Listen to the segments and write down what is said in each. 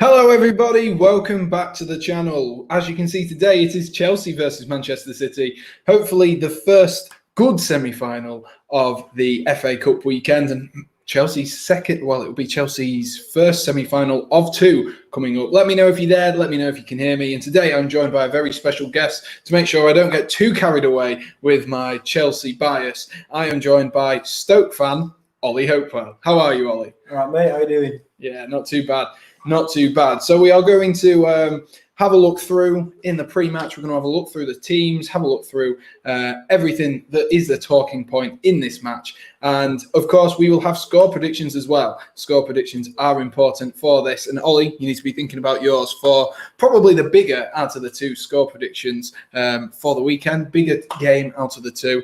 Hello everybody, welcome back to the channel. As you can see today, it is Chelsea versus Manchester City. Hopefully the first good semi-final of the FA Cup weekend, and Chelsea's second, well, it will be Chelsea's first semi-final of two coming up. Let me know if you're there, let me know if you can hear me. And today I'm joined by a very special guest to make sure I don't get too carried away with my Chelsea bias. I am joined by Stoke fan, Ollie Hopewell. How are you, Ollie? All right, mate, how are you doing? Yeah, not too bad. Not too bad. So we are going to have a look through in the pre-match. We're going to have a look through the teams, have a look through everything that is the talking point in this match. And of course, we will have score predictions as well. Score predictions are important for this. And Ollie, you need to be thinking about yours for probably the bigger out of the two score predictions for the weekend. Bigger game out of the two.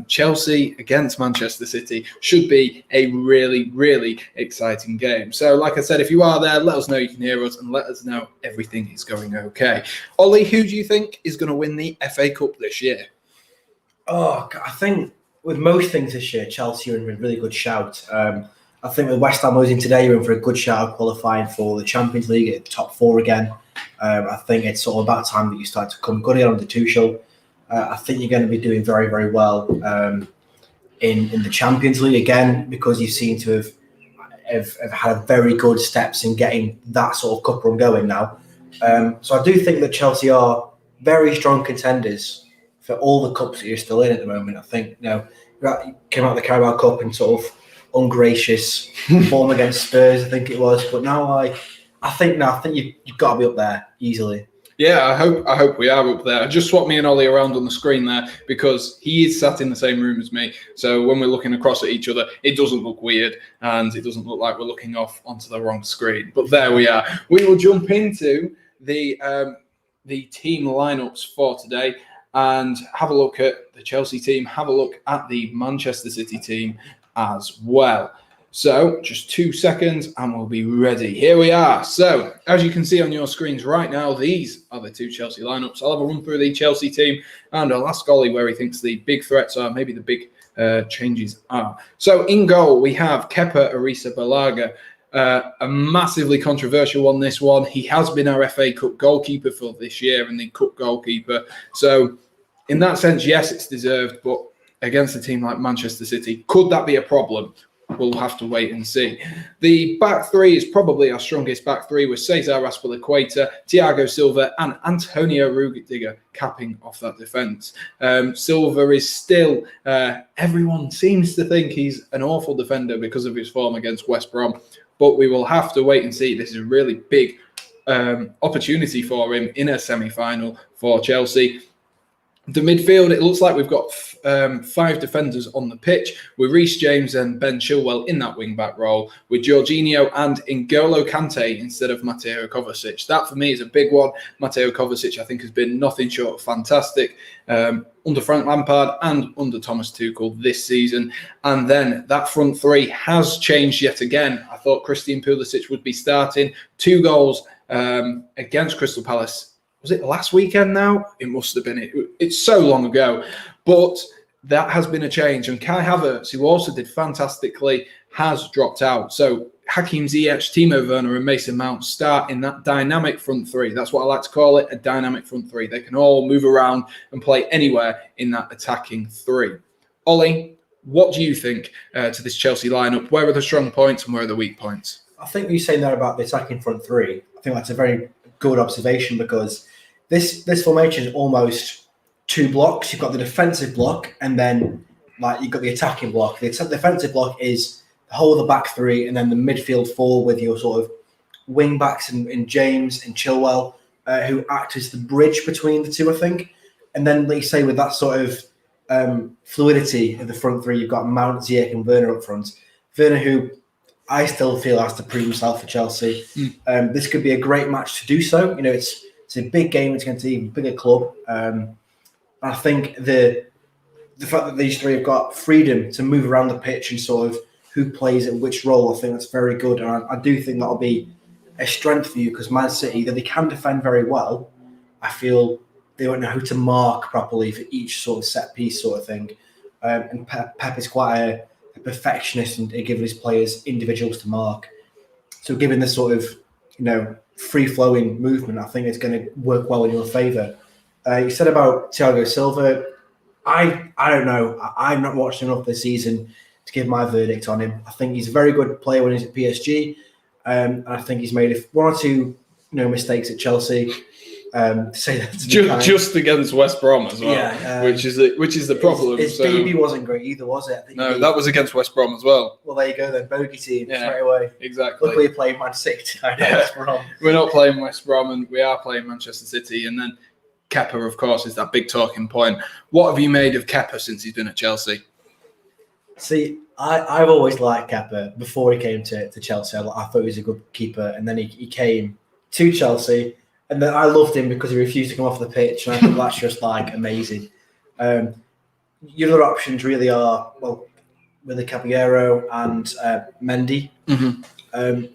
Chelsea against Manchester City should be a really, really exciting game. So like I said, if you are there, let us know you can hear us and let us know everything is going okay. Ollie, who do you think is going to win the FA Cup this year? Oh, I think with most things this year, Chelsea are in a really good shout. I think with West Ham losing today, you're in for a good shout of qualifying for the Champions League at the top four again. I think it's sort of about time that you start to come good on the Tuchel. I think you're going to be doing very, very well in the Champions League again, because you seem to have had very good steps in getting that sort of cup run going now. So I do think that Chelsea are very strong contenders for all the cups that you're still in at the moment. I think, you came out of the Carabao Cup in sort of ungracious form against Spurs, I think it was. But now I think you've got to be up there easily. Yeah, I hope we are up there. I just swapped me and Ollie around on the screen there because he is sat in the same room as me. So when we're looking across at each other, it doesn't look weird and it doesn't look like we're looking off onto the wrong screen. But there we are. We will jump into the team lineups for today and have a look at the Chelsea team, have a look at the Manchester City team as well. So just 2 seconds and we'll be ready. Here we are. So as you can see on your screens right now, these are the two Chelsea lineups. I'll have a run through the Chelsea team and I'll ask Ollie where he thinks the big threats are, maybe the big changes are. So in goal, we have Kepa Arrizabalaga. A massively controversial one, this one. He has been our FA Cup goalkeeper for this year and the Cup goalkeeper. So in that sense, yes, it's deserved, but against a team like Manchester City, could that be a problem? We'll have to wait and see. The back three is probably our strongest back three with Cesar Azpilicueta, Thiago Silva and Antonio Rudiger capping off that defence. Silva is still, everyone seems to think he's an awful defender because of his form against West Brom, but we will have to wait and see. This is a really big opportunity for him in a semi-final for Chelsea. The midfield, it looks like we've got 5 defenders on the pitch with Reece James and Ben Chilwell in that wing-back role, with Jorginho and N'Golo Kante instead of Mateo Kovacic. That, for me, is a big one. Mateo Kovacic, I think, has been nothing short of fantastic under Frank Lampard and under Thomas Tuchel this season. And then that front three has changed yet again. I thought Christian Pulisic would be starting. 2 goals against Crystal Palace. Was it last weekend now? It must have been. It's so long ago. But that has been a change. And Kai Havertz, who also did fantastically, has dropped out. So Hakim Ziyech, Timo Werner and Mason Mount start in that dynamic front three. That's what I like to call it, a dynamic front three. They can all move around and play anywhere in that attacking three. Ollie, what do you think to this Chelsea lineup? Where are the strong points and where are the weak points? I think you're saying there about the attacking front three. I think that's a very good observation, because this formation is almost 2 blocks. You've got the defensive block and then you've got the attacking block. The defensive block is the whole of the back three and then the midfield 4 with your sort of wing backs in James and Chilwell, who act as the bridge between the two, I think. And then, like you say, with that sort of fluidity of the front three, you've got Mount, Ziyech and Werner up front. Werner, who I still feel has to prove himself for Chelsea. This could be a great match to do so. It's a big game. It's going to be a bigger club. I think the fact that these three have got freedom to move around the pitch and sort of who plays at which role, I think that's very good. And I do think that'll be a strength for you, because Man City, that they can defend very well, I feel they don't know how to mark properly for each sort of set piece sort of thing. And Pep is quite a perfectionist and giving his players individuals to mark. So given the sort of free-flowing movement, I think it's going to work well in your favour. You said about Thiago Silva. I don't know. I've not watched enough this season to give my verdict on him. I think he's a very good player when he's at PSG. And I think he's made one or two mistakes at Chelsea. To say that just against West Brom as well, yeah, which is the problem. His debut wasn't great either, was it? No, that was against West Brom as well. Well, there you go then, bogey team straight away. Exactly. Luckily, playing Man City. West Brom. We're not playing West Brom, and we are playing Manchester City, and then Kepa, of course, is that big talking point. What have you made of Kepa since he's been at Chelsea? See, I've always liked Kepa before he came to Chelsea. I thought he was a good keeper, and then he came to Chelsea. And then I loved him because he refused to come off the pitch, and I think that's just amazing. Your other options really are Willy Caballero and Mendy. Mm-hmm.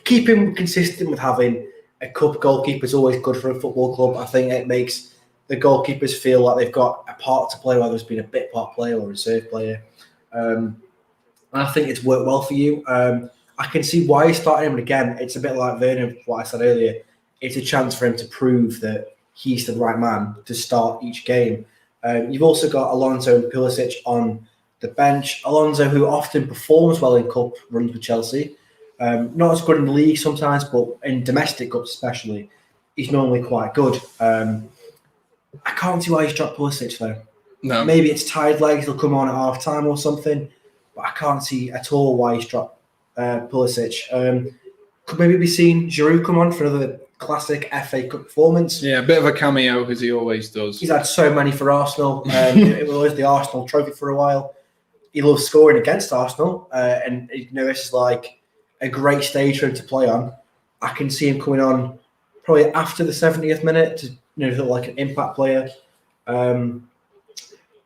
Keep him consistent with having a cup goalkeeper is always good for a football club. I think it makes the goalkeepers feel like they've got a part to play, whether it's been a bit part player or a reserve player. And I think it's worked well for you. I can see why he's starting him, and again, it's a bit like Vernon, what I said earlier. It's a chance for him to prove that he's the right man to start each game. You've also got Alonso and Pulisic on the bench. Alonso, who often performs well in cup runs with Chelsea. Not as good in the league sometimes, but in domestic cups especially, he's normally quite good. I can't see why he's dropped Pulisic though. No. Maybe it's tired legs, he'll come on at half time or something, but I can't see at all why he's dropped Pulisic. Could maybe be seen Giroud come on for another classic FA Cup performance. Yeah, a bit of a cameo as he always does. He's had so many for Arsenal. It was the Arsenal trophy for a while. He loves scoring against Arsenal, and this is like a great stage for him to play on. I can see him coming on probably after the 70th minute to look like an impact player. I'm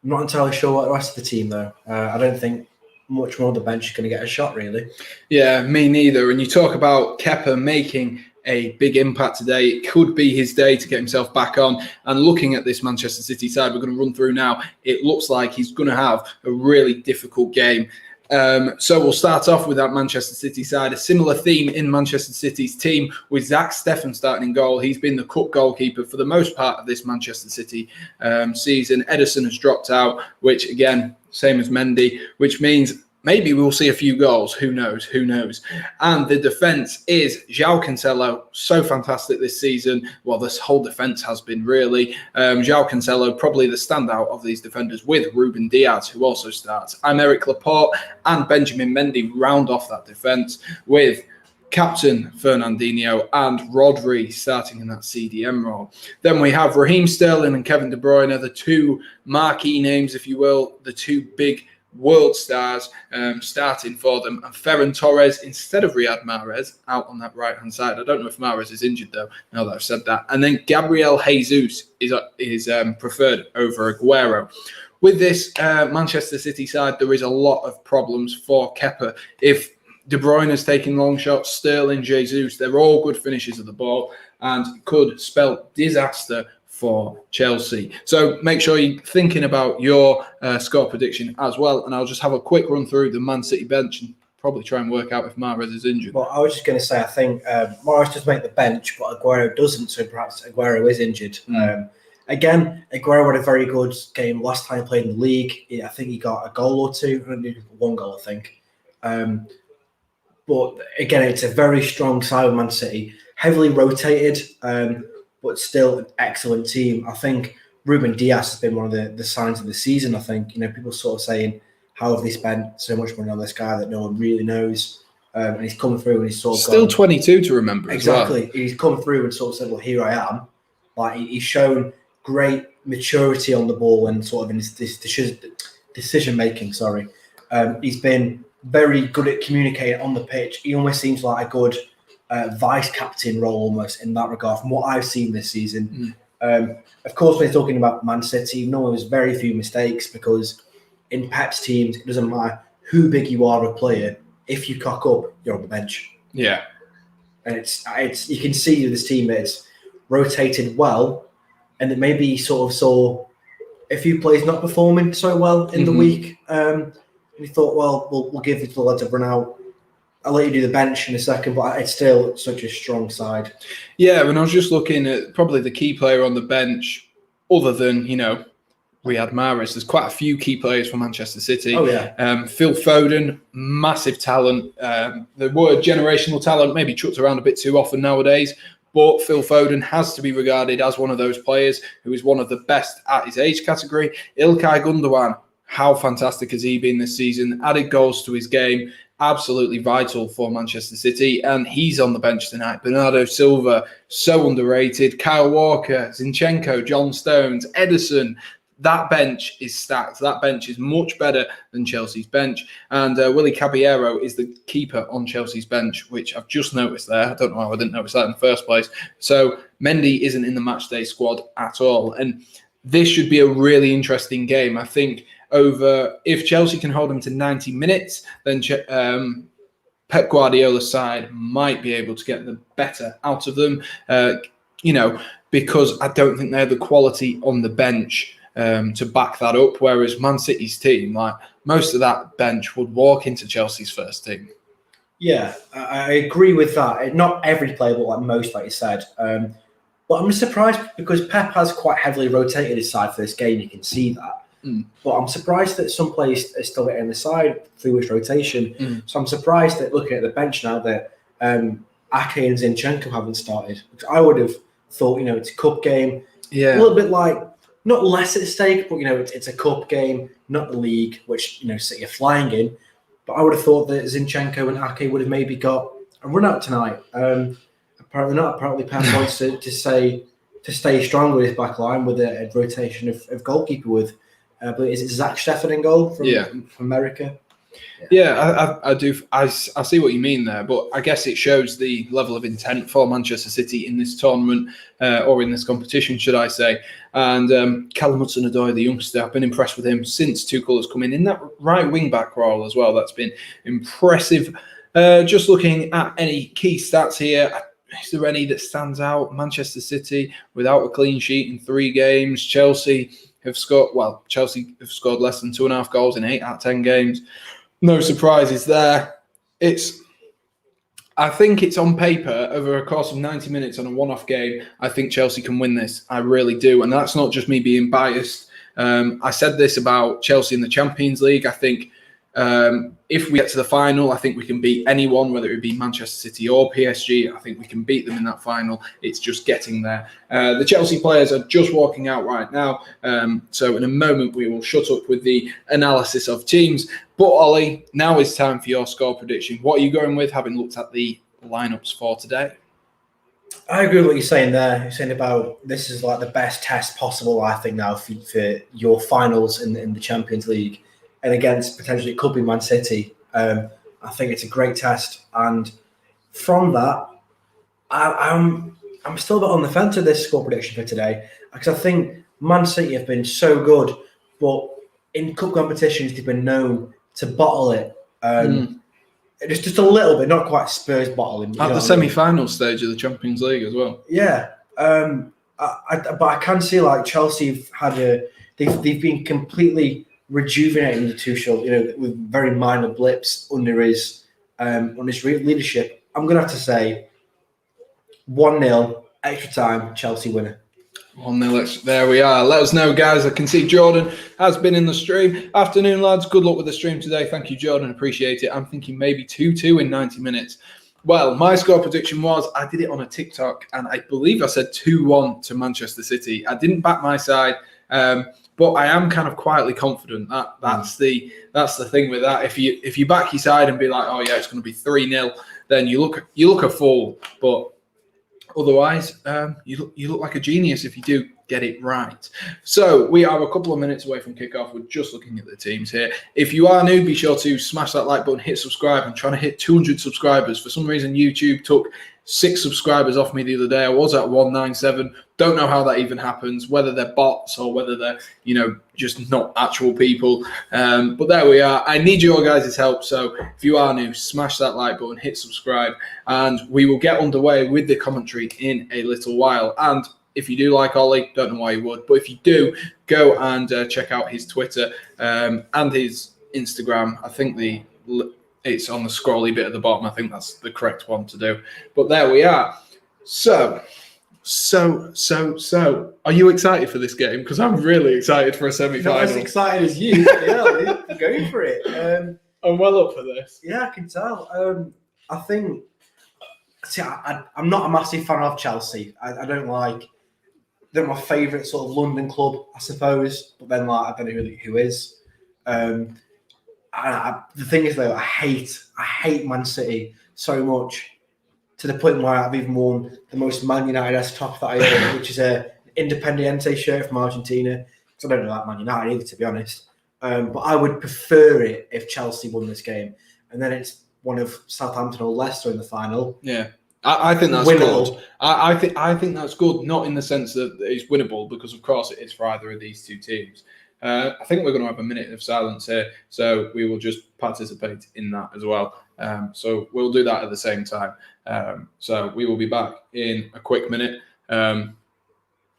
not entirely sure what the rest of the team though. I don't think much more on the bench is going to get a shot really. Yeah, me neither. And you talk about Kepa making a big impact today. It could be his day to get himself back on. And looking at this Manchester City side, we're going to run through now. It looks like he's going to have a really difficult game. So we'll start off with that Manchester City side. A similar theme in Manchester City's team with Zach Steffen starting in goal. He's been the cup goalkeeper for the most part of this Manchester City season. Ederson has dropped out, which again, same as Mendy, which means maybe we'll see a few goals. Who knows? And the defence is João Cancelo. So fantastic this season. Well, this whole defence has been really. João Cancelo, probably the standout of these defenders with Ruben Diaz, who also starts. Aymeric Laporte and Benjamin Mendy round off that defence with captain Fernandinho and Rodri starting in that CDM role. Then we have Raheem Sterling and Kevin De Bruyne, the two marquee names, if you will, the two big world stars starting for them, and Ferran Torres instead of Riyad Mahrez out on that right hand side. I don't know if Mahrez is injured though, now that I've said that. And then Gabriel Jesus is preferred over Aguero. With this Manchester City side, there is a lot of problems for Kepa. If De Bruyne is taking long shots, Sterling, Jesus, they're all good finishers of the ball and could spell disaster for Chelsea. So make sure you're thinking about your score prediction as well. And I'll just have a quick run through the Man City bench and probably try and work out if Mahrez is injured. Well, I was just going to say, I think Mahrez does make the bench, but Aguero doesn't. So perhaps Aguero is injured. Again, Aguero had a very good game last time he played in the league. I think he got a goal or two. One goal, I think. But again, it's a very strong side of Man City. Heavily rotated, but still an excellent team. I think Ruben Diaz has been one of the signs of the season. I think, people sort of saying, how have they spent so much money on this guy that no one really knows? And he's come through and he's sort of still 22 to remember. Exactly. As well. He's come through and sort of said, well, here I am. Like he's shown great maturity on the ball and sort of in his decision making. He's been very good at communicating on the pitch. He almost seems like a good vice captain role almost in that regard from what I've seen this season. Of course, when you're talking about Man City, there's very few mistakes because in Pep's teams, it doesn't matter who big you are a player. If you cock up, you're on the bench. Yeah. And it's you can see this team that it's rotated well and that maybe he sort of saw a few players not performing so well in the week. And he thought, well, we'll give it to the lads a run out. I'll let you do the bench in a second, but it's still such a strong side. Yeah, when I was just looking at probably the key player on the bench, other than, Riyad Mahrez, there's quite a few key players for Manchester City. Oh, yeah. Phil Foden, massive talent. The word generational talent maybe chucked around a bit too often nowadays, but Phil Foden has to be regarded as one of those players who is one of the best at his age category. Ilkay Gundogan, how fantastic has he been this season? Added goals to his game. Absolutely vital for Manchester City, and he's on the bench tonight. Bernardo Silva, so underrated. Kyle Walker, Zinchenko, John Stones, Ederson. That bench is stacked. That bench is much better than Chelsea's bench. And Willy Caballero is the keeper on Chelsea's bench, which I've just noticed there. I don't know how I didn't notice that in the first place. So Mendy isn't in the matchday squad at all. And this should be a really interesting game. I think if Chelsea can hold them to 90 minutes, then Pep Guardiola's side might be able to get the better out of them, because I don't think they're the quality on the bench to back that up. Whereas Man City's team, like most of that bench, would walk into Chelsea's first team. Yeah, I agree with that. Not every player, but like most, like you said. But I'm surprised because Pep has quite heavily rotated his side for this game. You can see that. But I'm surprised that some players are still getting the side through his rotation. So I'm surprised that looking at the bench now that Ake and Zinchenko haven't started. Because I would have thought, it's a cup game. Yeah. A little bit like, not less at stake, but, it's a cup game, not the league, which, City are flying in. But I would have thought that Zinchenko and Ake would have maybe got a run out tonight. Apparently not. Apparently Pep wants to stay strong with his back line with a rotation of goalkeeper with. But is it Zach Steffen in goal from America? Yeah, I do. I see what you mean there, but I guess it shows the level of intent for Manchester City in this tournament or in this competition, should I say. And Callum Hudson-Odoi, the youngster, I've been impressed with him since Tuchel has come in that right wing-back role as well. That's been impressive. Just looking at any key stats here, is there any that stands out? Manchester City without a clean sheet in 3 games. Chelsea have scored less than 2.5 goals in 8 out of 10 games. No surprises there. I think it's on paper over a course of 90 minutes on a one-off game. I think Chelsea can win this. I really do. And that's not just me being biased. I said this about Chelsea in the Champions League. I think if we get to the final, I think we can beat anyone, whether it be Manchester City or PSG. I think we can beat them in that final. It's just getting there. The Chelsea players are just walking out right now. So in a moment, we will shut up with the analysis of teams. But Ollie, now is time for your score prediction. What are you going with, having looked at the lineups for today? I agree with what you're saying there. You're saying about this is like the best test possible, I think, now for your finals in the Champions League. And against potentially it could be Man City. I think it's a great test, and from that, I'm still a bit on the fence with this score prediction for today because I think Man City have been so good, but in cup competitions they've been known to bottle it. It's just a little bit, not quite Spurs bottling. At the semi-final stage of the Champions League as well. Yeah, but I can see like Chelsea have had they've been completely rejuvenating the Tuchel, with very minor blips under his leadership. I'm gonna have to say 1-0 extra time Chelsea winner. 1-0. There we are. Let us know, guys. I can see Jordan has been in the stream. Afternoon, lads. Good luck with the stream today. Thank you, Jordan. Appreciate it. I'm thinking maybe 2-2 in 90 minutes. Well, my score prediction was, I did it on a TikTok, and I believe I said 2-1 to Manchester City. I didn't back my side, but I am kind of quietly confident that that's the thing with that. If you back your side and be like, oh yeah, it's going to be 3-0, then you look a fool. But otherwise, you look like a genius if you do get it right. So we are a couple of minutes away from kickoff. We're just looking at the teams here. If you are new, be sure to smash that like button, hit subscribe. I'm trying to hit 200 subscribers. For some reason, YouTube took 6 subscribers off me the other day. I was at 197. Don't know how that even happens, whether they're bots or whether they're, just not actual people. But there we are. I need your guys' help. So if you are new, smash that like button, hit subscribe, and we will get underway with the commentary in a little while. And if you do like Ollie, don't know why you would, but if you do, go and check out his Twitter and his Instagram. I think it's on the scrolly bit at the bottom. I think that's the correct one to do. But there we are. So, are you excited for this game? Because I'm really excited for a semi-final. Not as excited as you. Yeah, I'm going for it. I'm well up for this. Yeah, I can tell. I think. See, I'm not a massive fan of Chelsea. I don't like. They're my favourite sort of London club, I suppose. But then, like, I don't know who is. The thing is, though, I hate Man City so much, to the point where I've even worn the most Man United-esque top that I own, which is a Independiente shirt from Argentina. Because I don't know that Man United either, to be honest. But I would prefer it if Chelsea won this game, and then it's one of Southampton or Leicester in the final. Yeah, I think that's Winnable. good. I think that's good, not in the sense that it's winnable, because of course it is for either of these two teams. I think we're going to have a minute of silence here, so we will just participate in that as well. So we'll do that at the same time. So we will be back in a quick minute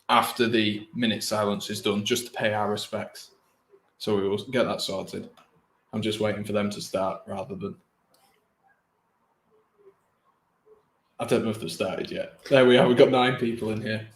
after the minute silence is done, just to pay our respects. So we will get that sorted. I'm just waiting for them to start rather than... I don't know if they've started yet. There we are. We've got 9 people in here.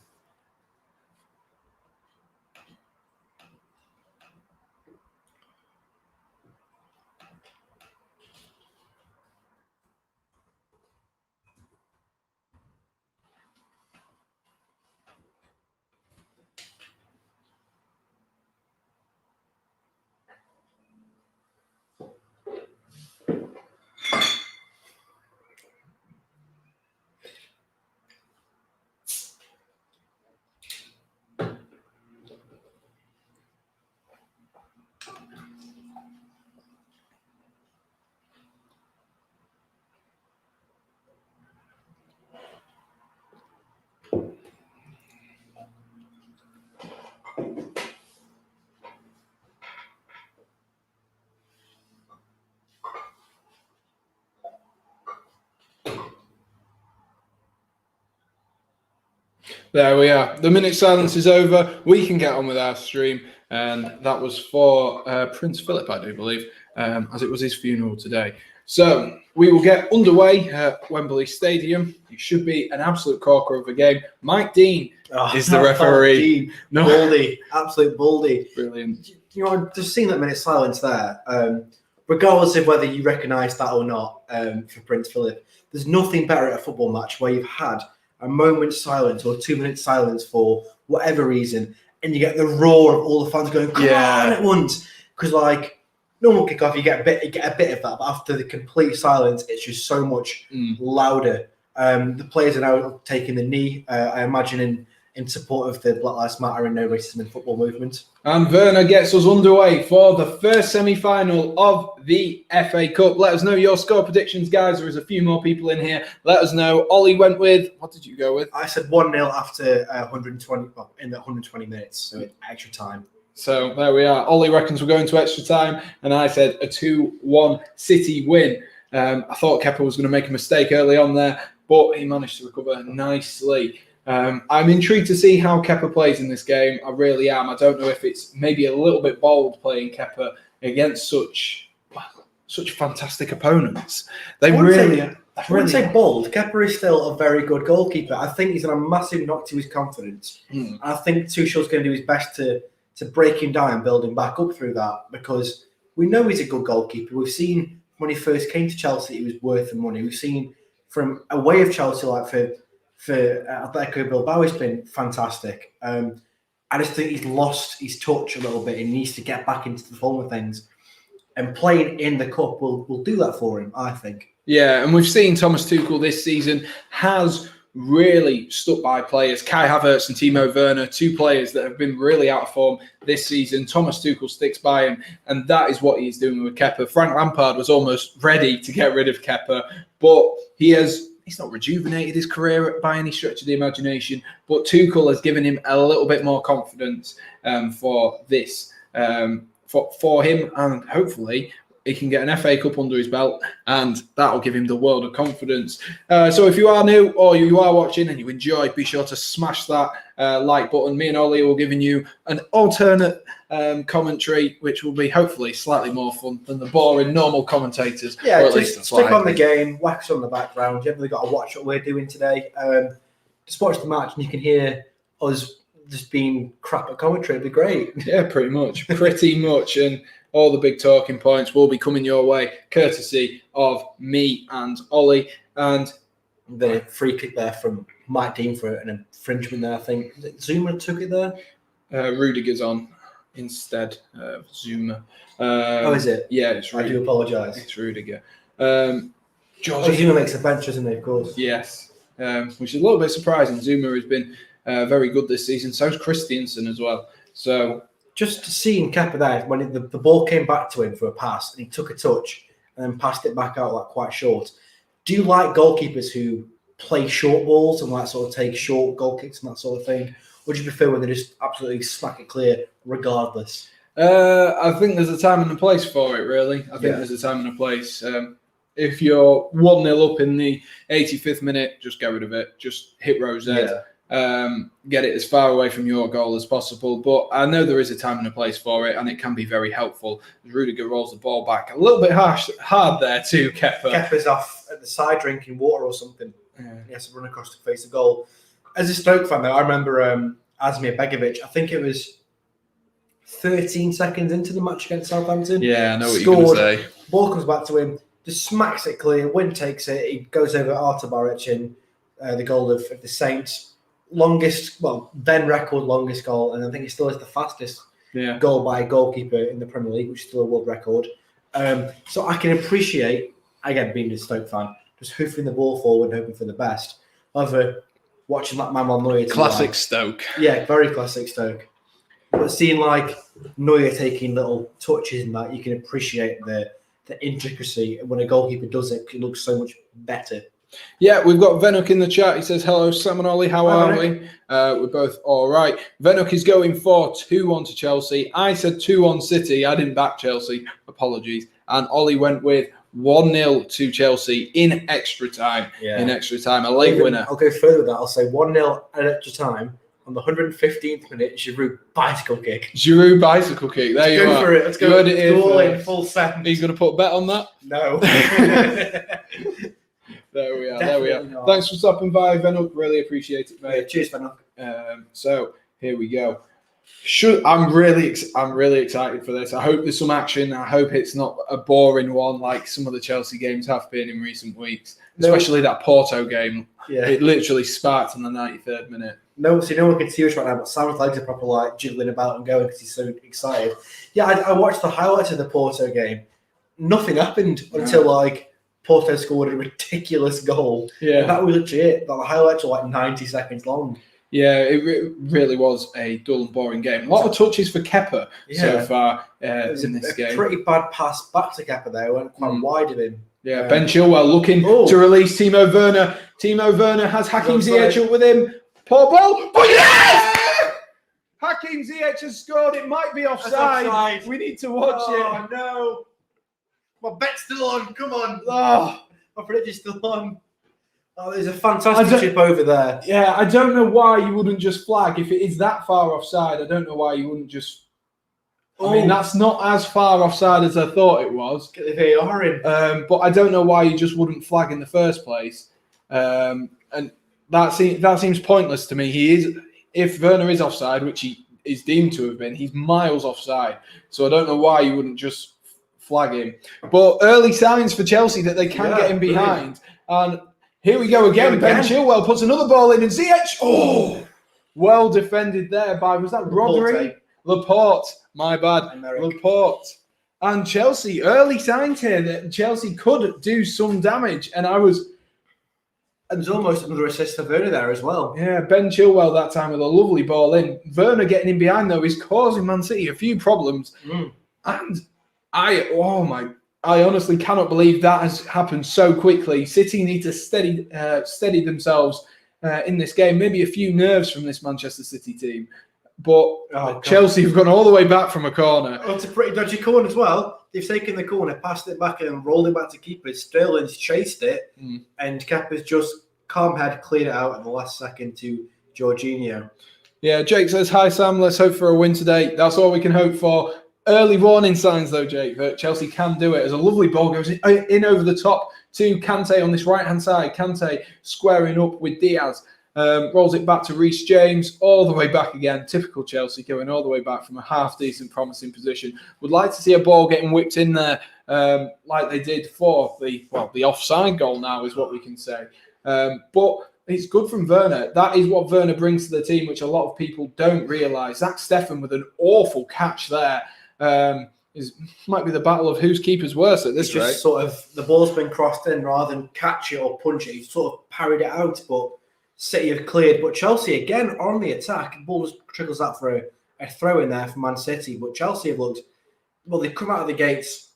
There we are. The minute silence is over. We can get on with our stream. And that was for Prince Philip, I do believe, as it was his funeral today. So we will get underway at Wembley Stadium. It should be an absolute corker of a game. Mike Dean is the referee. No. Baldy, absolute baldy. Brilliant. You know, I've just seen that minute silence there. Regardless of whether you recognise that or not, for Prince Philip, there's nothing better at a football match where you've had a moment's silence or 2 minutes silence for whatever reason, and you get the roar of all the fans going, come on at once. Because like normal kickoff, you get a bit of that, but after the complete silence, it's just so much louder. The players are now taking the knee, I imagine in support of the Black Lives Matter and No Racism in Football movement. And Werner gets us underway for the first semi-final of the FA Cup. Let us know your score predictions, guys. There is a few more people in here. Let us know. Ollie went with, what did you go with? I said 1-0 after 120, well, in the 120 minutes, so extra time. So there we are. Ollie reckons we're going to extra time, and I said a 2-1 City win. I thought Kepa was going to make a mistake early on there, but he managed to recover nicely. I'm intrigued to see how Kepa plays in this game. I really am. I don't know if it's maybe a little bit bold playing Kepa against such fantastic opponents. I wouldn't say bold. Kepa is still a very good goalkeeper. I think he's on a massive knock to his confidence. I think Tuchel's going to do his best to break him down and build him back up through that, because we know he's a good goalkeeper. We've seen when he first came to Chelsea, he was worth the money. We've seen from away of Chelsea, like for Atletico Bilbao, has been fantastic. I just think he's lost his touch a little bit. He needs to get back into the form of things, and playing in the cup will do that for him, I think. Yeah, and we've seen Thomas Tuchel this season has really stuck by players. Kai Havertz and Timo Werner, 2 players that have been really out of form this season. Thomas Tuchel sticks by him, and that is what he's doing with Kepa. Frank Lampard was almost ready to get rid of Kepa, but he's not rejuvenated his career by any stretch of the imagination, but Tuchel has given him a little bit more confidence for this, for him, and hopefully he can get an FA Cup under his belt, and that'll give him the world of confidence. So if you are new or you are watching and you enjoy, be sure to smash that like button. Me and Ollie will giving you an alternate commentary, which will be hopefully slightly more fun than the boring normal commentators. Yeah, or at just least that's stick what I on the think. game, wax on the background. You haven't got to watch what we're doing today. Just watch the match and you can hear us just being crap at commentary. It'd be great. Yeah, pretty much. And all the big talking points will be coming your way, courtesy of me and Ollie. And the free kick there from Mike Dean for an infringement there, I think. Zuma took it there? Rudiger's on instead of Zuma. Is it? Yeah, it's Rudiger. I do apologise. It's Rudiger. Zuma makes a bench, doesn't he, of course? Yes, which is a little bit surprising. Zuma has been very good this season. So's Christiansen as well. So just seeing Kepa there, when the ball came back to him for a pass and he took a touch and then passed it back out like quite short. Do you like goalkeepers who play short balls and like sort of take short goal kicks and that sort of thing? Or do you prefer when they just absolutely smack it clear regardless? I think there's a time and a place for it, really. I think there's a time and a place. If you're 1-0 up in the 85th minute, just get rid of it. Just hit Rose Ed. Get it as far away from your goal as possible. But I know there is a time and a place for it, and it can be very helpful. Rudiger rolls the ball back a little bit hard there too, Kepa. Kepa's off at the side drinking water or something. He has to run across to face the goal. As a Stoke fan, though, I remember Asmir Begovic, I think it was 13 seconds into the match against Southampton. Yeah, I know what you're going to say. Ball comes back to him, just smacks it clear, Wynn takes it, he goes over Artur Baric in the goal of the Saints. Then record longest goal, and I think it still is the fastest goal by a goalkeeper in the Premier League, which is still a world record. So I can appreciate, again, being a Stoke fan, just hoofing the ball forward and hoping for the best. However, watching that Manuel Neuer... Classic Stoke. Yeah, very classic Stoke. But seeing like Neuer taking little touches and that, you can appreciate the intricacy. When a goalkeeper does it, it looks so much better. Yeah, we've got Venuk in the chat. He says, hello, Sam and Ollie, how are we? We're both all right. Venuk is going for 2-1 to Chelsea. I said 2-1 City. I didn't back Chelsea. Apologies. And Ollie went with 1-0 to Chelsea in extra time. Yeah. In extra time, a late winner. I'll go further with that. I'll say 1-0 at extra time. On the 115th minute, Giroud bicycle kick. Giroud bicycle kick. There you are. Go for it. Let's go. All in full send. Are you going to put a bet on that? No. There we are. Definitely there we are. not. Thanks for stopping by, Venuk. Really appreciate it, mate. Yeah, cheers, Venuk. So here we go. I'm really excited for this. I hope there's some action. I hope it's not a boring one like some of the Chelsea games have been in recent weeks, especially that Porto game. Yeah. It literally sparked in the 93rd minute. No one can see us right now, but Sam's legs are proper like jiggling about and going because he's so excited. Yeah, I watched the highlights of the Porto game. Nothing happened until like Porto scored a ridiculous goal. Yeah, and that was literally it. The highlights were like 90 seconds long. Yeah, it really was a dull and boring game. A lot of touches for Kepa so far in this game. A pretty bad pass back to Kepa there. Went quite wide of him. Yeah, Ben Chilwell looking to release Timo Werner. Timo Werner has Hakim Ziyech up with him. Poor ball. But yes! Hakim Ziyech has scored. It might be offside. We need to watch it. Oh, no. My bet's still on. Come on. Oh. My prediction's still on. Oh, there's a fantastic chip over there. Yeah, I don't know why you wouldn't just flag. If it is that far offside, I don't know why you wouldn't just... I mean, that's not as far offside as I thought it was. Get the VAR in. But I don't know why you just wouldn't flag in the first place. And that seems pointless to me. If Werner is offside, which he is deemed to have been, he's miles offside. So I don't know why you wouldn't just flag him. But early signs for Chelsea that they can get him behind. And here we go again. Ben Chilwell puts another ball in, and Ziyech, well defended there by, was that Rodri? Laporte, my bad. Laporte. And Chelsea, early signs here that Chelsea could do some damage. And there's almost another assist for Werner there as well. Yeah, Ben Chilwell that time with a lovely ball in. Werner getting in behind, though, is causing Man City a few problems. And I honestly cannot believe that has happened so quickly. City need to steady themselves in this game. Maybe a few nerves from this Manchester City team. But Chelsea have gone all the way back from a corner. Oh, it's a pretty dodgy corner as well. They've taken the corner, passed it back and rolled it back to keeper. Sterling's chased it and Kepa's just calm head cleared it out at the last second to Jorginho. Yeah, Jake says, hi, Sam. Let's hope for a win today. That's all we can hope for. Early warning signs, though, Jake, that Chelsea can do it. As a lovely ball goes in over the top to Kante on this right-hand side. Kante squaring up with Diaz. Rolls it back to Reece James, all the way back again. Typical Chelsea, going all the way back from a half-decent, promising position. Would like to see a ball getting whipped in there like they did for the offside goal now is what we can say. But it's good from Werner. That is what Werner brings to the team, which a lot of people don't realise. Zach Steffen with an awful catch there. Might be the battle of whose keeper's worse at this rate. Just sort of, the ball's been crossed in rather than catch it or punch it. He sort of parried it out, but City have cleared. But Chelsea, again, on the attack. The ball just trickles out for a throw in there for Man City. But Chelsea have looked, well, they've come out of the gates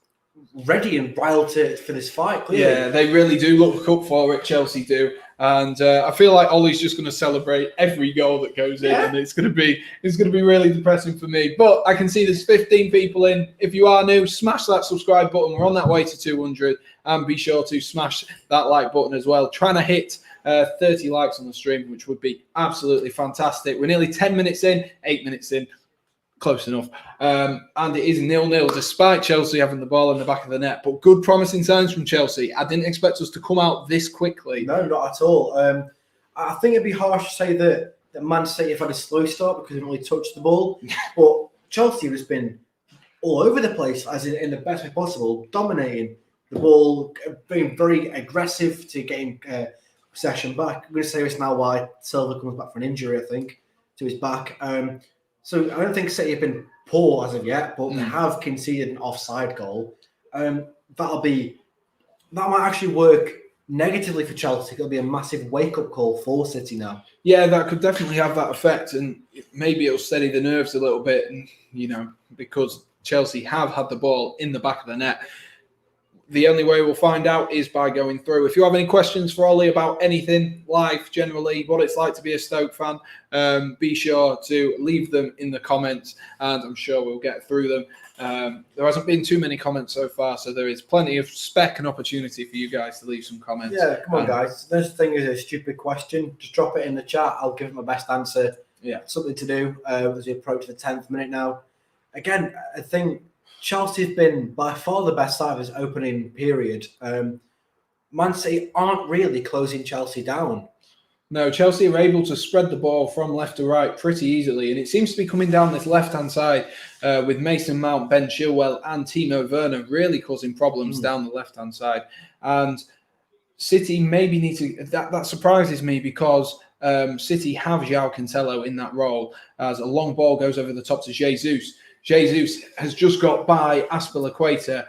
ready and riled for this fight, clearly. Yeah, they really do look up for it, Chelsea do. And I feel like Ollie's just going to celebrate every goal that goes in, and it's going to be really depressing for me. But I can see there's 15 people in. If you are new, smash that subscribe button. We're on that way to 200, and be sure to smash that like button as well. Trying to hit 30 likes on the stream, which would be absolutely fantastic. We're nearly 10 minutes in, 8 minutes in. Close enough. And it is 0-0 despite Chelsea having the ball in the back of the net. But good promising signs from Chelsea. I didn't expect us to come out this quickly. No, not at all. I think it'd be harsh to say that Man City have had a slow start because they didn't really touch the ball. But Chelsea has been all over the place, as in the best way possible, dominating the ball, being very aggressive to getting possession back. I'm going to say this now why Silva comes back for an injury, I think, to his back. So I don't think City have been poor as of yet, but they have conceded an offside goal. That might actually work negatively for Chelsea. It'll be a massive wake-up call for City now. Yeah, that could definitely have that effect, and maybe it'll steady the nerves a little bit. And because Chelsea have had the ball in the back of the net. The only way we'll find out is by going through. If you have any questions for Ollie about anything, life generally, what it's like to be a Stoke fan, be sure to leave them in the comments, and I'm sure we'll get through them. There hasn't been too many comments so far, so there is plenty of spec and opportunity for you guys to leave some comments. Yeah, come on, guys. This thing is a stupid question. Just drop it in the chat. I'll give it my best answer. Yeah, something to do as we approach the 10th minute now. Again, I think Chelsea have been by far the best side of this opening period. Man City aren't really closing Chelsea down. No, Chelsea are able to spread the ball from left to right pretty easily, and it seems to be coming down this left-hand side with Mason Mount, Ben Chilwell and Timo Werner really causing problems down the left-hand side. And City maybe need to... That surprises me because City have João Cancelo in that role as a long ball goes over the top to Jesus. Jesus has just got by Aspilicueta.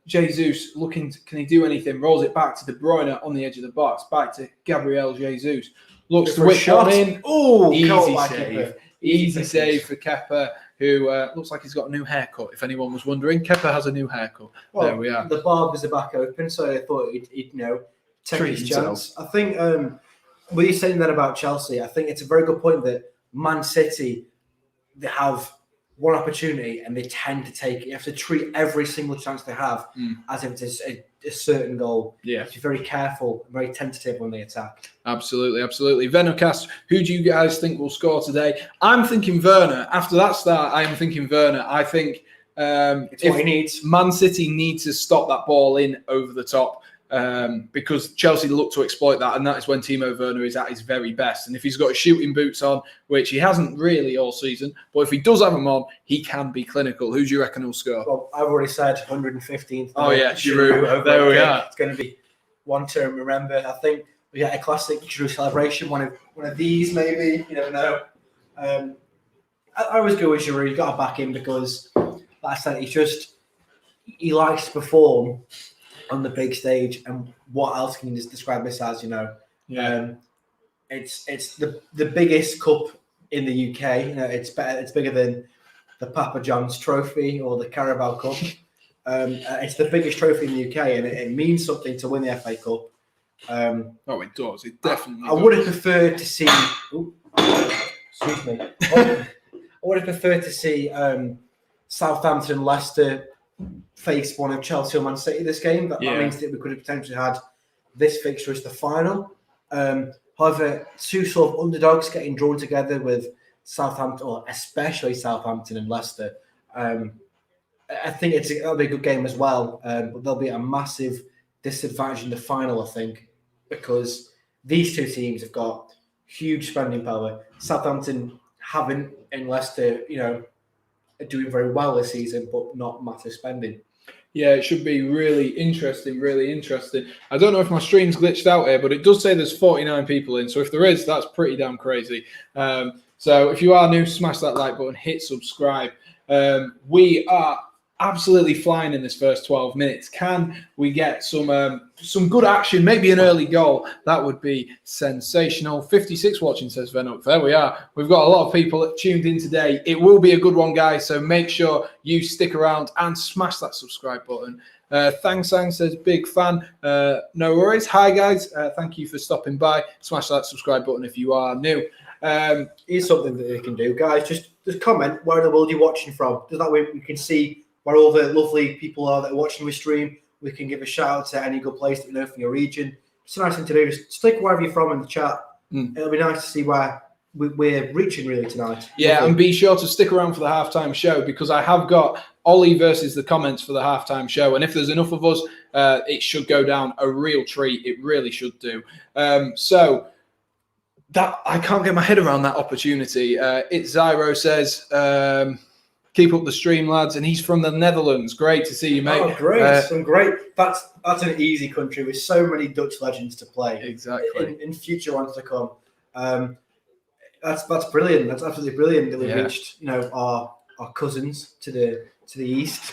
Jesus looking, can he do anything? Rolls it back to De Bruyne on the edge of the box, back to Gabriel Jesus. Looks to whip on in. Oh, easy save. Easy save for Kepa, who looks like he's got a new haircut, if anyone was wondering. Kepa has a new haircut. Well, there we are. The barbers are back open, so I thought he'd take his chance. I think, what you're saying that about Chelsea, I think it's a very good point that Man City, they have one opportunity and they tend to take it. You have to treat every single chance they have as if it's a certain goal. Yeah. Be very careful, very tentative when they attack. Absolutely, absolutely. Venocast, who do you guys think will score today? I'm thinking Werner. After that start, I am thinking Werner. I think it's what he needs. Man City needs to stop that ball in over the top. Because Chelsea look to exploit that, and that is when Timo Werner is at his very best. And if he's got his shooting boots on, which he hasn't really all season, but if he does have them on, he can be clinical. Who do you reckon will score? Well, I've already said 115th. Oh yeah, Giroud. There we are. It's going to be one to remember. I think we get a classic Giroud celebration. One of these, maybe. You never know. I always go with Giroud. You got to back him because, like I said, he likes to perform on the big stage, and what else can you just describe this as? It's the biggest cup in the UK. It's better. It's bigger than the Papa John's Trophy or the Carabao Cup. It's the biggest trophy in the UK, and it means something to win the FA Cup. It does. It definitely. I would have preferred to see. Excuse me. I would have preferred to see Southampton, Leicester face one of Chelsea or Man City this game. That means that we could have potentially had this fixture as the final. However, two sort of underdogs getting drawn together with Southampton, or especially Southampton and Leicester. I think that'll be a good game as well, but there'll be a massive disadvantage in the final, I think, because these two teams have got huge spending power. Southampton haven't, and Leicester, are doing very well this season, but not massive spending. Yeah, it should be really interesting, really interesting. I don't know if my stream's glitched out here, but it does say there's 49 people in. So if there is, that's pretty damn crazy. So if you are new, smash that like button, hit subscribe. We are absolutely flying in this first 12 minutes. Can we get some good action, maybe an early goal? That would be sensational. 56 watching, says Venuk. There we are. We've got a lot of people tuned in today. It will be a good one, guys, so make sure you stick around and smash that subscribe button. Thang Sang says, big fan. No worries. Hi, guys. Thank you for stopping by. Smash that subscribe button if you are new. Here's something that you can do, guys. Just comment where in the world you're watching from. Just that way we can see where all the lovely people are that are watching the stream. We can give a shout out to any good place that you know from your region. It's a nice thing to do. Just stick wherever you're from in the chat. It'll be nice to see where we're reaching really tonight. Yeah, lovely. and be sure to stick around for the halftime show, because I have got Ollie versus the comments for the halftime show. And if there's enough of us, it should go down a real treat. It really should do. So that I can't get my head around that opportunity. It's Zyro says, keep up the stream, lads, and he's from the Netherlands. Great to see you, mate. Oh, great! Some great. That's an easy country with so many Dutch legends to play. Exactly. In future ones to come. That's brilliant. That's absolutely brilliant that we've reached, our cousins to the east.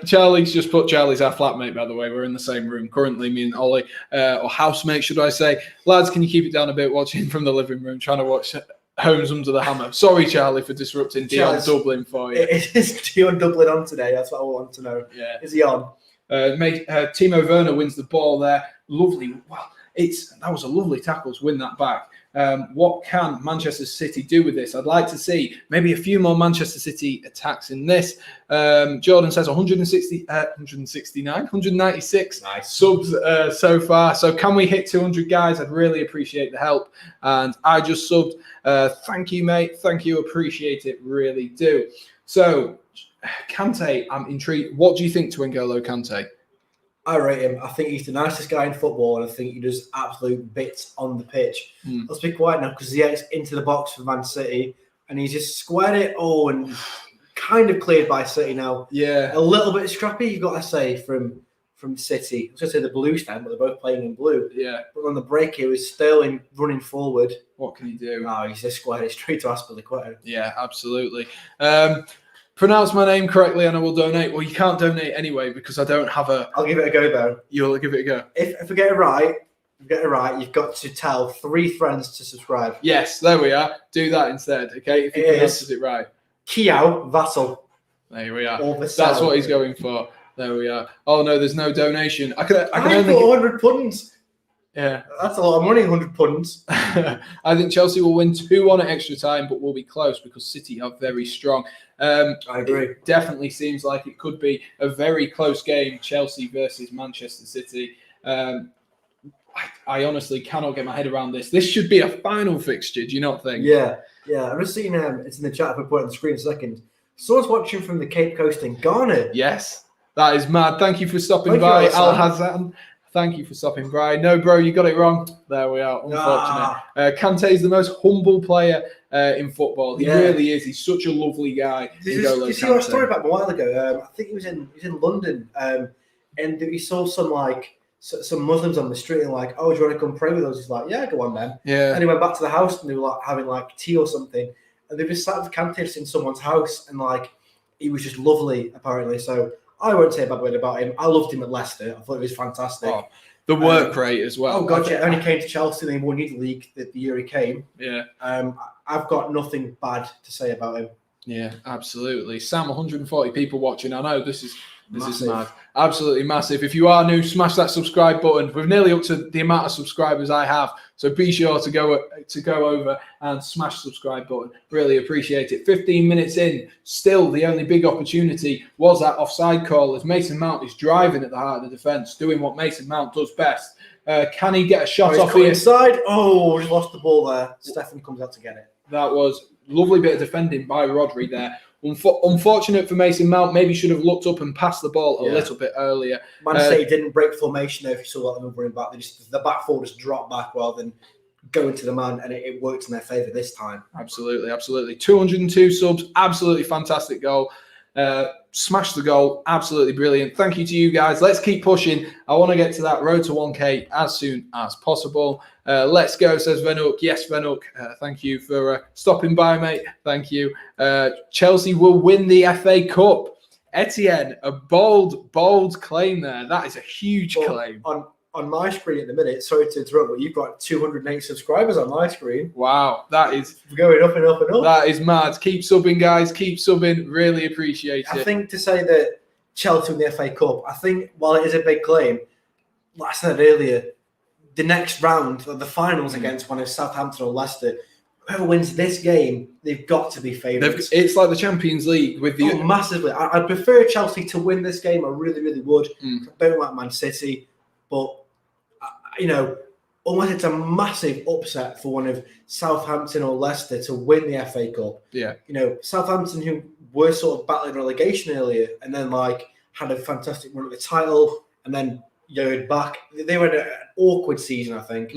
Charlie's just put Charlie's our flatmate, by the way. We're in the same room currently, me and Ollie, or housemate, should I say. Lads, can you keep it down a bit? Watching from the living room, trying to watch Holmes Under the Hammer. Sorry, Charlie, for disrupting Dion Dublin for you. Is Dion Dublin on today? That's what I want to know. Yeah. Is he on? Timo Werner wins the ball there. Lovely. Wow. That was a lovely tackle to win that back. What can Manchester City do with this? I'd like to see maybe a few more Manchester City attacks in this. Jordan says 196 nice subs so far. So can we hit 200, guys? I'd really appreciate the help. And I just subbed. Thank you, mate. Thank you. Appreciate it. Really do. So Kante, I'm intrigued. What do you think to N'Golo Kante? I rate him. I think he's the nicest guy in football, and I think he does absolute bits on the pitch. Let's be quiet now, because he gets into the box for Man City, and he's just squared it. And kind of cleared by City now. Yeah, a little bit scrappy, you've got to say, from City. I was going to say the blue stand, but they're both playing in blue. Yeah. But on the break, he was Sterling running forward. What can he do? Oh, he's just squared it straight to Aspilicueta. Yeah, absolutely. Pronounce my name correctly and I will donate. Well, you can't donate anyway because I don't have a... I'll give it a go, though. You'll give it a go? If we get it right, you've got to tell 3 friends to subscribe. Yes, there we are. Do that instead, okay? If you pronounce it right. Kiao Vassal. There we are. That's what he's going for. There we are. Oh, no, there's no donation. I can only... put 100 punds. Yeah. That's a lot of money, 100 punds. I think Chelsea will win 2-1 at extra time, but will be close because City are very strong. I agree. It definitely seems like it could be a very close game, Chelsea versus Manchester City. I honestly cannot get my head around this. This should be a final fixture, do you not think? Yeah. I've just seen it's in the chat. If I put it on the screen in a second. Someone's watching from the Cape Coast in Ghana. Yes, that is mad. Thank you for stopping by, Al Hassan. Thank you for stopping by. No, bro, you got it wrong. There we are. Unfortunate. Kante is the most humble player in football. He really is. He's such a lovely guy. Did you see our story about him a while ago? I think he was in London, and he saw some Muslims on the street and like, oh, do you want to come pray with us? He's like, yeah, go on then. Yeah. And he went back to the house and they were like having like tea or something, and they just sat with Kante in someone's house, and like he was just lovely apparently. So I won't say a bad word about him. I loved him at Leicester. I thought he was fantastic. Oh, the work rate as well. Oh, God, yeah. Only came to Chelsea and he won the league the year he came. Yeah. I've got nothing bad to say about him. Yeah, absolutely. Sam, 140 people watching. I know this is mad. Absolutely massive. If you are new, smash that subscribe button. We're nearly up to the amount of subscribers I have. So be sure to go over and smash the subscribe button. Really appreciate it. 15 minutes in, still the only big opportunity was that offside call as Mason Mount is driving at the heart of the defence, doing what Mason Mount does best. Can he get a shot off here? here? Inside. Oh, just lost the ball there. Stefan comes out to get it. That was lovely bit of defending by Rodri there. Unfortunate for Mason Mount. Maybe should have looked up and passed the ball a little bit earlier. Man City didn't break formation though. If you saw that, they were running back. The back four just dropped back rather than go into the man, and it worked in their favour this time. Absolutely. 202 subs. Absolutely fantastic goal. Smashed the goal. Absolutely brilliant. Thank you to you guys. Let's keep pushing. I want to get to that road to 1K as soon as possible. Let's go, says Venuk. Yes, Venuk. Thank you for stopping by, mate. Thank you. Chelsea will win the FA Cup. Etienne, a bold claim there. That is a huge claim. On my screen at the minute, sorry to interrupt, but you've got 208 subscribers on my screen. Wow, that is going up and up and up. That is mad. Keep subbing, guys. Keep subbing. Really appreciate it. I think to say that Chelsea win the FA Cup, I think while it is a big claim, like I said earlier, the next round, the finals against one of Southampton or Leicester, whoever wins this game, they've got to be favourites. It's like the Champions League with the massively. I'd prefer Chelsea to win this game. I really would. I don't like Man City, but unless it's a massive upset for one of Southampton or Leicester to win the FA Cup. Yeah. Southampton, who were sort of battling relegation earlier and then had a fantastic run at the title and then yoed back. They were an awkward season, I think.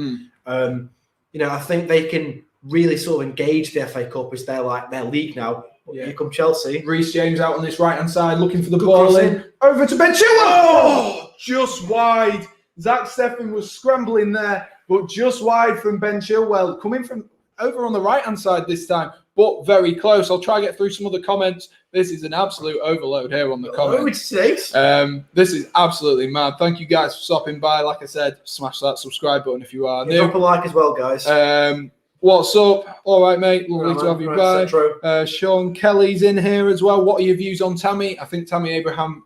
I think they can really sort of engage the FA Cup as their league now. Yeah. Here come Chelsea. Reece James out on this right-hand side looking for the ball in. Over to Ben Chilwell. Oh, just wide. Zach Steffen was scrambling there, but just wide from Ben Chilwell. Coming from over on the right-hand side this time, but very close. I'll try to get through some of the comments. This is an absolute overload here on the comments. This is absolutely mad. Thank you guys for stopping by. Like I said, smash that subscribe button if you are new. Drop a like as well, guys. What's up? All right, mate. Lovely to have you by. Sean Kelly's in here as well. What are your views on Tammy? I think Tammy Abraham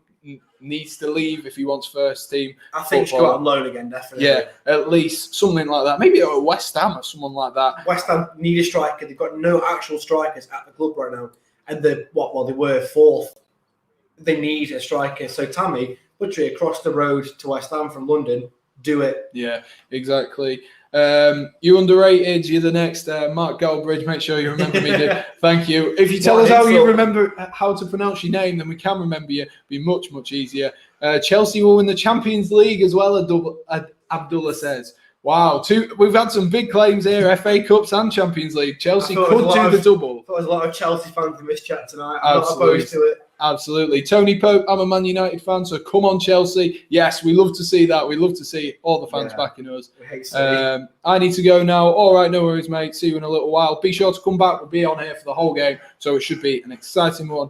needs to leave if he wants first team. I think she'll go on loan again, definitely. Yeah, at least something like that. Maybe at West Ham or someone like that. West Ham need a striker. They've got no actual strikers at the club right now. And they were fourth. They need a striker. So Tammy, literally across the road to West Ham from London, do it. Yeah, exactly. You're underrated. You're the next Mark Goldbridge. Make sure you remember me, dude. Thank you. If you tell us how you remember how to pronounce your name, then we can remember you. Be much easier. Chelsea will win the Champions League as well. Abdullah says. Wow, we've had some big claims here. FA Cups and Champions League. Chelsea could do the double. There was a lot of Chelsea fans in this chat tonight. I'm not opposed to it. Absolutely. Tony Pope, I'm a Man United fan, so come on, Chelsea. Yes, we love to see that. We love to see all the fans backing us. We hate City. I need to go now. All right, no worries, mate. See you in a little while. Be sure to come back. We'll be on here for the whole game, so it should be an exciting one.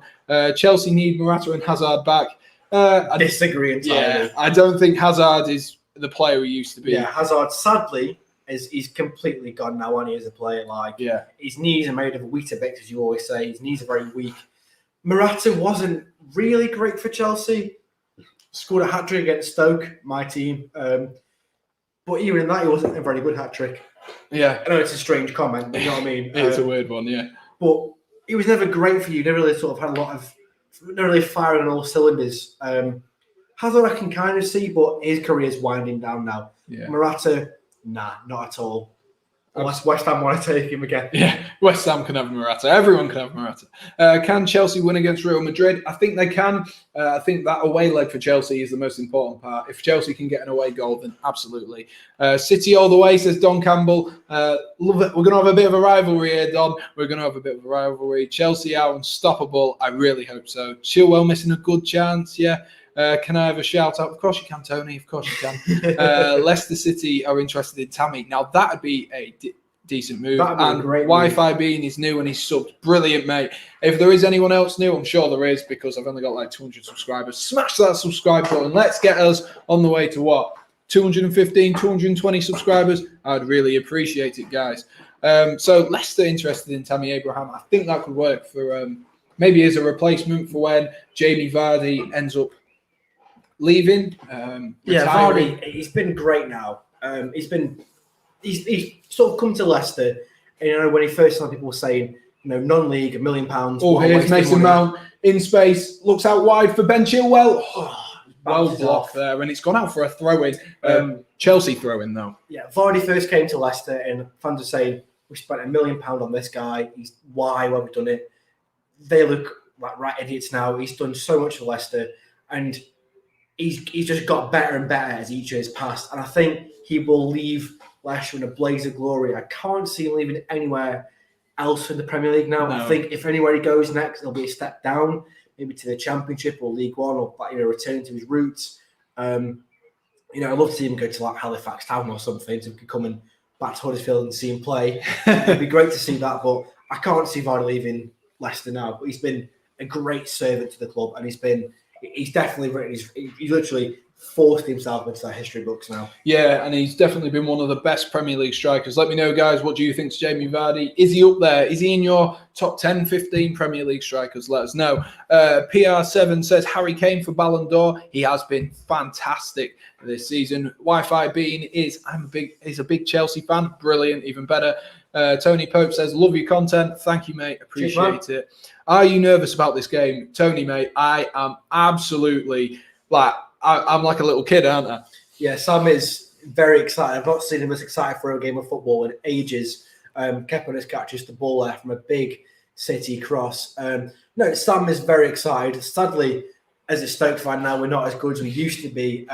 Chelsea need Morata and Hazard back. I disagree entirely. Yeah, I don't think Hazard is the player he used to be. Yeah, Hazard, sadly, he's completely gone now, and he as a player. His knees are made of Weetabix, as you always say. His knees are very weak. Morata wasn't really great for Chelsea. Scored a hat-trick against Stoke, my team. But even in that, he wasn't a very good hat-trick. Yeah. I know it's a strange comment, but you know what I mean? It's a weird one, yeah. But he was never great for you. Never really sort of had never really firing on all cylinders. Hazard I can kind of see, but his career's winding down now. Yeah. Morata, nah, not at all. Unless West Ham want to take him again. Yeah, West Ham can have Morata. Everyone can have Morata. Can Chelsea win against Real Madrid? I think they can. I think that away leg for Chelsea is the most important part. If Chelsea can get an away goal, then absolutely. City all the way, says Don Campbell. Love it. We're going to have a bit of a rivalry here, Don. We're going to have a bit of a rivalry. Chelsea are unstoppable. I really hope so. Chilwell missing a good chance, yeah. Can I have a shout out? Of course you can, Tony. Of course you can. Leicester City are interested in Tammy. Now, that would be a decent move. That'd be a great Wi-Fi being is new and he's subbed. Brilliant, mate. If there is anyone else new, I'm sure there is because I've only got like 200 subscribers. Smash that subscribe button. Let's get us on the way to what? 215, 220 subscribers. I'd really appreciate it, guys. So Leicester interested in Tammy Abraham. I think that could work for maybe as a replacement for when Jamie Vardy ends up leaving. Vardy, he's been great now. He's sort of come to Leicester. And, when he first started, people were saying, non-league, £1 million. Oh, here's Mason Mount in space. Looks out wide for Ben Chilwell. Well blocked there, and it's gone out for a throw-in. Chelsea throw-in, though. Yeah, Vardy first came to Leicester, and fans are saying, we spent £1 million on this guy. Why have we done it? They look like right idiots now. He's done so much for Leicester, and he's just got better and better as each year has passed. And I think he will leave Leicester in a blaze of glory. I can't see him leaving anywhere else in the Premier League now. No. I think if anywhere he goes next, it'll be a step down, maybe to the Championship or League One, or returning to his roots. I'd love to see him go to like Halifax Town or something, so we could come and back to Huddersfield and see him play. It'd be great to see that, but I can't see Vardy leaving Leicester now. But he's been a great servant to the club, and he's definitely written. He's literally forced himself into that history books now. Yeah, and he's definitely been one of the best Premier League strikers. Let me know, guys, what do you think to Jamie Vardy? Is he up there? Is he in your top 10, 15 Premier League strikers? Let us know. PR7 says Harry Kane for Ballon d'Or. He has been fantastic this season. Wi-Fi Bean is he's a big Chelsea fan. Brilliant, even better. Tony Pope says, love your content. Thank you, mate. Appreciate it. Are you nervous about this game? Tony, mate, I am absolutely I'm like a little kid, aren't I? Yeah, Sam is very excited. I've not seen him as excited for a game of football in ages. Kepa just catches the ball there from a big City cross. No, Sam is very excited. Sadly, as a Stoke fan now, we're not as good as we used to be.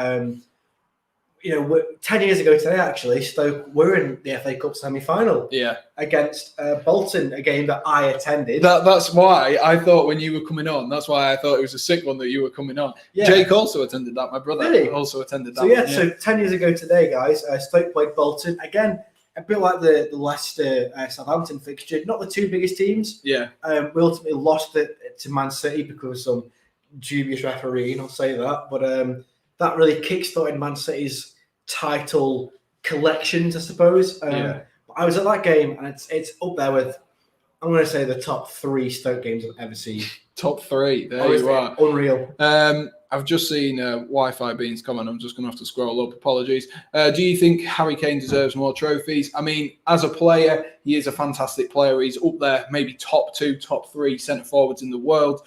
10 years ago today, actually, Stoke were in the FA Cup semi-final against Bolton, a game that I attended. That's why I thought when you were coming on, that's why I thought it was a sick one that you were coming on. Yeah. Jake also attended that, my brother. Really? Also attended that. So 10 years ago today, guys, Stoke played Bolton. Again, a bit like the Leicester-Southampton fixture, not the two biggest teams. Yeah. We ultimately lost it to Man City because of some dubious refereeing, I'll say that. But that really kick-started Man City's title collections, I suppose. But I was at that game, and it's up there with, I'm going to say, the top 3 Stoke games I've ever seen. Top 3, there you are. Unreal. I've just seen Wi-Fi Beans comment. I'm just going to have to scroll up. Apologies. Do you think Harry Kane deserves more trophies? I mean, as a player, he is a fantastic player. He's up there, maybe top 2, top 3 centre forwards in the world.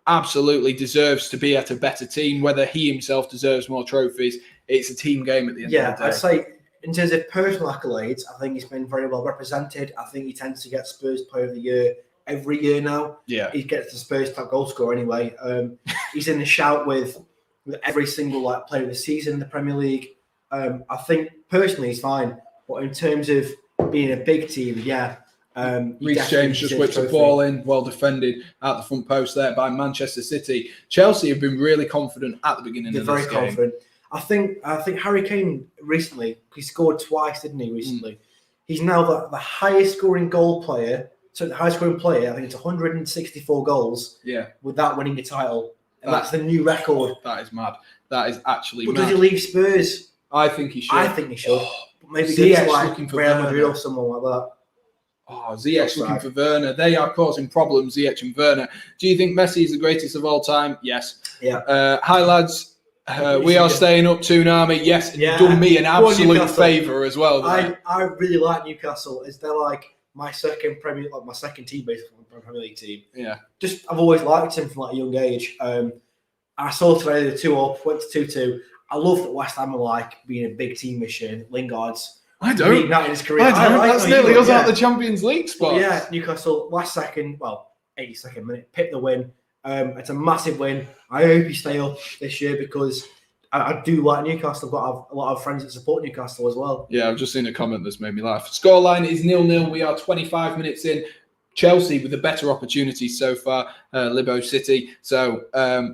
Absolutely deserves to be at a better team. Whether he himself deserves more trophies, it's a team game at the end of the day. Yeah, I'd say in terms of personal accolades, I think he's been very well represented. I think he tends to get Spurs Player of the Year every year now. Yeah, he gets the Spurs top goal scorer anyway. He's in the shout with every single player of the season in the Premier League. I think personally he's fine, but in terms of being a big team, Reece James just whips a ball in, well defended at the front post there by Manchester City. Chelsea have been really confident at the beginning of this game. They're very confident. I think Harry Kane recently, he scored twice, didn't he, recently? He's now the highest scoring goal player. So the highest scoring player, I think it's 164 goals without winning the title. And that's the new record. That is mad. That is actually mad. But does he leave Spurs? I think he should. But maybe Ziyech like looking for Real Madrid or someone like that. Oh, Ziyech looking for Werner. They are causing problems, Ziyech and Werner. Do you think Messi is the greatest of all time? Yes. Yeah. Hi, lads. We are staying up Toonami. Yes, and you've done me an absolute favour as well. I really like Newcastle. They're like my second team, basically, my Premier League team. Yeah. I've always liked him from a young age. I saw today the 2-2, went to 2-2. I love that West Ham are being a big team this year. Lingard's reignited his career. That's nearly us out the Champions League spot. Yeah, Newcastle last second, 82nd minute, picked the win. It's a massive win. I hope you stay up this year because I do like Newcastle. I've got a lot of friends that support Newcastle as well. Yeah, I've just seen a comment that's made me laugh. Scoreline is 0-0. We are 25 minutes in. Chelsea with the better opportunity so far, Libo City. So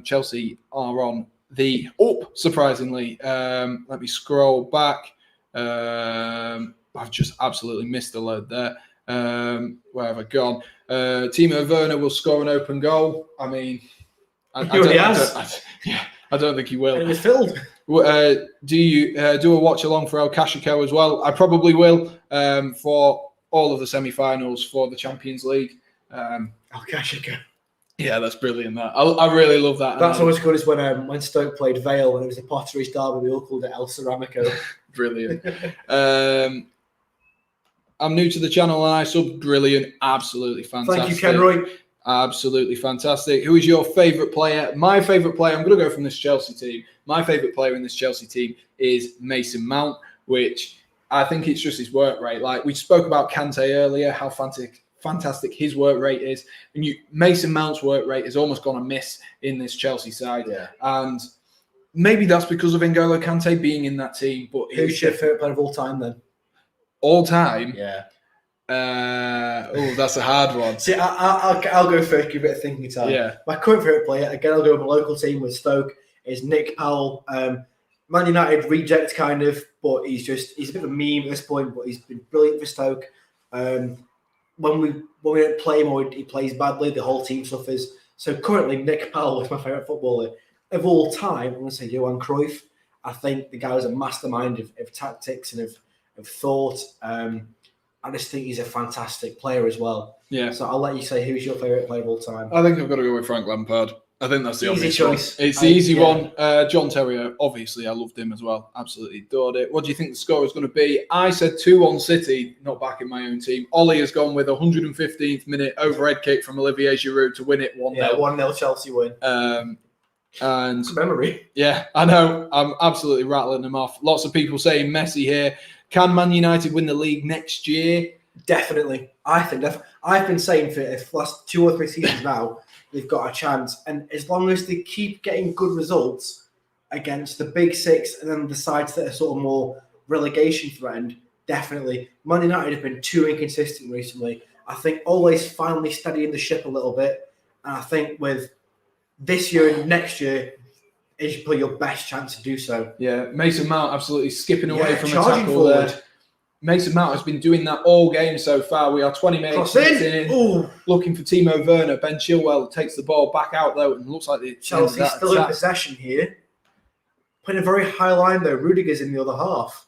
Chelsea are on the up, surprisingly. Let me scroll back. I've just absolutely missed the load there. Where have I gone? Timo Werner will score an open goal. I mean, I don't think he will. It was filled. Do you do a watch along for El Clasico as well? I probably will for all of the semi-finals for the Champions League. El Clasico. Yeah, that's brilliant. That I really love that. That's always good as when Stoke played Vale and it was a Potteries derby. We all called it El Ceramico. Brilliant. I'm new to the channel and I sub. Brilliant. Absolutely fantastic. Thank you, Ken Roy. Absolutely fantastic. Who is your favourite player? My favourite player, I'm going to go from this Chelsea team. My favourite player in this Chelsea team is Mason Mount, which I think it's just his work rate. Like we spoke about Kante earlier, how fantastic his work rate is. And Mason Mount's work rate has almost gone amiss in this Chelsea side. Yeah. And maybe that's because of N'Golo Kante being in that team. But who's your favourite player of all time then? All time? Yeah. That's a hard one. See, I'll go first. Give it a thinking time. Yeah. My current favourite player, again, I'll go with my local team with Stoke, is Nick Powell. Man United reject kind of, but he's a bit of a meme at this point. But he's been brilliant for Stoke. When we don't play him or he plays badly, the whole team suffers. So currently, Nick Powell is my favourite footballer of all time. I'm going to say Johan Cruyff. I think the guy was a mastermind of tactics and of thought. I just think he's a fantastic player as well. Yeah. So I'll let you say who's your favourite player of all time. I think I've got to go with Frank Lampard. I think that's the Easy obvious choice. one. It's the easy one. John Terrier, obviously, I loved him as well. Absolutely adored it. What do you think the score is going to be? I said 2-1 City, not back in my own team. Ollie has gone with a 115th minute overhead kick from Olivier Giroud to win it 1-0. Yeah, 1-0 Chelsea win. And memory. Yeah, I know. I'm absolutely rattling them off. Lots of people saying Messi here. Can Man United win the league next year? Definitely. I think I've been saying for the last 2 or 3 seasons now, they've got a chance. And as long as they keep getting good results against the big six and then the sides that are sort of more relegation threatened, definitely. Man United have been too inconsistent recently. I think always finally steadying the ship a little bit. And I think with this year and next year is probably your best chance to do so. Yeah, Mason Mount absolutely skipping away from a charging tackle forward. there. Mason Mount has been doing that all game so far. We are 20 minutes in. Looking for Timo Werner. Ben Chilwell takes the ball back out though, and looks like the Chelsea's still in possession here. Putting a very high line though. Rudiger's in the other half.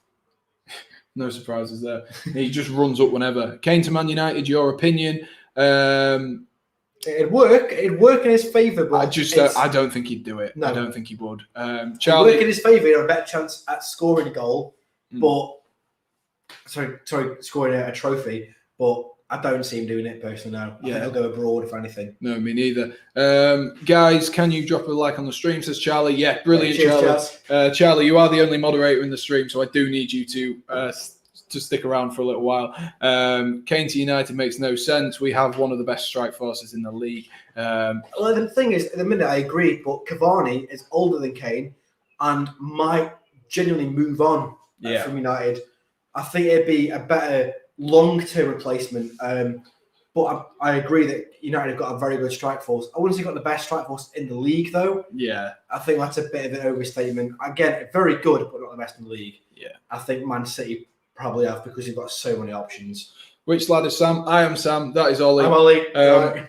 No surprises there. He just runs up whenever. Kane to Man United. Your opinion? It'd work. It'd work in his favour, but I don't think he'd do it. No. I don't think he would. Charlie, Charlie, it'd work in his favour. He'd have a better chance at scoring a goal, but. Sorry, scoring a trophy, but I don't see him doing it personally now. I think he'll go abroad, if anything. No, me neither. Guys, can you drop a like on the stream, says Charlie. Yeah, brilliant, cheers, Charlie. Charlie, you are the only moderator in the stream, so I do need you to stick around for a little while. Kane to United makes no sense. We have one of the best strike forces in the league. Well, the thing is, at the minute, I agree, but Cavani is older than Kane and might genuinely move on from United. I think it'd be a better long-term replacement. But I agree that United have got a very good strike force. I wouldn't say got the best strike force in the league, though. Yeah. I think that's a bit of an overstatement. Again, very good, but not the best in the league. Yeah. I think Man City probably have because you've got so many options. Which lad is Sam? I am Sam. That is Ollie. I'm Ollie.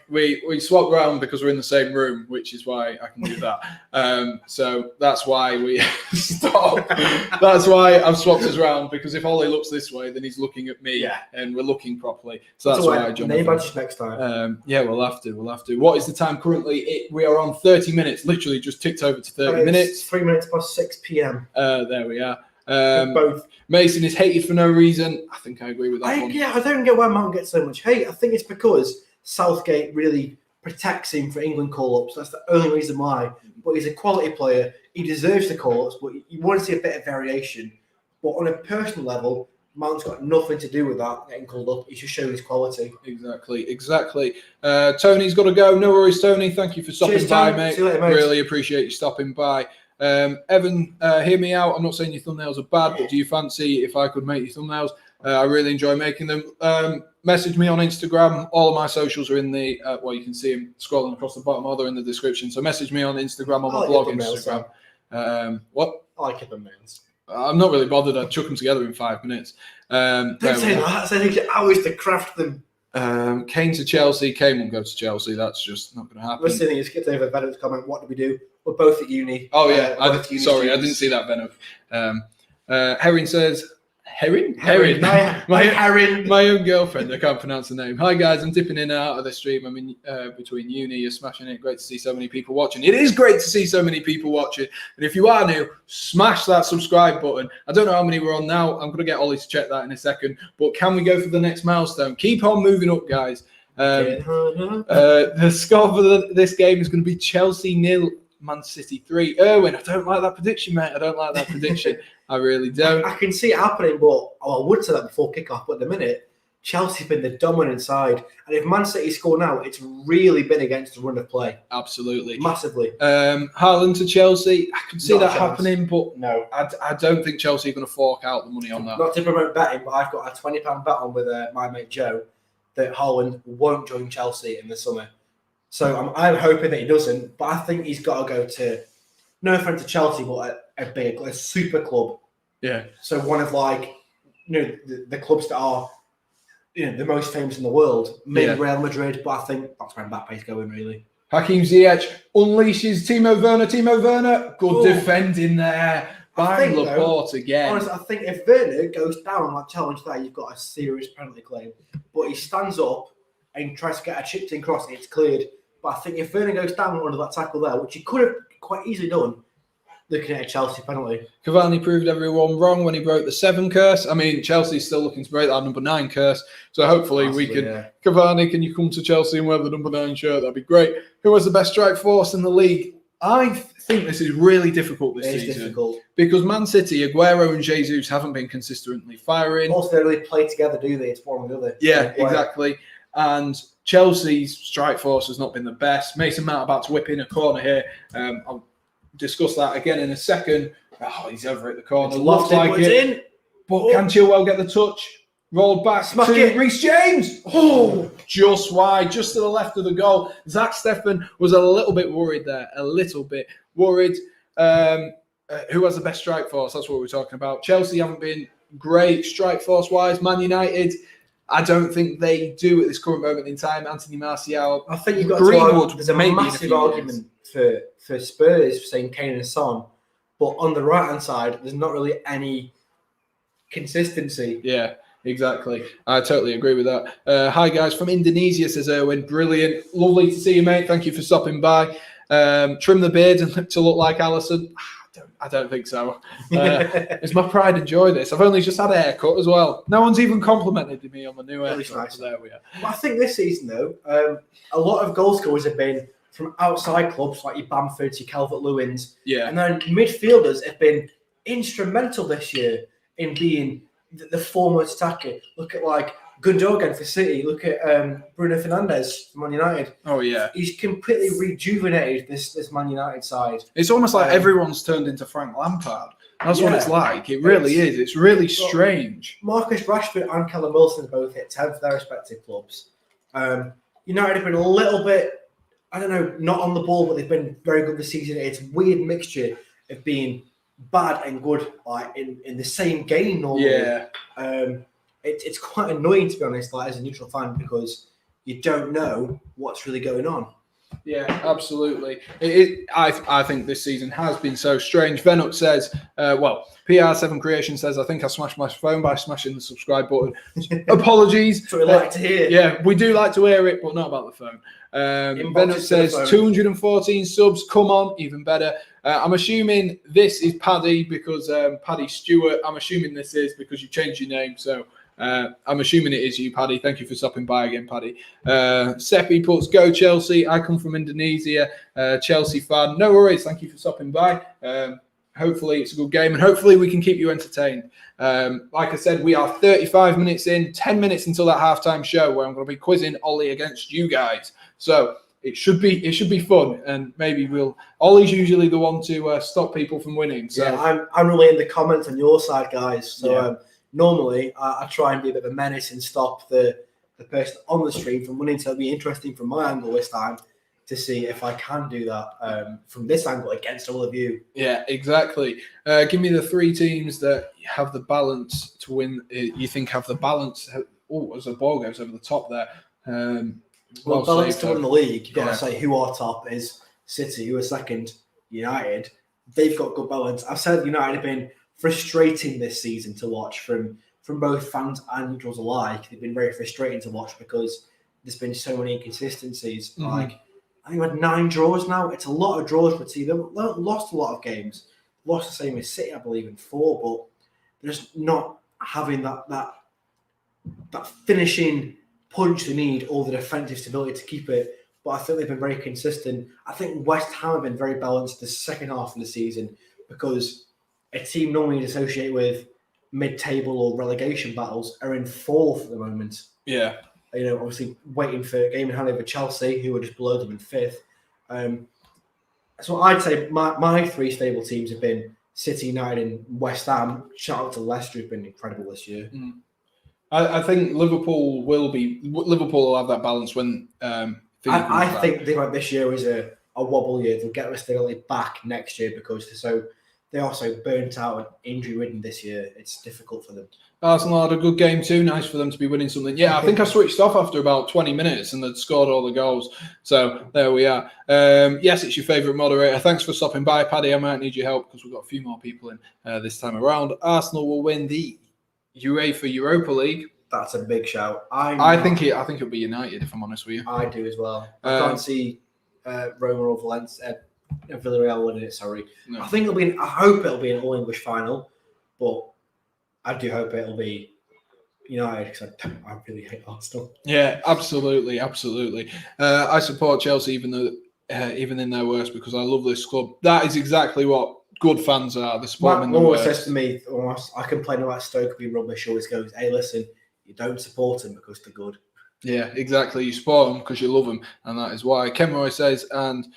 We swapped around because we're in the same room, which is why I can do that. So that's why we stop. That's why I've swapped us around, because if Ollie looks this way, then he's looking at me, and we're looking properly. So that's why I jumped. Name badges next time. Yeah, we'll have to. What is the time currently? We are on 30 minutes. Literally just ticked over to 30 minutes. 3 minutes past 6 p.m. There we are. Both. Mason is hated for no reason. I think I agree with that one. Yeah, I don't get why Mount gets so much hate. I think it's because Southgate really protects him for England call-ups. That's the only reason why. But he's a quality player. He deserves the call-ups, but you want to see a bit of variation. But on a personal level, Mount's got nothing to do with that getting called up. He's just showing his quality. Exactly. Tony's got to go. No worries, Tony. Thank you for stopping by, mate. See you later, mate. Really appreciate you stopping by. Evan, hear me out. I'm not saying your thumbnails are bad, but do you fancy if I could make your thumbnails? I really enjoy making them. Message me on Instagram. All of my socials are in the you can see them scrolling across the bottom, or they're in the description. So message me on Instagram, on my blog Instagram. What? I like it, thumbnails. I'm not really bothered. I'd chuck them together in 5 minutes. Don't say that. It takes hours to craft them. Kane to Chelsea. Kane won't go to Chelsea. That's just not going to happen. We're sitting here, skipped over Bennett's comment. What do we do? We're both at uni. Oh, yeah. I didn't see that, Benno. Herring says... Herring? My own girlfriend. I can't pronounce the name. Hi, guys. I'm dipping in and out of the stream. I'm in between uni. You're smashing it. Great to see so many people watching. It is great to see so many people watching. And if you are new, smash that subscribe button. I don't know how many we're on now. I'm going to get Ollie to check that in a second. But can we go for the next milestone? Keep on moving up, guys. The score for this game is going to be Chelsea 0, Man City 3. Erwin, I don't like that prediction, mate. I don't like that prediction. I really don't. I can see it happening, but I would say that before kickoff. But at the minute, Chelsea's been the dominant side, and if Man City score now, it's really been against the run of play. Absolutely, massively. Haaland to Chelsea, I can see Not that a chance. happening, but No, I don't think Chelsea are going to fork out the money on that. Not to promote betting, but I've got a £20 bet on with my mate Joe that Haaland won't join Chelsea in the summer. So I'm hoping that he doesn't, but I think he's got to go to, no offense to Chelsea, but a super club. Yeah. So one of the clubs that are the most famous in the world, maybe Real Madrid, but I think that's where Mbappe's going really. Hakim Ziyech unleashes Timo Werner. Timo Werner, good defending there. Bang Laporte again. Honestly, I think if Werner goes down like challenge there, you've got a serious penalty claim. But he stands up and tries to get a chipped in cross and it's cleared. But I think if Werner goes down under that tackle there, which he could have quite easily done, looking at a Chelsea penalty. Cavani proved everyone wrong when he broke the 7 curse. I mean, Chelsea's still looking to break that number 9 curse. So hopefully we can... Yeah. Cavani, can you come to Chelsea and wear the number 9 shirt? That'd be great. Who has the best strike force in the league? I think this is really difficult this season. It's difficult. Because Man City, Aguero and Jesus haven't been consistently firing. Also, they don't really play together, do they? It's one or the other. Yeah, exactly. And Chelsea's strike force has not been the best. Mason Mount about to whip in a corner here. I'll discuss that again in a second. Oh, he's over at the corner. Looks like it. But can Chilwell get the touch? Rolled back to Reece James. Oh, just wide, just to the left of the goal. Zach Steffen was a little bit worried there. A little bit worried. Who has the best strike force? That's what we're talking about. Chelsea haven't been great strike force-wise. Man United, I don't think they do at this current moment in time. Anthony Martial. I think you've got Greenwood. There's a massive argument for Spurs saying Kane and Son, but on the right-hand side, there's not really any consistency. Yeah, exactly. I totally agree with that. Hi, guys, from Indonesia, says Erwin. Brilliant. Lovely to see you, mate. Thank you for stopping by. Trim the beard to look like Alisson. I don't think so. It's my pride and joy, this. I've only just had a haircut as well. No one's even complimented me on my new haircut. Nice. So there we are. Well, I think this season, though, a lot of goal scorers have been from outside clubs like your Bamfords, your Calvert-Lewins. Yeah. And then midfielders have been instrumental this year in being the foremost attacker. Look at Gundogan for City. Look at Bruno Fernandes for Man United. Oh, yeah. He's completely rejuvenated this Man United side. It's almost like everyone's turned into Frank Lampard. That's what it's like. It really is. It's really strange. Marcus Rashford and Callum Wilson both hit 10 for their respective clubs. United have been a little bit, I don't know, not on the ball, but they've been very good this season. It's a weird mixture of being bad and good in the same game normally. Yeah. It's quite annoying, to be honest, as a neutral fan, because you don't know what's really going on. Yeah, absolutely. I think this season has been so strange. Venuk says, PR7 Creation says, I think I smashed my phone by smashing the subscribe button. Apologies. That's what we like to hear. Yeah, we do like to hear it, but not about the phone. Venuk says, 214 subs. Come on, even better. I'm assuming this is Paddy because Paddy Stewart. I'm assuming this is because you changed your name. So I'm assuming it is you, Paddy. Thank you for stopping by again, Paddy. Seppi puts, go Chelsea. I come from Indonesia. Chelsea fan. No worries. Thank you for stopping by. Hopefully it's a good game and hopefully we can keep you entertained. Like I said, we are 35 minutes in, 10 minutes until that halftime show where I'm going to be quizzing Ollie against you guys. So it should be fun, and maybe Ollie's usually the one to stop people from winning. So yeah, I'm really in the comments on your side, guys. So normally I try and be a bit of a menace and stop the person on the stream from winning. So it'll be interesting from my angle this time to see if I can do that from this angle against all of you. Yeah, exactly. Give me the 3 teams that have the balance to win. You think have the balance? Oh, as the ball goes over the top there. Well, balance to win the league, you've got to say who our top is. City, who are second, United. They've got good balance. I've said United have been frustrating this season to watch from both fans and neutrals alike. They've been very frustrating to watch because there's been so many inconsistencies. Mm-hmm. I think we've had 9 draws now. It's a lot of draws for a team. They've lost a lot of games. Lost the same as City, I believe, in 4, but they're just not having that finishing punch they need, or the defensive stability to keep it. But I think they've been very consistent. I think West Ham have been very balanced the second half of the season because a team normally associated with mid-table or relegation battles are in fourth at the moment. Yeah. Obviously waiting for a game in hand over Chelsea, who are just below them in fifth. So I'd say my three stable teams have been City, United, and West Ham. Shout out to Leicester, who've been incredible this year. I think Liverpool will have that balance when. I think this year is a wobble year. They'll get stability back next year because they are so burnt out and injury-ridden this year. It's difficult for them. Arsenal had a good game too. Nice for them to be winning something. Yeah, I think I switched off after about 20 minutes and they'd scored all the goals. So there we are. Yes, it's your favourite moderator. Thanks for stopping by, Paddy. I might need your help because we've got a few more people in this time around. Arsenal will win the UEFA Europa League. That's a big shout. I think it'll be United, if I'm honest with you. I do as well. I can't see Roma or Valencia, Villarreal winning it. Sorry, no. I hope it'll be an all English final, but I do hope it'll be United because I really hate Arsenal. Yeah, absolutely. I support Chelsea even in their worst because I love this club. That is exactly what good fans are. The support in the worst. Says to me, I complain about Stoke being rubbish. Always goes, "Hey, listen, you don't support them because they're good." Yeah, exactly. You support them because you love them, and that is why. Kenroy says, and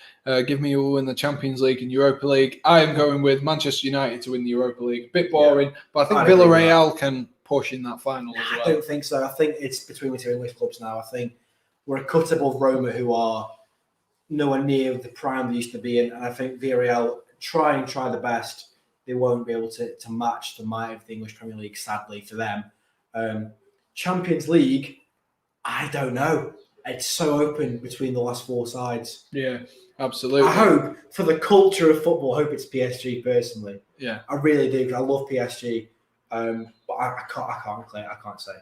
give me who will win the Champions League and Europa League. I am going with Manchester United to win the Europa League. A bit boring, but I think Villarreal can push in that final as well. I don't think so. I think it's between the two English clubs now. I think we're a cut above Roma, who are nowhere near the prime they used to be in, and I think Villarreal try the best. They won't be able to match the might of the English Premier League, sadly, for them. Champions League, I don't know. It's so open between the last four sides. Yeah, absolutely. I hope, for the culture of football, I hope it's PSG personally. Yeah. I really do. I love PSG. But I can't say.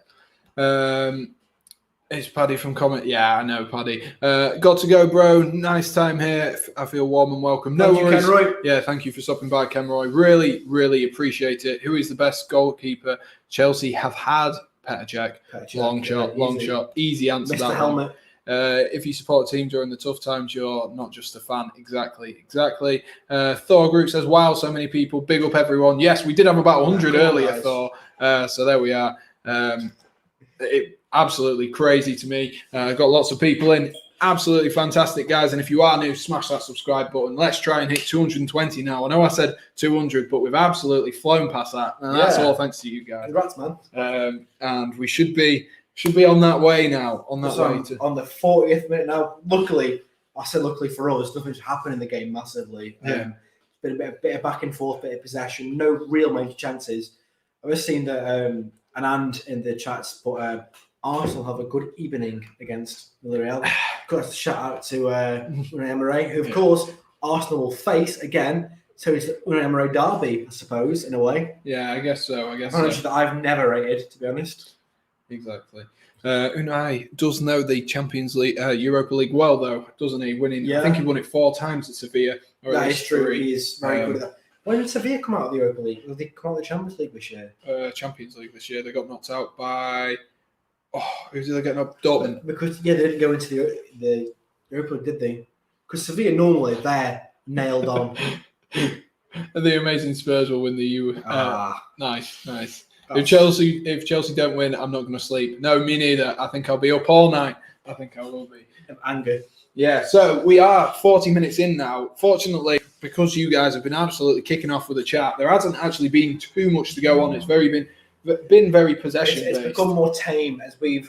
It's Paddy from Comment. Yeah, I know, Paddy. Got to go, bro. Nice time here. I feel warm and welcome. Thank you, Kenroy. Yeah, thank you for stopping by, Kenroy. Really, really appreciate it. Who is the best goalkeeper Chelsea have had? Petr Cech. Long shot. Easy answer. Mr. Helmet. If you support a team during the tough times, you're not just a fan. Exactly. Thor Group says, wow, so many people. Big up everyone. Yes, we did have about 100 earlier, guys. Thor. So there we are. Absolutely crazy to me. Got lots of people in. Absolutely fantastic, guys. And if you are new, smash that subscribe button. Let's try and hit 220 now. I know I said 200, but we've absolutely flown past that. And that's all thanks to you guys. Congrats, man. And we should be on that way now. On the 40th minute now. Luckily for us, nothing's happened in the game massively. Yeah. It's been a bit of back and forth, bit of possession, no real major chances. I've just seen that Anand in the chats put Arsenal have a good evening against Villarreal. Got to shout out to Unai Emery, who of course Arsenal will face again. So it's the Unai Emery derby, I suppose, in a way. Yeah, I guess so. That I've never rated, to be honest. Exactly. Unai does know the Champions League, Europa League well, though, doesn't he? Winning, yeah. I think he won it 4 times at Sevilla. That is true. He is very good at that. When did Sevilla come out of the Europa League? Did they come out of the Champions League this year? Champions League this year. They got knocked out by... who did they get knocked? Dortmund. Because, they didn't go into the Europa League, did they? Because Sevilla normally, they're nailed on. And the amazing Spurs will win the EU. Nice. If Chelsea don't win, I'm not going to sleep. No, me neither. I think I'll be up all night. I think I will be. Of anger. Yeah, so we are 40 minutes in now. Fortunately, because you guys have been absolutely kicking off with the chat, there hasn't actually been too much to go on. It's been very possession-based. It's become more tame as the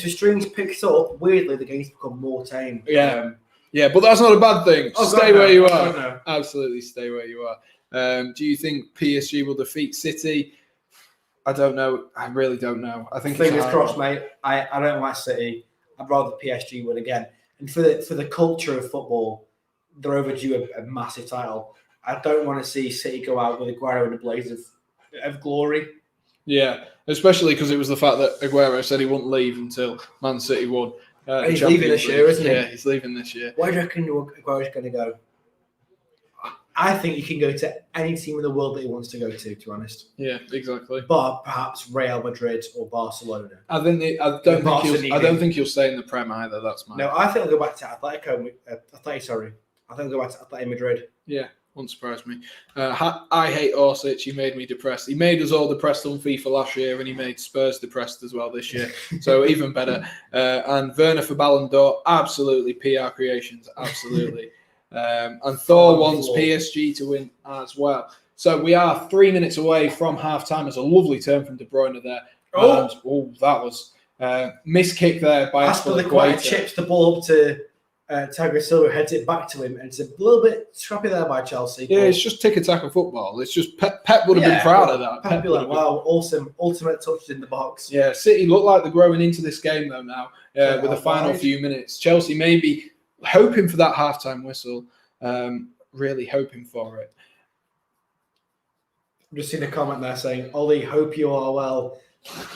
streams picked up. Weirdly, the game's become more tame. Yeah, but that's not a bad thing. Stay where you are. Absolutely, stay where you are. Do you think PSG will defeat City? I don't know. I really don't know. I think fingers crossed, mate. I don't like City. I'd rather PSG win again. And for the culture of football, they're overdue a massive title. I don't want to see City go out with Aguero in a blaze of glory. Yeah, especially because it was the fact that Aguero said he wouldn't leave until Man City won. He's leaving this year, isn't he? Yeah, he's leaving this year. Where do you reckon Aguero's going to go? I think he can go to any team in the world that he wants to go to be honest. Yeah, exactly. But perhaps Real Madrid or Barcelona. I don't think he'll stay in the Prem either. That's my. No, I think I'll go back to Atletico. I think I'll go back to Atletico Madrid. Yeah, won't surprise me. I hate Orsic. He made me depressed. He made us all depressed on FIFA last year, and he made Spurs depressed as well this year. So even better. And Werner for Ballon d'Or, absolutely PR creations, absolutely. And Thor wants PSG to win as well. So we are 3 minutes away from half-time. There's a lovely turn from De Bruyne there. That was missed kick there by Aspilicueta. Chips the ball up to Thiago Silva, heads it back to him, and it's a little bit scrappy there by Chelsea. Yeah, it's just tick-attack football. It's just Pep would have been proud of that. Pep be like, wow, awesome, ultimate touches in the box. Yeah, City look like they're growing into this game though now with the final few minutes. Chelsea maybe hoping for that half-time whistle, really hoping for it. I've just seen a comment there saying, Ollie, hope you are well.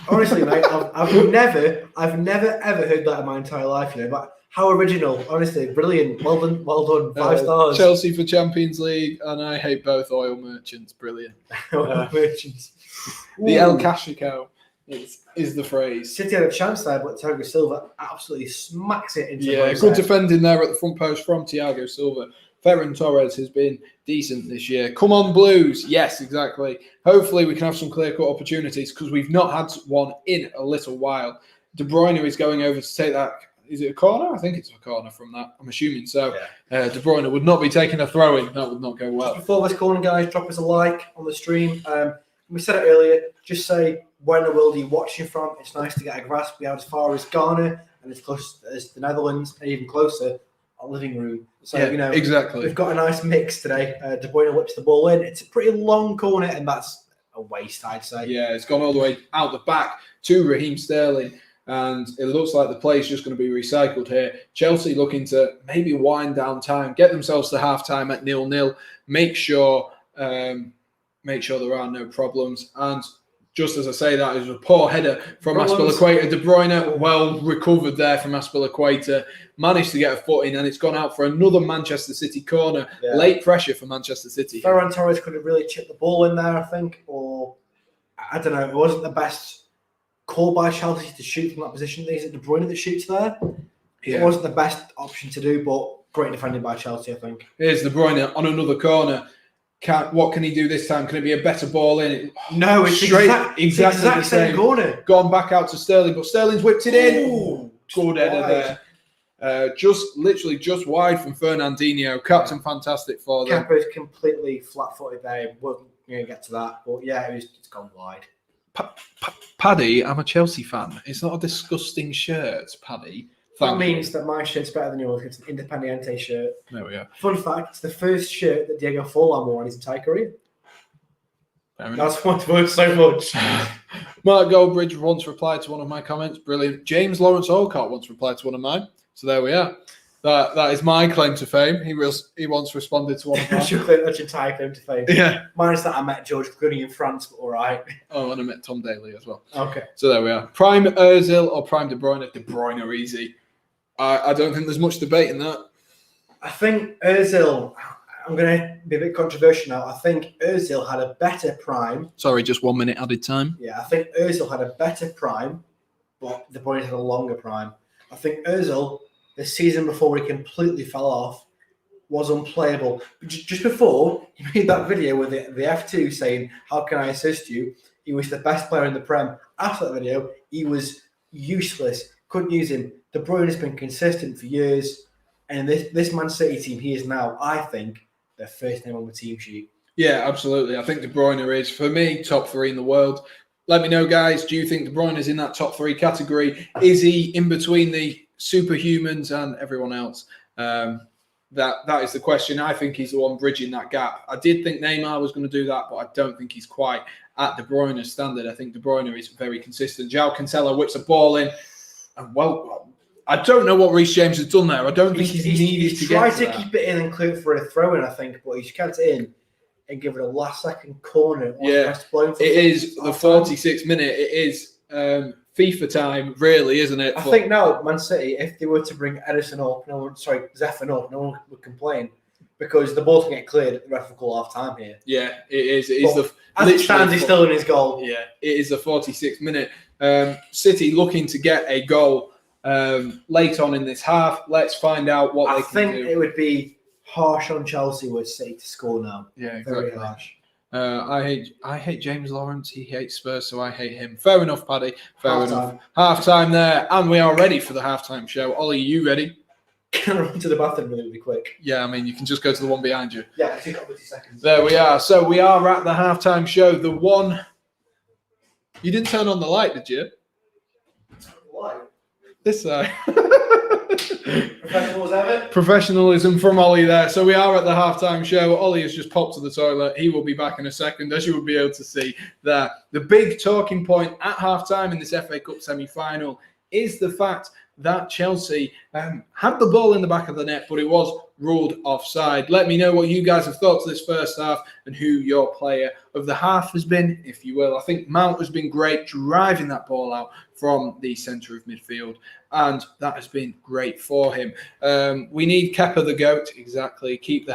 Honestly, mate, I've never ever heard that in my entire life, but how original, honestly, brilliant. Well done, 5 stars. Chelsea for Champions League, and I hate both oil merchants. Brilliant. Oil merchants. The El Cachico is the phrase. City had a chance there, but Thiago Silva absolutely smacks it into the good head. defending there at the front post from Thiago Silva. Ferran Torres has been decent this year. Come on, Blues. Yes, exactly. Hopefully we can have some clear-cut opportunities because we've not had one in a little while. De Bruyne is going over to take that. Is it a corner? I think it's a corner from that. I'm assuming so. Yeah. De Bruyne would not be taking a throw-in. That would not go well. Before this corner, guys, drop us a like on the stream. We said it earlier. Just say, where in the world are you watching from? It's nice to get a grasp. We have as far as Ghana and as close as the Netherlands and even closer, our living room. So, exactly. We've got a nice mix today. De Bruyne whips the ball in. It's a pretty long corner, and that's a waste, I'd say. Yeah, it's gone all the way out the back to Raheem Sterling. And it looks like the play is just going to be recycled here. Chelsea looking to maybe wind down time, get themselves to half-time at 0-0, make sure there are no problems. And just as I say that, it was a poor header from Aspilicueta. De Bruyne, well recovered there from Aspilicueta, managed to get a foot in, and it's gone out for another Manchester City corner. Yeah. Late pressure for Manchester City. Ferran Torres could have really chipped the ball in there, I think, or I don't know. It wasn't the best call by Chelsea to shoot from that position. Is it De Bruyne that shoots there? Yeah. It wasn't the best option to do, but great defending by Chelsea, I think. Here's De Bruyne on another corner. What can he do this time? Can it be a better ball in? No, it's exactly the same corner. Gone back out to Sterling, but Sterling's whipped it in. Ooh, good header there. Just wide from Fernandinho. Captain fantastic for them. Kepa's completely flat-footed there. We're going to get to that. But yeah, it's gone wide. Paddy, I'm a Chelsea fan. It's not a disgusting shirt, Paddy. That means that my shirt's better than yours. It's an Independiente shirt. There we are. Fun fact, it's the first shirt that Diego Forlan wore in his entire career. That's what's worth so much. Mark Goldbridge once replied to one of my comments. Brilliant. James Lawrence Olcott once replied to one of mine. So there we are. That is my claim to fame. He once responded to one of mine. That's your entire claim to fame. Yeah. Mine is that I met George Clooney in France, but all right. Oh, and I met Tom Daly as well. Okay. So there we are. Prime Ozil or Prime De Bruyne? De Bruyne are easy. I don't think there's much debate in that. I think Ozil, I'm going to be a bit controversial now. I think Ozil had a better prime. Sorry, just 1 minute added time. Yeah, I think Ozil had a better prime, but De Bruyne had a longer prime. I think Ozil, the season before he completely fell off, was unplayable. Just before, he made that video with the F2 saying, how can I assist you? He was the best player in the Prem. After that video, he was useless. Couldn't use him. De Bruyne has been consistent for years. And this Man City team, he is now, I think, their first name on the team sheet. Yeah, absolutely. I think De Bruyne is, for me, top 3 in the world. Let me know, guys, do you think De Bruyne is in that top 3 category? Is he in between the superhumans and everyone else? That is the question. I think he's the one bridging that gap. I did think Neymar was going to do that, but I don't think he's quite at De Bruyne's standard. I think De Bruyne is very consistent. João Cancelo whips a ball in. And I don't know what Reece James has done there. I don't think he needed to get to that. He tried to keep it in and clear for a throw-in, I think, but he's kept it in and give it a last-second corner. Yeah, it is the 46th minute. It is FIFA time, really, isn't it? I think now, Man City, if they were to bring Zefan up, no one would complain because the ball's going to get cleared. The ref will call half time here. Yeah, it is. It is as it stands, he's still in his goal. Yeah, it is the 46th minute. City looking to get a goal late on in this half. Let's find out what they can do. I think it would be harsh on Chelsea were City to score now. Yeah, exactly. Very harsh. I hate James Lawrence. He hates Spurs, so I hate him. Fair enough, Paddy. Fair enough. Half time there, and we are ready for the halftime show. Ollie, are you ready? Can I run to the bathroom really quick? Yeah, I mean, you can just go to the one behind you. Yeah, I think 50 seconds. There we are. So we are at the halftime show. The one. You didn't turn on the light, did you? Light? This side. Professionalism from Ollie there. So we are at the halftime show. Ollie has just popped to the toilet. He will be back in a second, as you will be able to see there. The big talking point at halftime in this FA Cup semi-final is the fact that Chelsea had the ball in the back of the net, but it was ruled offside. Let me know what you guys have thought to this first half and who your player of the half has been, if you will. I think Mount has been great driving that ball out from the centre of midfield, and that has been great for him. We need Kepa the GOAT, exactly. Keep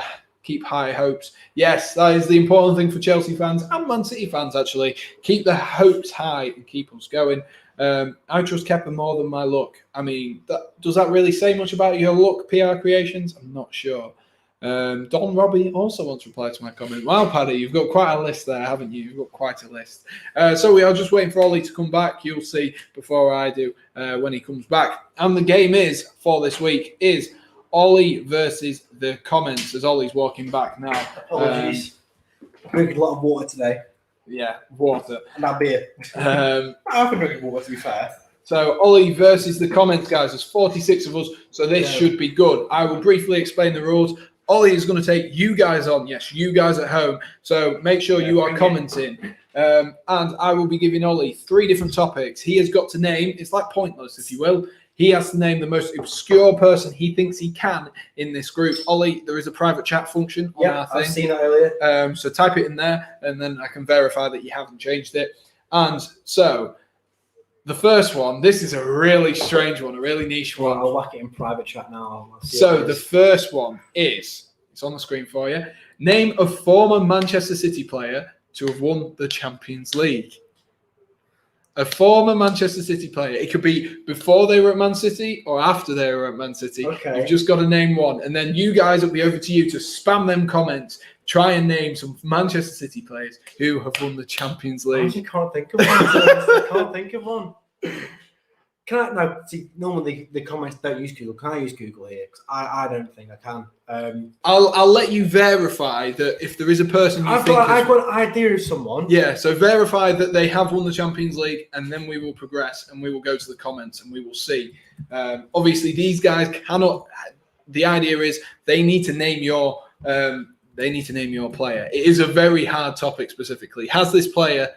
high hopes. Yes, that is the important thing for Chelsea fans and Man City fans, actually. Keep the hopes high and keep us going. I trust Kepa more than my luck. I mean, does that really say much about your luck, PR creations? I'm not sure. Don Robbie also wants to reply to my comment. Wow, Paddy, you've got quite a list there, haven't you? You've got quite a list. So we are just waiting for Ollie to come back. You'll see before I do when he comes back. And the game is, for this week, is Ollie versus the comments, as Ollie's walking back now. Apologies. Drinking a lot of water today. Yeah, water. And that beer. I've been drinking water, to be fair. So Ollie versus the comments, guys. There's 46 of us, so this should be good. I will briefly explain the rules. Ollie is going to take you guys on. Yes, you guys at home. So make sure you are commenting. And I will be giving Ollie 3 different topics. He has got to name, it's like pointless, if you will. He has to name the most obscure person he thinks he can in this group. Ollie, there is a private chat function on our thing. I've seen that earlier. So type it in there, and then I can verify that you haven't changed it. And so the first one, this is a really strange one, a really niche one. I'll whack it in private chat now. So the first one is, it's on the screen for you. Name a former Manchester City player to have won the Champions League. A former Manchester City player. It could be before they were at Man City or after they were at Man City. Okay. You've just got to name one. And then you guys, it'll be over to you to spam them comments. Try and name some Manchester City players who have won the Champions League. I actually can't think of one. I can't think of one. Can I? No, see, normally the comments don't use Google. Can I use Google here? 'Cause I don't think I can. I'll let you verify that if there is a person I've got an idea of someone. Yeah, so verify that they have won the Champions League, and then we will progress and we will go to the comments and we will see. Obviously, these guys cannot. The idea is they need to name your. They need to name your player. It is a very hard topic specifically. Has this player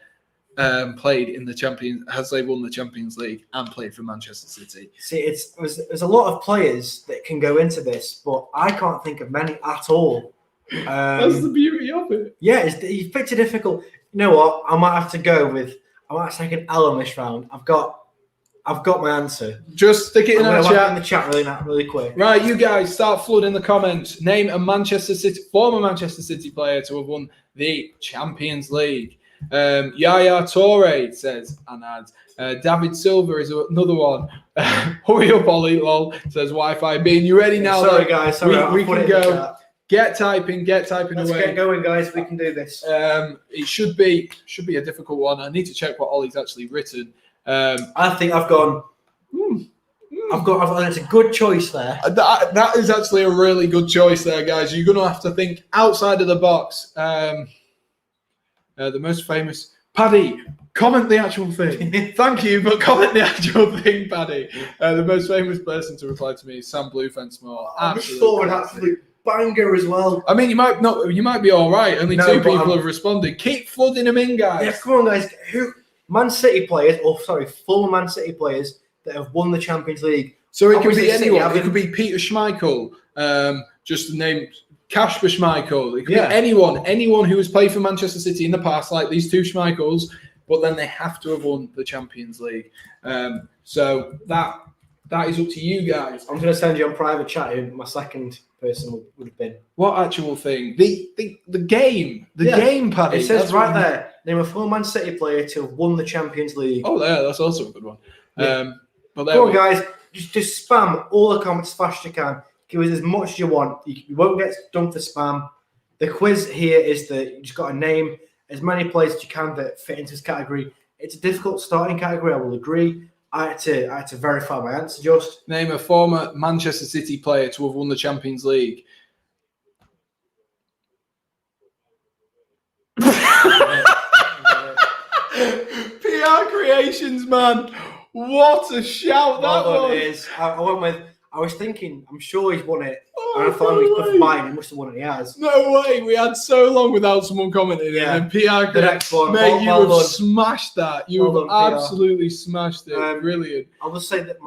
played in the Champions? Has they won the Champions League and played for Manchester City? See, there's a lot of players that can go into this, but I can't think of many at all. That's the beauty of it. Yeah, it's pretty difficult. You know what? I might have to take an L on this round. I've got my answer. Just stick it in our chat. In the chat really quick. Right, you guys start flooding the comments. Name a former Manchester City player to have won the Champions League. Yaya Toure says and adds. David Silva is another one. Hurry up, Ollie, lol, says Wi-Fi being. You ready now? Sorry, guys. Sorry, we can go. Get typing Let's away. Let's get going, guys. We can do this. It should be a difficult one. I need to check what Ollie's actually written. I think I've gone. It's a good choice there. That is actually a really good choice there, guys. You're going to have to think outside of the box. The most famous. Paddy, comment the actual thing. Thank you, but comment the actual thing, Paddy. The most famous person to reply to me is Sam Bluefensemore. I just thought an absolute banger as well. I mean, you might be all right. Only 2 people have responded. Keep flooding them in, guys. Yeah, come on, guys. Man City players, former Man City players that have won the Champions League. So it could be anyone. It could be Peter Schmeichel. Just the name Kasper Schmeichel. It could be anyone who has played for Manchester City in the past, like these 2 Schmeichels, but then they have to have won the Champions League. So that That is up to you guys. I'm going to send you on private chat who my second person would have been. What actual thing? The game. The game, Paddy. It says right there, name a former Man City player to have won the Champions League. Oh, yeah, that's also a good one. Yeah. But Come on, guys. Just spam all the comments as fast as you can. Give us as much as you want. You won't get done for spam. The quiz here is that you just got to name as many players as you can that fit into this category. It's a difficult starting category, I will agree. I had to verify my answer, just. Name a former Manchester City player to have won the Champions League. PR Creations, man. What a shout that was. It is. I went with, I was thinking, I'm sure he's won it. Oh, and I thought he was put for mine. He must have won it. He has. No way. We had so long without someone commenting. Yeah. And PR, the next one. mate, well you have done. smashed that. You Well have done, PR. absolutely smashed it. Brilliant. I'll just say that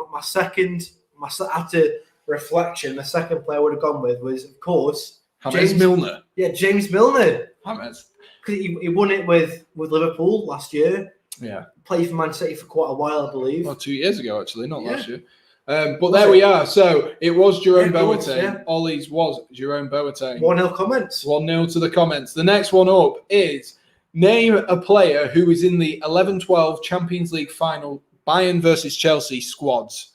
after reflection, the second player I would have gone with was, of course, James Milner. Yeah, James Milner. James. Because he won it with Liverpool last year. Yeah. Played for Man City for quite a while, I believe. Well, 2 years ago, actually, not last year. But Was there it? we are. So it was Jerome Boateng. Yeah. Ollie's was Jerome Boateng. 1-0 comments. 1-0 to the comments. The next one up is name a player who was in the 11-12 Champions League final Bayern versus Chelsea squads.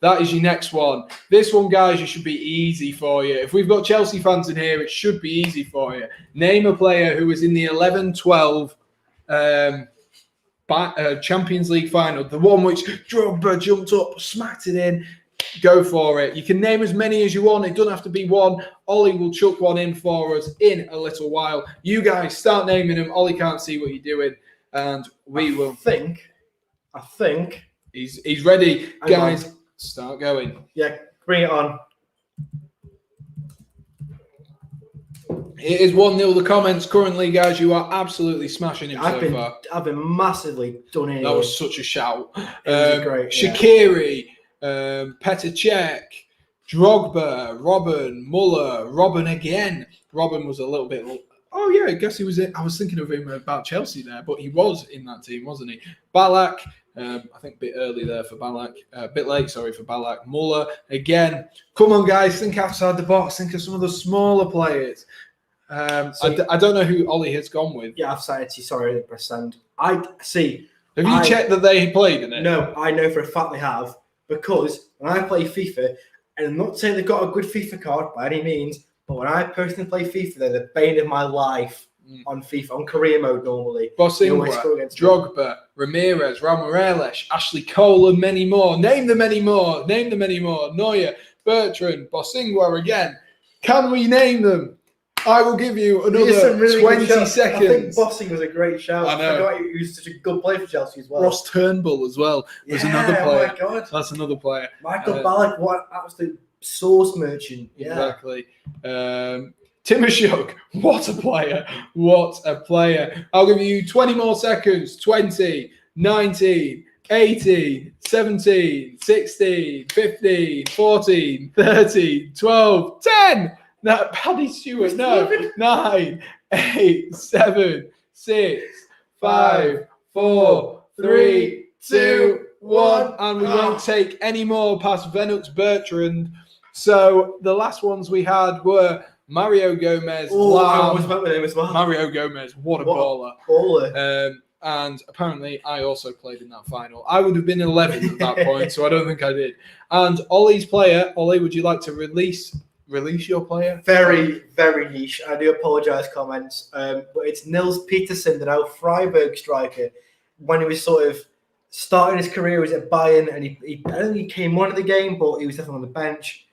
That is your next one. This one, guys, it should be easy for you. If we've got Chelsea fans in here, it should be easy for you. Name a player who was in the 11-12 Champions League final, the one which Drogba jumped up, smacked it in. Go for it. You can name as many as you want. It doesn't have to be one. Ollie will chuck one in for us in a little while. You guys start naming them. Ollie can't see what you're doing, and we will. I think he's ready, guys. Start going. Yeah, bring it on. It is 1-0 the comments currently, guys. You are absolutely smashing him so far. I've been massively done in. That was such a shout. It was great. Shaqiri, Petr Cech, Drogba, Robben, Muller, Robben again. Robben was a little bit. Oh yeah, I guess he was. I was thinking of him about Chelsea there, but he was in that team, wasn't he? Ballack. I think a bit early there for Ballack. A bit late, sorry, for Ballack. Muller again. Come on, guys, think outside the box. Think of some of the smaller players. I don't know who Ollie has gone with. Yeah, I've cited you. Sorry, I didn't press send. I see. Have you checked that they played in it? No, I know for a fact they have, because when I play FIFA, and I'm not saying they've got a good FIFA card by any means, but when I personally play FIFA, they're the bane of my life on FIFA, on career mode normally. Bossingwa, Drogba, Ramirez, Ramirez, Ashley Cole, and many more. Name them any more. Neuer, Bertrand, Bossingwa again. Can we name them? I will give you another really 20 seconds. I think Bossing was a great shout. I know. I forgot he was such a good player for Chelsea as well. Ross Turnbull as well. There's another player. Oh my God. That's another player. Michael Ballack, what absolute sauce merchant. Yeah. Exactly. Timoshuk, what a player. What a player. I'll give you 20 more seconds. 20, 19, 18, 17, 16, 15, 14, 13, 12, 10. No, Paddy Stewart, no. 9, 8, 7, 6, 5, 4, 3, 2, 1. And we won't take any more past Venux Bertrand. So the last ones we had were Mario Gomez. Oh, I always went with him as well. Mario Gomez, what a baller. And apparently I also played in that final. I would have been 11 at that point, so I don't think I did. And Ollie's player, Ollie, would you like to release your player? Very, very niche. I do apologise, comments. But it's Nils Petersen, the now Freiburg striker. When he was sort of starting his career, he was at Bayern, and I don't think he came on in the game, but he was definitely on the bench.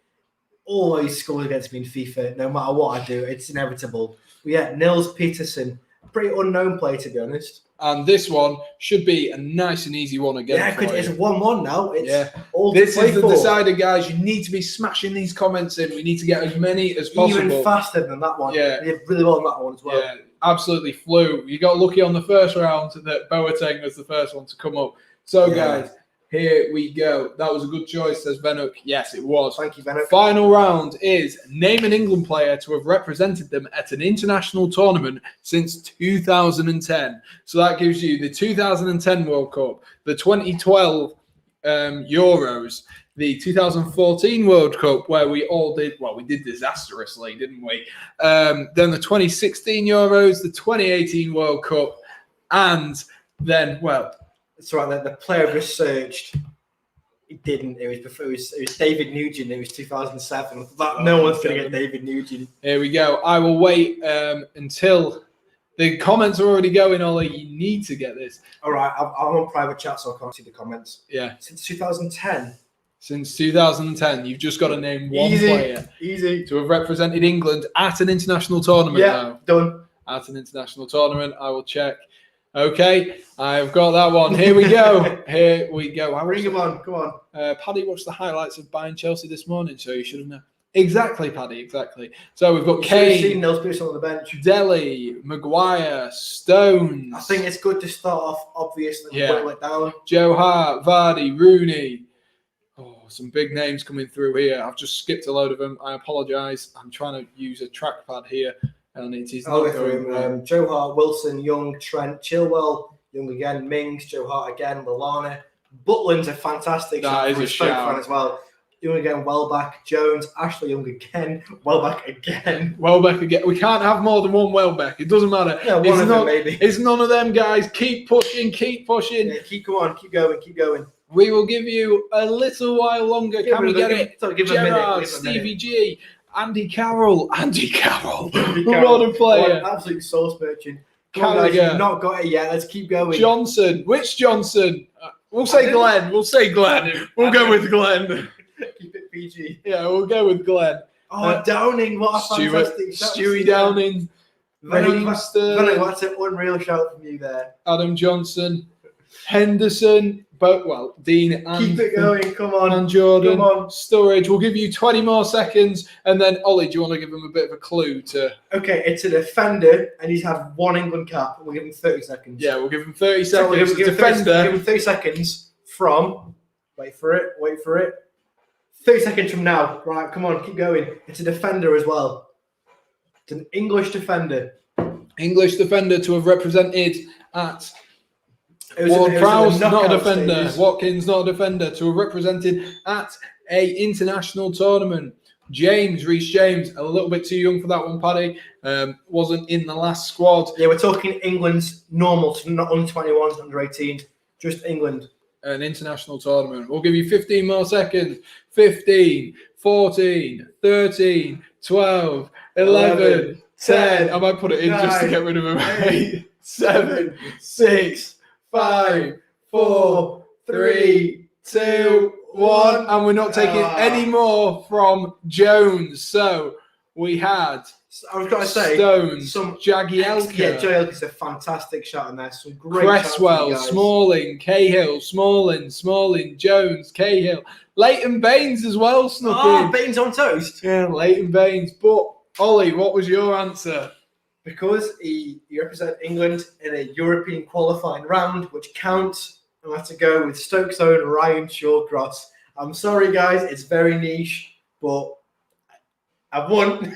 Always scores against me in FIFA, no matter what I do. It's inevitable. But yeah, Nils Petersen, pretty unknown player, to be honest. And this one should be a nice and easy one again. Yeah, because it's 1-1 now. It's all this to is the for. decider, guys. You need to be smashing these comments in. We need to get as many as possible. Even faster than that one. Yeah. They did really well on that one as well. Yeah, absolutely flew. You got lucky on the first round that Boateng was the first one to come up. So, guys, here we go. That was a good choice, says Venuk. Yes, it was. Thank you, Venuk. Final round is name an England player to have represented them at an international tournament since 2010. So that gives you the 2010 World Cup, the 2012 Euros, the 2014 World Cup, where we did disastrously, didn't we? Then the 2016 Euros, the 2018 World Cup, and then, That's right. The player researched. It didn't. It was David Nugent. It was 2007. No one's going to get David Nugent. Here we go. I will wait until the comments are already going, Ollie. You need to get this. All right. I'm on private chat, so I can't see the comments. Yeah. Since 2010. Since 2010, you've just got to name one player to have represented England at an international tournament. Yeah, done. At an international tournament. I will check. Okay, I've got that one. Here we go. Here we go. Bring him on. Come on. Paddy watched the highlights of Bayern Chelsea this morning, so you should have known. Exactly, Paddy, exactly. So we've got Kane, seen Nils Pearson on the bench. Dele, Maguire, Stones. I think it's good to start off, obviously, and whittle it down. Joe Hart, Vardy, Rooney. Oh, some big names coming through here. I've just skipped a load of them. I apologise. I'm trying to use a trackpad here. And it is not going Joe Hart, Wilson, Young, Trent, Chilwell, Young again, Mings, Joe Hart again, Lallana. Butland's a fantastic that is a shout fan as well. Young again, Welbeck, Jones, Ashley Young again, Welbeck again. Welbeck again. We can't have more than one Welbeck. It doesn't matter. Yeah, one of them maybe. It's none of them, guys. Keep pushing, keep pushing. Yeah, keep going. We will give you a little while longer. Can we get it? Gerrard, Stevie G. Andy Carroll. What a player. What an absolute source merchant. Gallagher. You've not got it yet. Let's keep going. Johnson. Which Johnson? We'll say Glenn. We'll go with Glenn. Keep it PG. Yeah, we'll go with Glenn. Downing. What a fantastic shout. Stewie Downing. That's an unreal shout from you there. Adam Johnson. Henderson. Dean and keep it going, come on. And Jordan. Come on. Sturridge. We'll give you 20 more seconds. And then, Ollie, do you want to give him a bit of a clue to... Okay, it's a defender, and he's had one England cap. We'll give him 30 seconds. Yeah, we'll give him 30 seconds. So we'll give him 30 seconds from... Wait for it. 30 seconds from now. Right, come on, keep going. It's a defender as well. It's an English defender. English defender to have represented at... Prowse, not a defender. Stages. Watkins, not a defender. To have represented at a international tournament. Reece James, a little bit too young for that one, Paddy. Wasn't in the last squad. Yeah, we're talking England's normal, so not under 21s, under 18s. Just England. An international tournament. We'll give you 15 more seconds. 15, 14, 13, 12, 11, 10. I might put it in 9, just to get rid of him. 8, 7, 6, 5, 4, 3, 2, 1. And we're not taking any more from Jones. So we had I was going to say Stones, Jagielka. Yeah, Jagielka's a fantastic shot in there. Some great Cresswell, Smalling, Cahill, Smalling, Jones, Cahill. Leighton Baines as well snuck in. Baines on toast. Yeah, Leighton Baines. But, Ollie, what was your answer? Because he represented England in a European qualifying round, which counts, and I have to go with Stoke's own Ryan Shawcross. I'm sorry, guys, it's very niche, but I've won.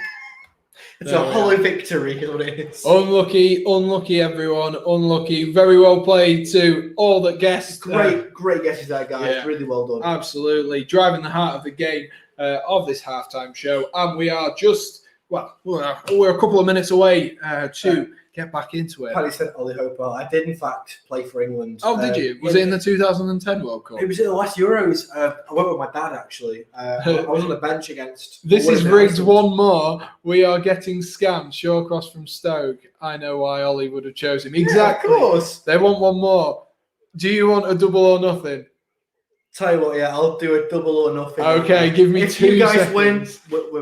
It's a hollow victory, is what it is. Unlucky, everyone. Unlucky. Very well played to all that guessed. Great guesses there, guys. Yeah, really well done. Absolutely. Driving the heart of the game of this halftime show. And we are just... we're a couple of minutes away to get back into it. Paddy said Ollie Hopewell. I did, in fact, play for England. Oh, did you? Was it in the 2010 World Cup? It was in the last Euros. I went with my dad, actually. I was on the bench against... This is rigged one more. We are getting scammed. Shawcross from Stoke. I know why Ollie would have chosen him. Exactly. Yeah, of course. They want one more. Do you want a double or nothing? Tell you what, yeah, I'll do a double or nothing. Okay, give me 2 seconds. If you guys win,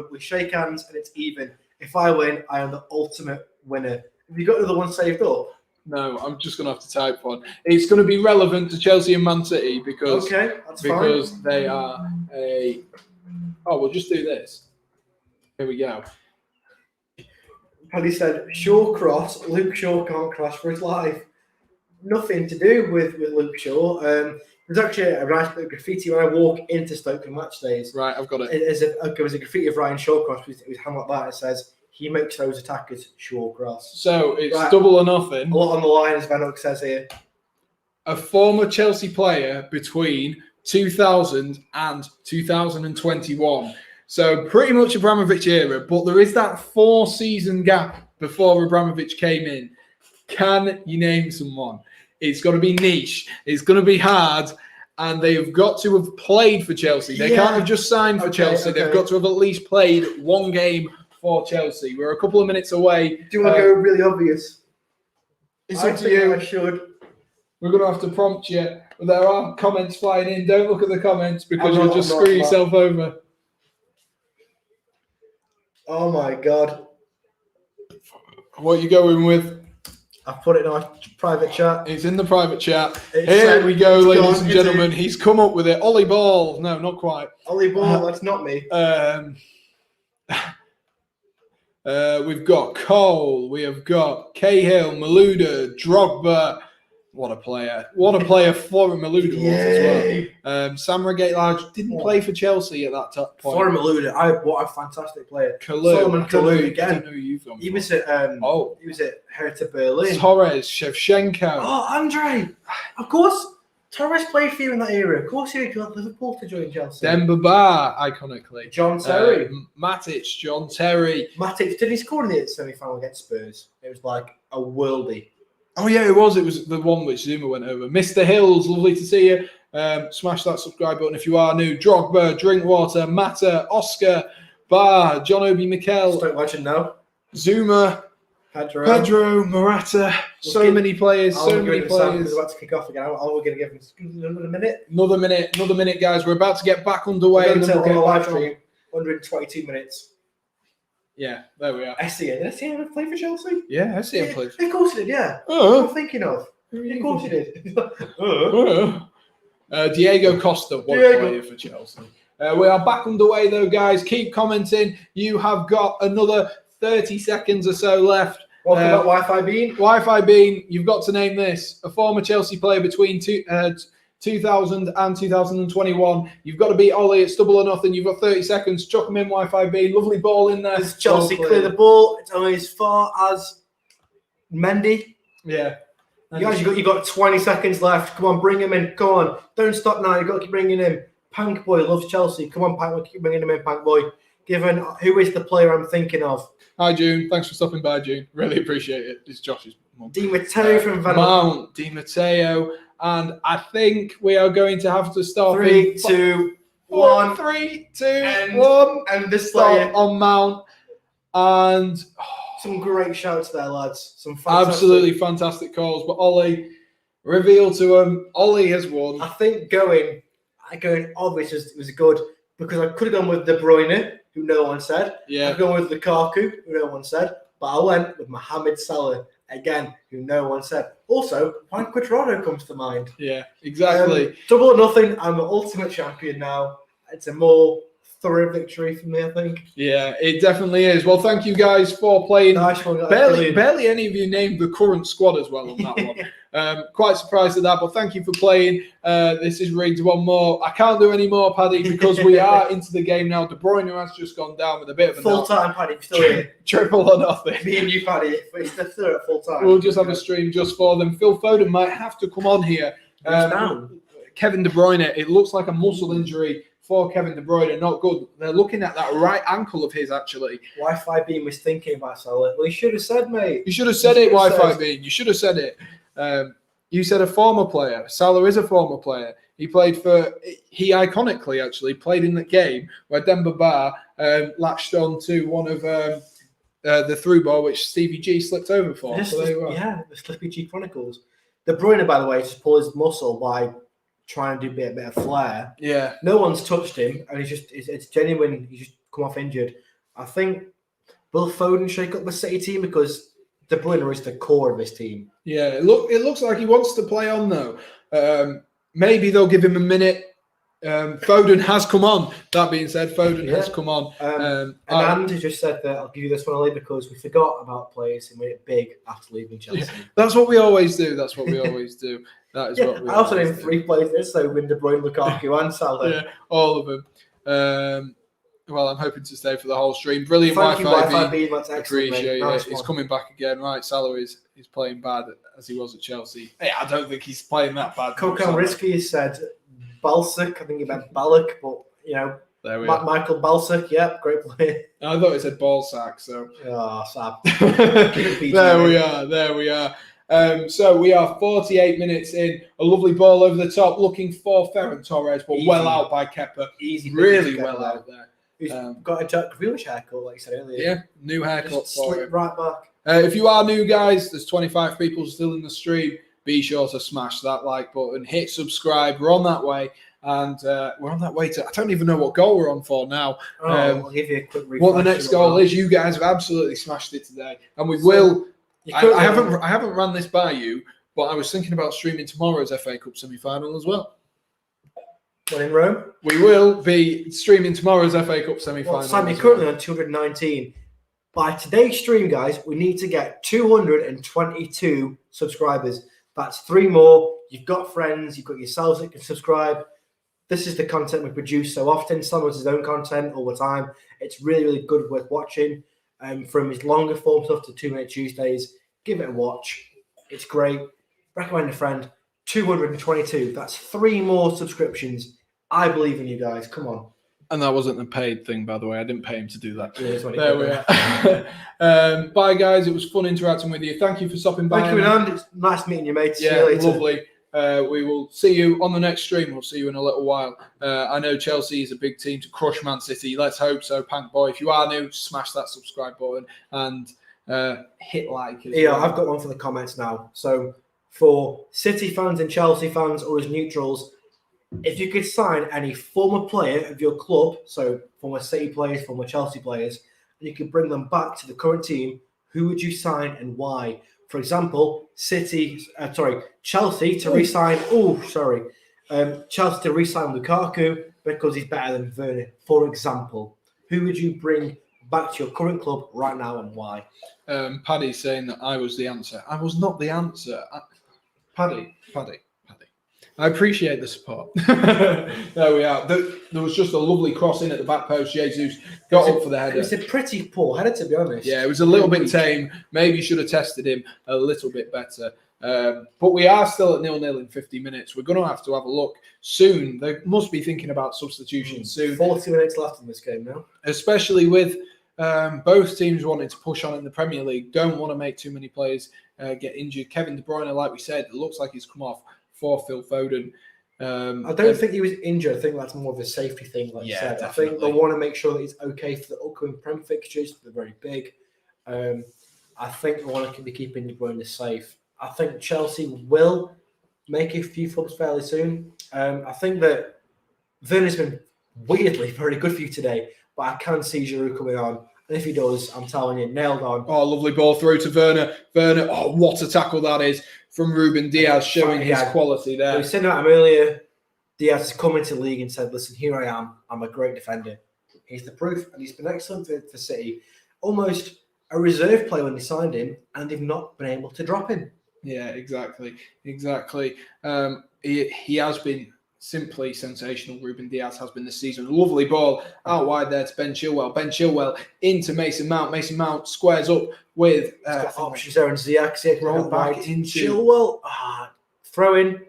we shake hands and it's even. If I win, I am the ultimate winner. Have you got another one saved up? No, I'm just going to have to type one. It's going to be relevant to Chelsea and Man City because they are a... Oh, we'll just do this. Here we go. Paddy said, Shawcross, Luke Shaw can't crash for his life. Nothing to do with Luke Shaw. There's actually a nice bit of graffiti when I walk into Stoke on match days. Right, I've got it. There's a graffiti of Ryan Shawcross with hung like that. It says, he makes those attackers Shawcross. So it's double or nothing. A lot on the line, as Venok says here. A former Chelsea player between 2000 and 2021. So pretty much Abramovich era, but there is that 4-season gap before Abramovich came in. Can you name someone? It's got to be niche. It's going to be hard. And they've got to have played for Chelsea. They can't have just signed for Chelsea. They've got to have at least played one game for Chelsea. We're a couple of minutes away. Do you want to go really obvious? It's up to you. I should. We're going to have to prompt you. But there are comments flying in. Don't look at the comments because you'll just screw yourself over. Oh my God. What are you going with? I've put it in our private chat. It's in the private chat. Here we go, ladies and gentlemen. He's come up with it. Ollie Ball. No, not quite. Ollie Ball, that's not me. We've got Cole. We have got Cahill, Malouda, Drogba. What a player. What a player Florian Malouda was as well. Sam Redgate-Large didn't play for Chelsea at that point. Florian Malouda, what a fantastic player. Solomon Kalou again. I don't know who you've gone He was at Hertha Berlin. Torres, Shevchenko. Oh, Andre. Of course. Torres played for you in that era. Of course, he got Liverpool to join Chelsea. Demba Ba, iconically. John Terry. Matic, John Terry. Matic, did he score in the semi-final against Spurs? It was like a worldie. Oh, yeah, it was. It was the one which Zuma went over. Mr. Hills, lovely to see you. Smash that subscribe button if you are new. Drogba, Drinkwater, Mata, Oscar, Bar, John Obi Mikel. Just don't legend now. Zuma, Pedro, Morata. So many players. It's about to kick off again. We're going to give him another minute. Another minute, guys. We're about to get back underway. We're on a live stream. 122 minutes. Yeah, there we are. Essien. Did Essien ever play for Chelsea? Yeah, Essien played. Of course he did, yeah. What I'm thinking of. Of course he did. Diego Costa, what a player for Chelsea. We are back underway though, guys. Keep commenting. You have got another 30 seconds or so left. Welcome back, Wi-Fi Bean. Wi-Fi Bean, you've got to name this. A former Chelsea player between 2000 and 2021. You've got to beat Ollie. It's double or nothing. You've got 30 seconds. Chuck him in, Wi-Fi Bean. Lovely ball in there. Does Chelsea clear the ball? It's only as far as Mendy. Yeah. You guys, you've got 20 seconds left. Come on, bring him in. Come on. Don't stop now. You've got to keep bringing him. Pank Boy loves Chelsea. Come on, Pank. Keep bringing him in, Pank Boy. Given who is the player I'm thinking of? Hi, June. Thanks for stopping by, June. Really appreciate it. It's Josh's mum. Di Matteo from Van Mount, Di Matteo. And I think we are going to have to start 3, 2, 1. 3, 2, 1. And this start on Mount. And some great shouts there, lads. Absolutely fantastic calls. But Ollie, reveal to him, Ollie has won. I think going obvious was good because I could have gone with De Bruyne, who no one said. Yeah. I've gone with Lukaku, who no one said. But I went with Mohamed Salah, again, who no one said. Also, Juan Cuadrado comes to mind. Yeah, exactly. Double or nothing. I'm the ultimate champion now. It's a more thorough victory for me, I think. Yeah, it definitely is. Well, thank you guys for playing. Nice one. Barely any of you named the current squad as well on that one. Quite surprised at that, but thank you for playing. This is rigged one more. I can't do any more, Paddy, because we are into the game now. De Bruyne has just gone down with a bit of a full time, Paddy. Still here. Triple or nothing. Me and you, Paddy. It's still at full time. We'll just have a stream just for them. Phil Foden might have to come on here. Kevin De Bruyne. It looks like a muscle injury for Kevin De Bruyne. Not good. They're looking at that right ankle of his, actually. Wi-Fi Beam was thinking about Salah. Well, you should have said, mate. You should have said it, Wi-Fi Beam. You should have said it. You said a former player. Salah is a former player. He iconically actually played in the game where Demba Ba latched on to one of the through ball which Stevie G slipped over for. The Slippy G Chronicles. De Bruyne, by the way, just pulled his muscle by trying to do a bit of flair. Yeah. No one's touched him, and it's genuine. He's just come off injured. I think will Foden shake up the City team because De Bruyne is the core of this team. Yeah, it looks like he wants to play on though. Maybe they'll give him a minute. Foden has come on. That being said, Foden has come on. And Andy just said that I'll give you this one, Ollie, because we forgot about players who made it big after leaving Chelsea. Yeah, that's what we always do. That is what we I also named 3 players, so De Bruyne, Lukaku, and Salah. Yeah, all of them. Well, I'm hoping to stay for the whole stream. Brilliant Wi-Fi beam. That's excellent. Appreciate nice it. He's coming back again. Right, Salah is playing bad as he was at Chelsea. Hey, I don't think he's playing that bad. Coco Risky said Balsic. I think he meant Balak, but you know, There we are. Michael Balsic. Yep, great player. I thought it said ball sack, so. Oh, sad. There we are. So we are 48 minutes in. A lovely ball over the top, looking for Ferran Torres, but Easy. well out by Kepa. Easy. Really well out there. He's got a Jack Grealish haircut, like you said earlier. Yeah, new haircut Just for slip him. right back. If you are new, guys, there's 25 people still in the stream. Be sure to smash that like button, hit subscribe. We're on that way. And we're on that way to, I don't even know what goal we're on for now. I'll give you a quick refresh. What the next goal is. You guys have absolutely smashed it today. And we will. I haven't ran this by you, but I was thinking about streaming tomorrow's FA Cup semi-final as well. When in Rome? We will be streaming tomorrow's FA Cup semi-final. Well, Sam, you're currently on 219. By today's stream, guys, we need to get 222 subscribers. That's 3 more. You've got friends, you've got yourselves that can subscribe. This is the content we produce so often. Sam has his own content all the time. It's really, really good, worth watching. From his longer form stuff to 2 Minute Tuesdays, give it a watch. It's great. Recommend a friend. 222. That's 3 more subscriptions. I believe in you guys. Come on. And that wasn't a paid thing, by the way. I didn't pay him to do that. Yeah, there we are. Bye, guys. It was fun interacting with you. Thank you for stopping by. Thank you, Anand. It's nice meeting you, mate. Yeah, see you later. Lovely. We will see you on the next stream. We'll see you in a little while. I know Chelsea is a big team to crush Man City. Let's hope so, Pank Boy. If you are new, smash that subscribe button and hit like. Yeah, well. I've got one for the comments now. So for City fans and Chelsea fans or as neutrals, if you could sign any former player of your club, so former City players, former Chelsea players, and you could bring them back to the current team, who would you sign and why? For example, Chelsea to re-sign. Chelsea to re-sign Lukaku because he's better than Werner. For example, who would you bring back to your current club right now and why? Paddy's saying that I was the answer. I was not the answer. Paddy. I appreciate the support. There we are. There was just a lovely cross in at the back post. Jesus got up for the header. It was a pretty poor header, to be honest. Yeah, it was a little bit tame. Maybe should have tested him a little bit better. But we are still at 0-0 in 50 minutes. We're going to have a look soon. They must be thinking about substitutions soon. 40 minutes left in this game now. Especially with both teams wanting to push on in the Premier League. Don't want to make too many players get injured. Kevin De Bruyne, like we said, it looks like he's come off for Phil Foden. I don't think he was injured. I think that's more of a safety thing, like you said. Definitely. I think they want to make sure that he's okay for the upcoming Prem fixtures. They're very big. I think they want to be keeping De Bruyne safe. I think Chelsea will make a few subs fairly soon. I think that Werner's been weirdly very good for you today, but I can see Giroud coming on. And if he does, I'm telling you, nailed on. Oh, lovely ball through to Werner. Werner, oh, what a tackle that is from Ruben Diaz, showing his quality there. We said about him earlier. Diaz has come into the league and said, listen, here I am. I'm a great defender. He's the proof, and he's been excellent for City. Almost a reserve player when they signed him, and they've not been able to drop him. Yeah, exactly. He has been simply sensational. Ruben Diaz has been this season. Lovely ball out wide there to Ben Chilwell. Ben Chilwell into Mason Mount. Mason Mount squares up with options there, and Ziyech roll back into Chilwell. Throw in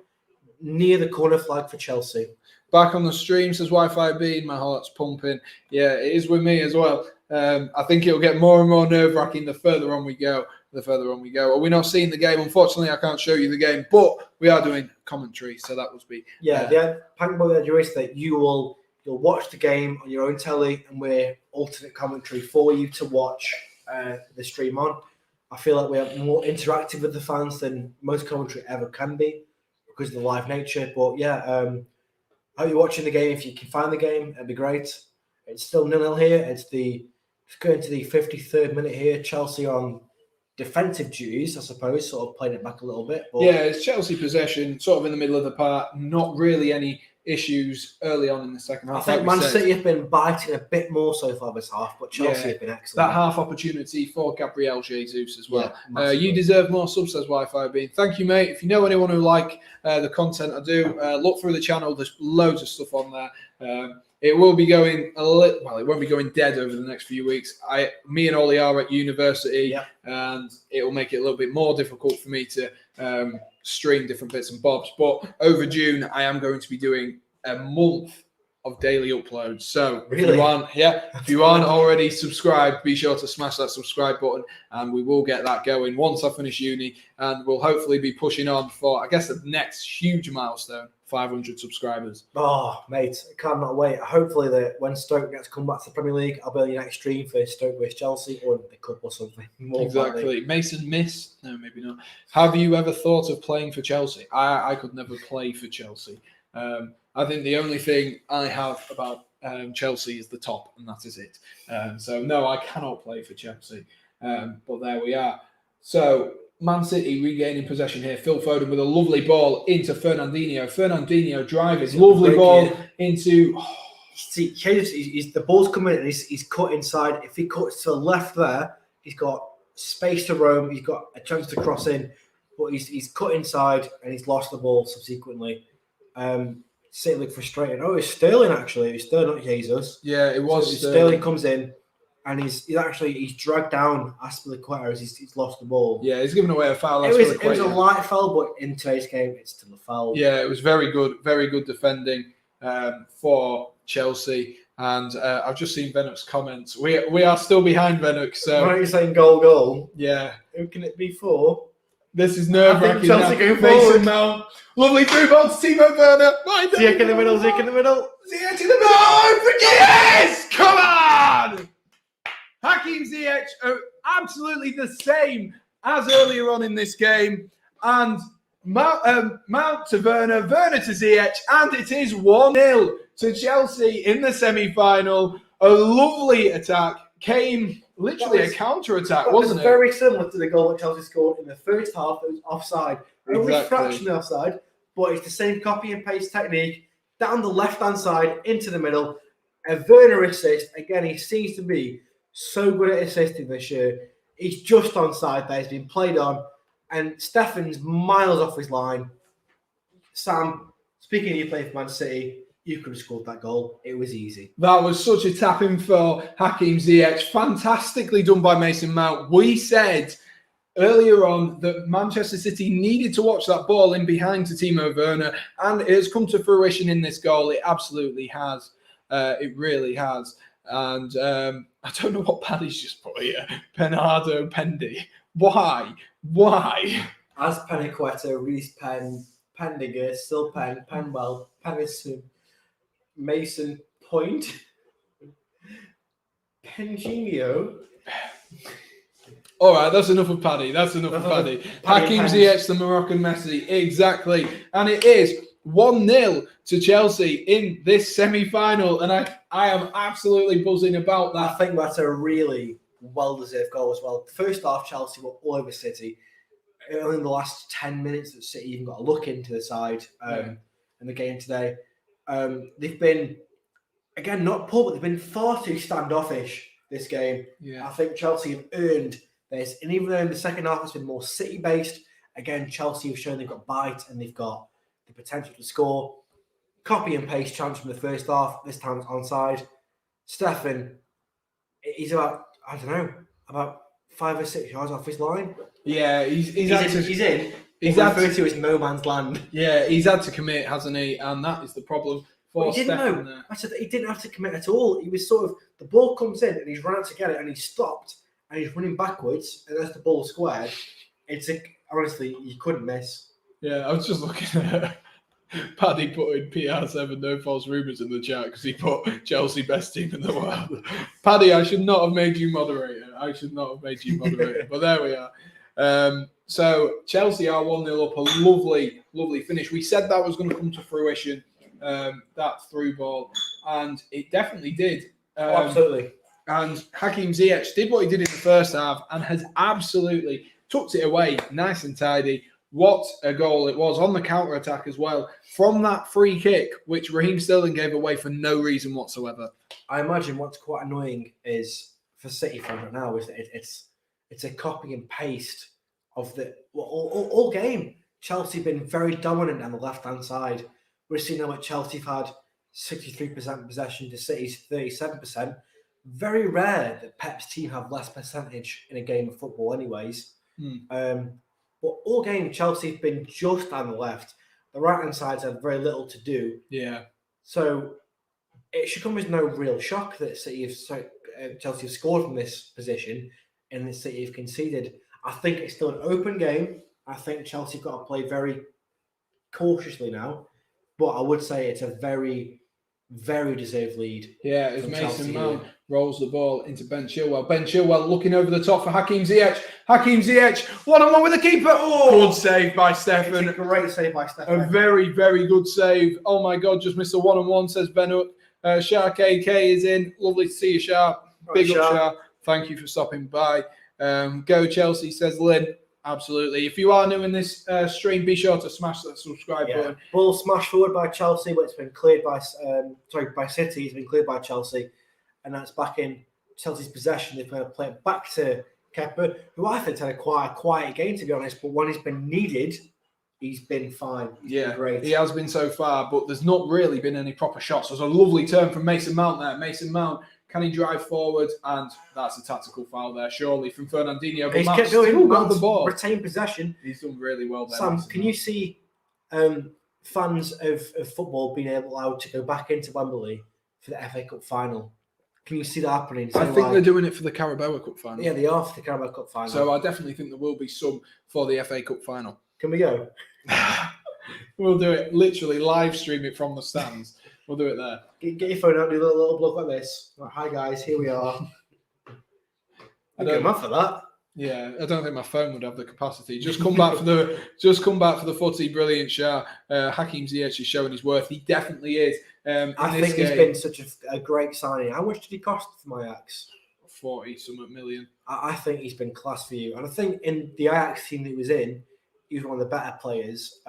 near the corner flag for Chelsea. Back on the stream, says Wi-Fi Bean. My heart's pumping. Yeah, it is with me as well. I think it'll get more and more nerve-wracking the further on we go. Are we not seeing the game? Unfortunately, I can't show you the game, but we are doing commentary, so that would be... Pank Boy, that you'll watch the game on your own telly, and we're alternate commentary for you to watch the stream on. I feel like we are more interactive with the fans than most commentary ever can be because of the live nature. But I hope you're watching the game. If you can find the game, it'd be great. It's still 0-0 here. It's going to the 53rd minute here. Chelsea on defensive duties, I suppose, sort of playing it back a little bit. But it's Chelsea possession, sort of in the middle of the park. Not really any issues early on in the second half. I think Man City have been biting a bit more so far this half, but Chelsea have been excellent. That half opportunity for Gabriel Jesus as well. You deserve more subs, says Wi-Fi Bean. Thank you, mate. If you know anyone who like the content I do, look through the channel. There's loads of stuff on there. It will be going it won't be going dead over the next few weeks. Me and Ollie are at university, and it will make it a little bit more difficult for me to stream different bits and bobs. But over June, I am going to be doing a month of daily uploads. So Really? if you aren't already subscribed, be sure to smash that subscribe button, and we will get that going once I finish uni, and we'll hopefully be pushing on for, I guess, the next huge milestone, 500 subscribers. Oh, mate, I cannot wait. Hopefully that when Stoke gets to come back to the Premier League, I'll be on your next stream for Stoke vs Chelsea or the Cup or something. More Exactly. likely. Mason miss? No, maybe not. Have you ever thought of playing for Chelsea? I could never play for Chelsea. I think the only thing I have about Chelsea is the top, and that is it. So no, I cannot play for Chelsea. But there we are. So Man City regaining possession here. Phil Foden with a lovely ball into Fernandinho. Fernandinho driving, lovely ball into. See, the ball's coming in and he's cut inside. If he cuts to the left there, he's got space to roam. He's got a chance to cross in, but he's cut inside and he's lost the ball subsequently. City look frustrated. Oh, it's Sterling actually. It's Sterling, not Jesus. Yeah, it was. So Sterling comes in and he's dragged down Aspilicueta as he's lost the ball. Yeah, he's given away a foul. It was a light foul, but in today's game, it's still a foul. Yeah, it was very good defending for Chelsea. And I've just seen Vennock's comments. We are still behind Vennock. So why are you saying goal? Yeah. Who can it be for? This is nerve-wracking. Chelsea going Mason forward. Mount. Lovely through ball to Timo Werner. Ziyech in the middle. Ziyech in the middle. Yes! Come on! Hakim Ziyech are absolutely the same as earlier on in this game. And Mount to Werner, Werner to Ziyech, and it is 1-0 to Chelsea in the semi-final. A lovely attack. Came literally a counter-attack, wasn't it? Very similar to the goal that Chelsea scored in the first half. It was offside. Only Exactly. fractionally offside, but it's the same copy and paste technique. Down the left-hand side, into the middle. A Werner assist. Again, he seems to be so good at assisting this year. He's just onside there. He's been played on. And Stefan's miles off his line. Sam, speaking of you playing for Man City, you could have scored that goal. It was easy. That was such a tap-in for Hakim Ziyech. Fantastically done by Mason Mount. We said earlier on that Manchester City needed to watch that ball in behind to Timo Werner, and it has come to fruition in this goal. It absolutely has. It really has. And I don't know what Paddy's just put here. Bernardo Pendy. Why? As Peniqueta, Reece Penn, Pendiger, Still Penn, Penwell, Pennison, Mason Point, Penginio. All right, that's enough of Paddy. Hakim Ziyech, the Moroccan Messi. Exactly. And it is 1-0 to Chelsea in this semi-final. And I am absolutely buzzing about that. I think that's a really well-deserved goal as well. First half, Chelsea were all over City. Only in the last 10 minutes that City even got a look into the side in the game today. They've been, again, not poor, but they've been far too standoffish this game. Yeah. I think Chelsea have earned this. And even though in the second half it's been more City-based, again, Chelsea have shown they've got bite and they've got the potential to score. Copy and paste chance from the first half. This time it's onside. Stefan, he's about 5 or 6 yards off his line. Yeah, he's in. He's referred to as no man's land. Yeah, he's had to commit, hasn't he? And that is the problem for Stefan there. I said that he didn't have to commit at all. He was sort of, the ball comes in and he's run out to get it and he stopped and he's running backwards and as the ball squared, honestly, you couldn't miss. Yeah, I was just looking at Paddy putting PR7 no false rumours in the chat because he put Chelsea best team in the world. Paddy, I should not have made you moderator. But there we are. So Chelsea are 1-0 up. A lovely, lovely finish. We said that was going to come to fruition, that through ball, and it definitely did. Absolutely. And Hakim Ziyech did what he did in the first half and has absolutely tucked it away nice and tidy. What a goal it was on the counter-attack as well from that free kick, which Raheem Sterling gave away for no reason whatsoever. I imagine what's quite annoying is for City fans right now is that it's a copy and paste of the all game. Chelsea been very dominant on the left-hand side. We're seeing how much Chelsea have had 63% possession to City's 37%. Very rare that Pep's team have less percentage in a game of football anyways. But all game, Chelsea have been just on the left. The right-hand side's had very little to do. Yeah. So it should come as no real shock that Chelsea have scored from this position and that City have conceded. I think it's still an open game. I think Chelsea have got to play very cautiously now, but I would say it's a very, very deserved lead. Yeah, as Mason Mount rolls the ball into Ben Chilwell. Ben Chilwell looking over the top for Hakim Ziyech. Hakim Ziyech, 1-on-1 with the keeper. Oh, good save by Stefan. It's a great save by Stefan. A very, very good save. Oh my God, just missed a 1-on-1, says Ben Hook. Shark AK is in. Lovely to see you, Sharp. Big up, Sharp. Thank you for stopping by. Go Chelsea, says Lynn. Absolutely. If you are new in this stream, be sure to smash that subscribe button. Ball smashed forward by Chelsea, but it's been cleared by City. It's been cleared by Chelsea, and that's back in Chelsea's possession. They're going to play it back to Kepa, who I think had a quiet game, to be honest. But when he's been needed, he's been fine. He's been great. He has been so far, but there's not really been any proper shots. There's a lovely turn from Mason Mount there. Mason Mount. Can he drive forward? And that's a tactical foul there, surely, from Fernandinho. But he's kept doing got the ball. Retain possession. He's done really well there. Sam, can you see fans of football being allowed to go back into Wembley for the FA Cup final? Can you see that happening? I think they're doing it for the Carabao Cup final. Yeah, they are for the Carabao Cup final. So I definitely think there will be some for the FA Cup final. Can we go? We'll do it, literally live stream it from the stands. We'll do it there. Get your phone out, do a little block like this. Like, hi guys, here we are. I don't know for that. Yeah, I don't think my phone would have the capacity. Just come back for the footy. Brilliant shot. Hakim Ziyech is showing his worth. He definitely is. I think he's been such a great signing. How much did he cost for Ajax? 40-something million. I think he's been class for you. And I think in the Ajax team that he was in, he was one of the better players.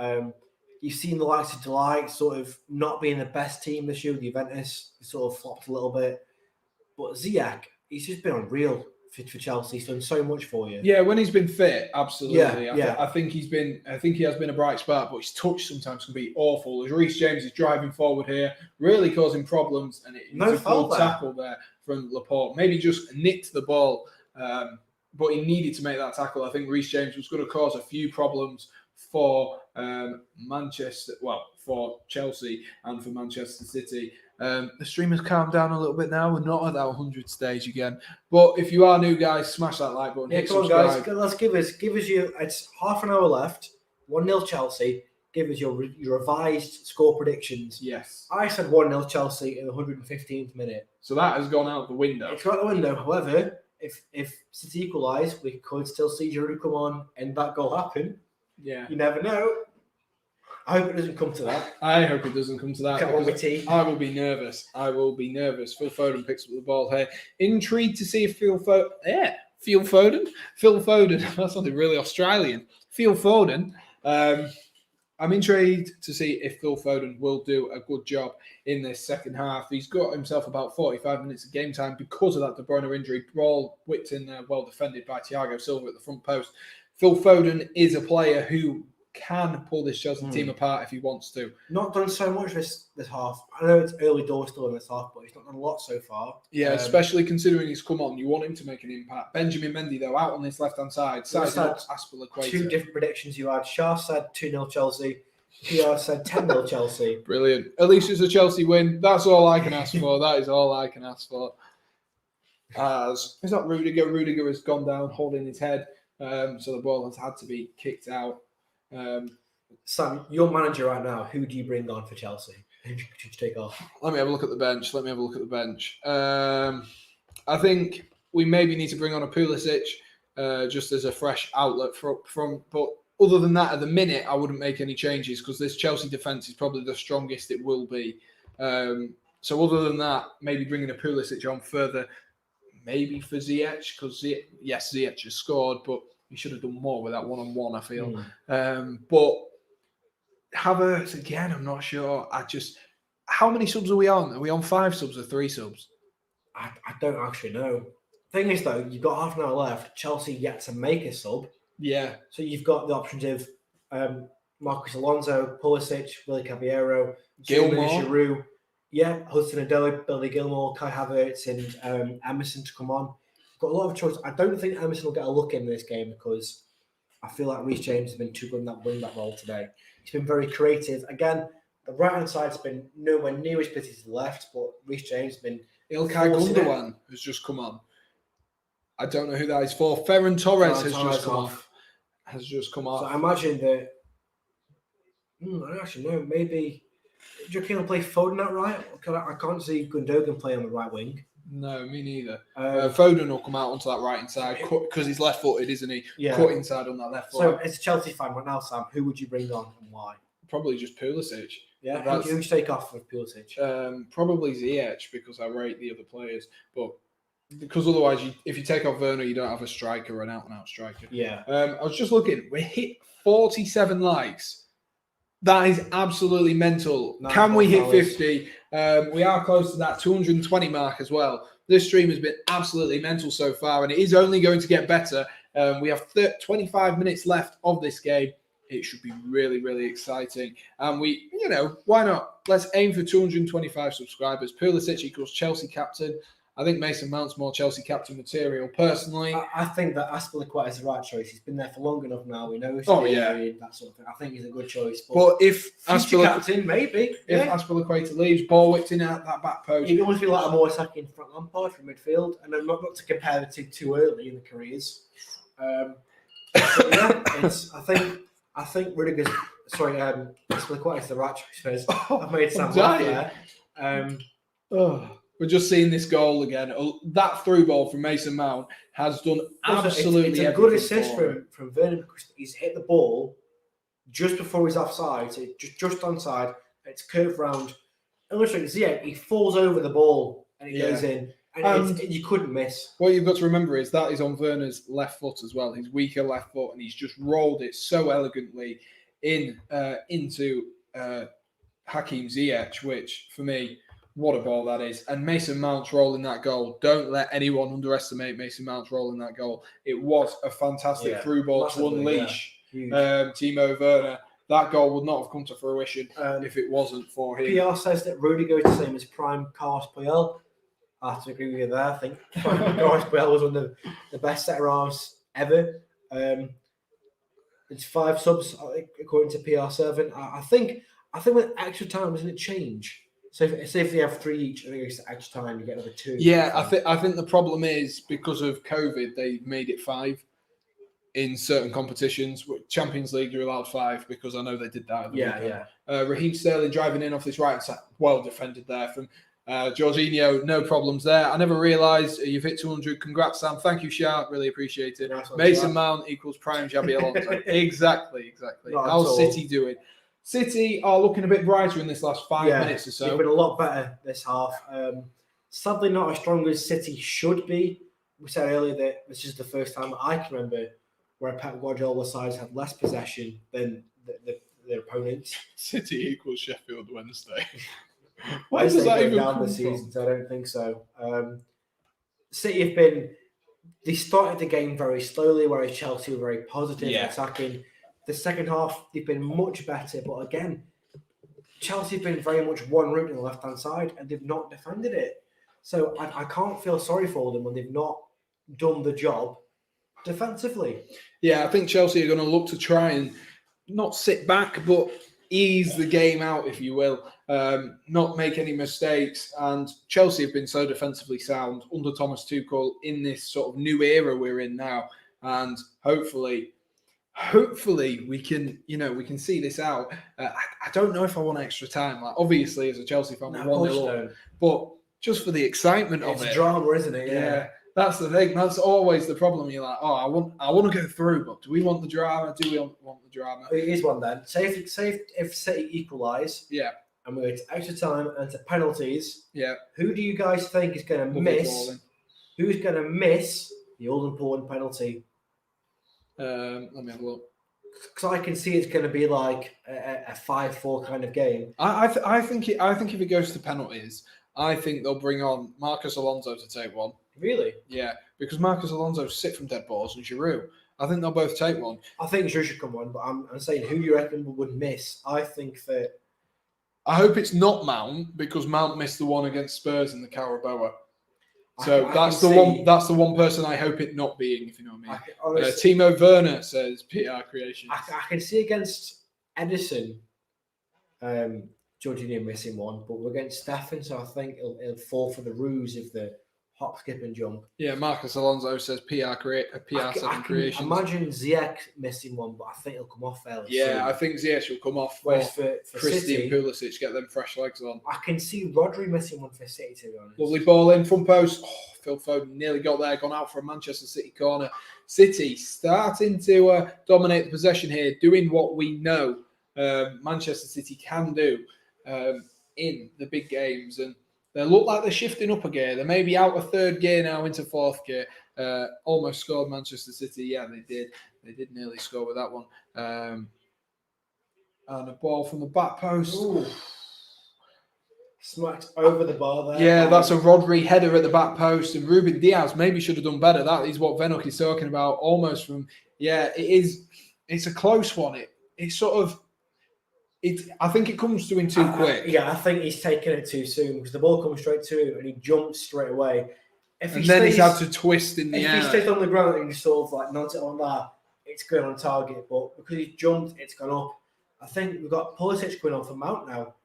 You've seen the likes of Delight sort of not being the best team this year with Juventus. He sort of flopped a little bit. But Ziyech, he's just been unreal for Chelsea. He's done so much for you. Yeah, when he's been fit, absolutely. Yeah, I think he has been a bright spark, but his touch sometimes can be awful. As Reece James is driving forward here, really causing problems, and it's a good tackle there from Laporte. Maybe just nicked the ball, but he needed to make that tackle. I think Reece James was going to cause a few problems for for Chelsea and for Manchester City. The stream has calmed down a little bit now. We're not at that 100 stage again. But if you are new, guys, smash that like button. Yeah, come on, guys. Let's give us it's half an hour left. 1-0 Chelsea. Give us your revised score predictions. Yes. I said 1-0 Chelsea in the 115th minute. So that has gone out the window. It's gone out the window. However, if City equalise, we could still see Giroud come on and that goal happen. Yeah. You never know. I hope it doesn't come to that. I hope it doesn't come to that. Come on, with tea. I will be nervous. Phil Foden picks up the ball here. Intrigued to see if Phil Foden. That sounded really Australian. Phil Foden. I'm intrigued to see if Phil Foden will do a good job in this second half. He's got himself about 45 minutes of game time because of that De Bruyne injury. Ball whipped in there, well defended by Thiago Silva at the front post. Phil Foden is a player who can pull this Chelsea team apart if he wants to. Not done so much this half. I know it's early doors still in this half, but he's not done a lot so far. Yeah, especially considering he's come on. You want him to make an impact. Benjamin Mendy, though, out on this left-hand side. Two different predictions you had. Shah said 2-0 Chelsea. PR said 10-0 Chelsea. Brilliant. At least it's a Chelsea win. That's all I can ask for. That is all I can ask for. Is that Rudiger? Rudiger has gone down, holding his head. So the ball has had to be kicked out. Sam, your manager right now, who do you bring on for Chelsea? Who should you take off? Let me have a look at the bench. I think we maybe need to bring on a Pulisic just as a fresh outlet from. But other than that, at the minute, I wouldn't make any changes because this Chelsea defence is probably the strongest it will be. So other than that, maybe bringing a Pulisic on further, maybe for Ziyech, because Ziyech has scored, but he should have done more with that one-on-one, I feel. But Havertz, again, I'm not sure. How many subs are we on? Are we on 5 subs or 3 subs? I don't actually know. Thing is, though, you've got half an hour left. Chelsea yet to make a sub. Yeah. So you've got the options of Marcus Alonso, Pulisic, Willy Caballero, Gilmore, Giroud, Hudson-Odoi, Billy Gilmore, Kai Havertz, and Emerson to come on. Got a lot of choice. I don't think Emerson will get a look in this game because I feel like Reece James has been too good in that wing-back role today. He's been very creative. Again, The right-hand side's been nowhere near as busy as the left, but Reece James has been... Ilkay Gundogan has just come on. I don't know who that is for. Ferran Torres has just come off. Has just come off. So I imagine that... I don't actually know. Maybe... Do you reckon he'll play Foden at right? I can't see Gundogan play on the right wing. No, me neither. Foden will come out onto that right-hand side because he's left-footed, isn't he? Yeah. Cut inside on that left foot. So, as a Chelsea fan right now, Sam, who would you bring on and why? Probably just Pulisic. Yeah, who would you take off with Pulisic? Probably Ziyech because I rate the other players. But because otherwise, if you take off Werner, you don't have a striker, an out-and-out striker. Yeah. I was just looking. We hit 47 likes. That is absolutely mental. Can we hit 50? We are close to that 220 mark as well. This stream has been absolutely mental so far, and it is only going to get better. We have 25 minutes left of this game. It should be really, really exciting. And we, why not? Let's aim for 225 subscribers. Pulisic equals Chelsea captain. I think Mason Mount's more Chelsea captain material, personally. I think that Aspilicueta is the right choice. He's been there for long enough now. We know he's that sort of thing. I think he's a good choice. But if captain, maybe. If Aspilicueta leaves, ball whipped in at that back post. He almost feel like a more attacking front Lampard from midfield. And I'm not to compare the two too early in the careers. I think Rudiger's... Sorry, Aspilicueta is the right choice. I've made Sam laugh there. We're just seeing this goal again. That through ball from Mason Mount has done absolutely It's a good assist from Vernon because he's hit the ball just before he's offside. So just onside. It's curved round. And looks like Ziyech, he falls over the ball and it goes in. And you couldn't miss. What you've got to remember is that is on Werner's left foot as well. His weaker left foot, and he's just rolled it so elegantly into Hakim Ziyech, which for me... What a ball that is. And Mason Mount's role in that goal. Don't let anyone underestimate Mason Mount's role in that goal. It was a fantastic through ball to unleash Timo Werner. That goal would not have come to fruition if it wasn't for him. PR says that Rudiger is the same as prime Carlos Puyol. I have to agree with you there. I think Carlos Puyol was one of the best centre-halves ever. It's 5 subs, according to PR Servant. I think with extra time, doesn't it change? So if they have 3 each, I think it's extra time, you get another 2. Yeah, I think the problem is because of COVID, they made it 5 in certain competitions. Champions League, you're allowed 5 because I know they did that. Raheem Sterling driving in off this right side, well defended there from Jorginho. No problems there. I never realised you've hit 200. Congrats, Sam. Thank you, Sharp. Really appreciate it. Nice Mason Mount equals prime Xabi Alonso. Exactly. How's City doing? City are looking a bit brighter in this last 5 minutes or so. They've been a lot better this half. Sadly, not as strong as City should be. We said earlier that this is the first time I can remember where Pep Guardiola's sides have less possession than their opponents. City equals Sheffield Wednesday. Why does that even down the season? I don't think so. City have been... They started the game very slowly, whereas Chelsea were very positive, attacking. The second half, they've been much better. But again, Chelsea have been very much one route on the left-hand side, and they've not defended it. So I can't feel sorry for them when they've not done the job defensively. Yeah, I think Chelsea are going to look to try and not sit back, but ease the game out, if you will, not make any mistakes. And Chelsea have been so defensively sound under Thomas Tuchel in this sort of new era we're in now. And hopefully we can see this out. I don't know if I want extra time. Like, obviously, as a Chelsea fan, we want it, but just for the excitement of it. It's drama, isn't it? Yeah. That's the thing. That's always the problem. You're like, I want to go through, but do we want the drama? Do we want the drama? Here's one then. Say if City equalise. Yeah. And we go to extra time and to penalties. Yeah. Who do you guys think is going to miss? Who's going to miss the all-important penalty? Let me have a look. Because I can see it's going to be like a 5-4 kind of game. I think if it goes to penalties, I think they'll bring on Marcus Alonso to take one. Really? Yeah, because Marcus Alonso's sick from dead balls and Giroud. I think they'll both take one. I think Giroud should come on, but I'm saying who you reckon would miss? I think that... I hope it's not Mount, because Mount missed the one against Spurs in the Carabao. So that's the one person I hope it not being, if you know what I mean. Timo Werner says PR Creations. I can see against Edison, Jorginho missing one, but we're against Stefan, so I think it'll fall for the ruse of the hop, skip, and jump. Yeah, Marcus Alonso says PR7 I can creations. imagine Ziyech missing one, but I think it'll come off fairly soon. Yeah, I think Ziyech will come off. Whereas for Christie City, and Pulisic get them fresh legs on. I can see Rodri missing one for City, to be honest. Lovely ball in front post. Oh, Phil Foden nearly got there, gone out for a Manchester City corner. City starting to dominate the possession here, doing what we know Manchester City can do in the big games. And they look like they're shifting up a gear. They may be out of third gear now into fourth gear. Almost scored Manchester City. Yeah, they did. They did nearly score with that one. And a ball from the back post. Ooh. Smacked over the bar there. Yeah, that's a Rodri header at the back post. And Ruben Diaz maybe should have done better. That is what Venok is talking about. Almost from, yeah, it is. It's a close one. It's sort of, I think it comes to him too quick. Yeah, I think he's taken it too soon because the ball comes straight to him and he jumps straight away. Then he's had to twist in the air. If he stays on the ground and he sort of like nods it on that, it's going on target. But because he's jumped, it's gone up. I think we've got Pulisic going on for Mount now.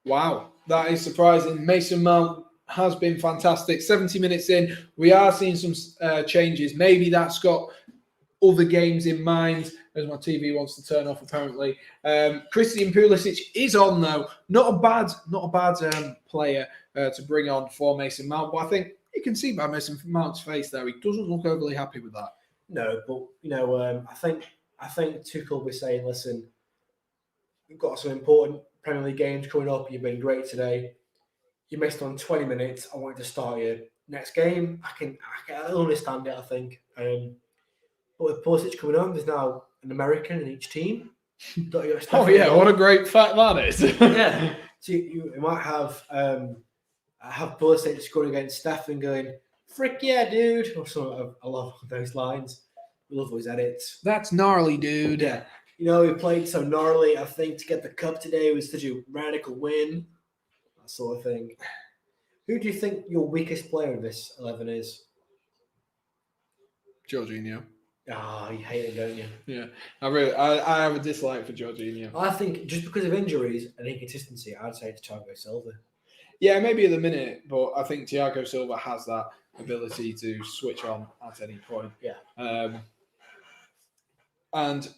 Wow, that is surprising. Mason Mount has been fantastic. 70 minutes in, we are seeing some changes. Maybe that's got other games in mind, as my TV wants to turn off apparently. Christian Pulisic is on though. Not a bad player to bring on for Mason Mount. But I think you can see by Mason Mount's face there, he doesn't look overly happy with that. No, but I think Tuchel will be saying, listen, we've got some important Premier League games coming up. You've been great today. You missed on 20 minutes. I wanted to start you. Next game, I can understand it, I think. But with Pulisic coming on, there's now an American in each team. Oh, yeah, what a great fact that is. Yeah. So you might have Pulisic scoring against Stefan going, frick yeah, dude, or something along those lines. We love those edits. That's gnarly, dude. Yeah. You know, we played so gnarly, I think, to get the cup today was such a radical win. That sort of thing. Who do you think your weakest player in this 11 is? Jorginho. Ah, you hate him, don't you? Yeah. I have a dislike for Jorginho. I think just because of injuries and inconsistency, I'd say it's Thiago Silva. Yeah, maybe at the minute, but I think Thiago Silva has that ability to switch on at any point. Yeah. And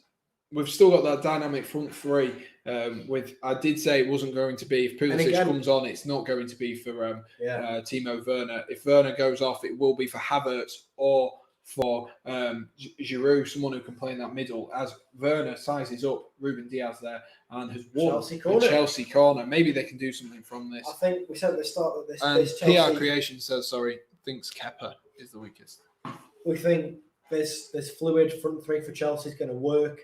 we've still got that dynamic front three. I did say it wasn't going to be, if Pulisic comes on, it's not going to be for Timo Werner. If Werner goes off, it will be for Havertz or for Giroud, someone who can play in that middle. As Werner sizes up Ruben Diaz there and has won Chelsea corner. Maybe they can do something from this. I think we said at the start of this. And this Chelsea, PR Creation says, thinks Kepa is the weakest. We think this fluid front three for Chelsea is going to work.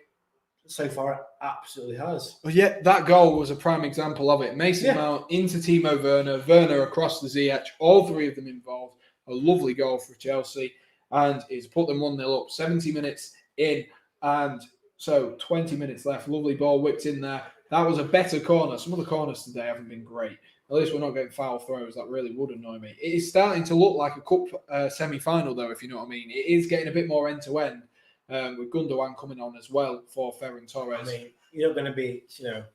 So far, it absolutely has. Well, yeah, that goal was a prime example of it. Mason Mount into Timo Werner, Werner across the Ziyech, all three of them involved. A lovely goal for Chelsea. And it's put them 1-0 up, 70 minutes in. And so 20 minutes left. Lovely ball whipped in there. That was a better corner. Some of the corners today haven't been great. At least we're not getting foul throws. That really would annoy me. It is starting to look like a cup semi-final, though, if you know what I mean. It is getting a bit more end-to-end. With Gundogan coming on as well for Ferran Torres. I mean, you're not going to be,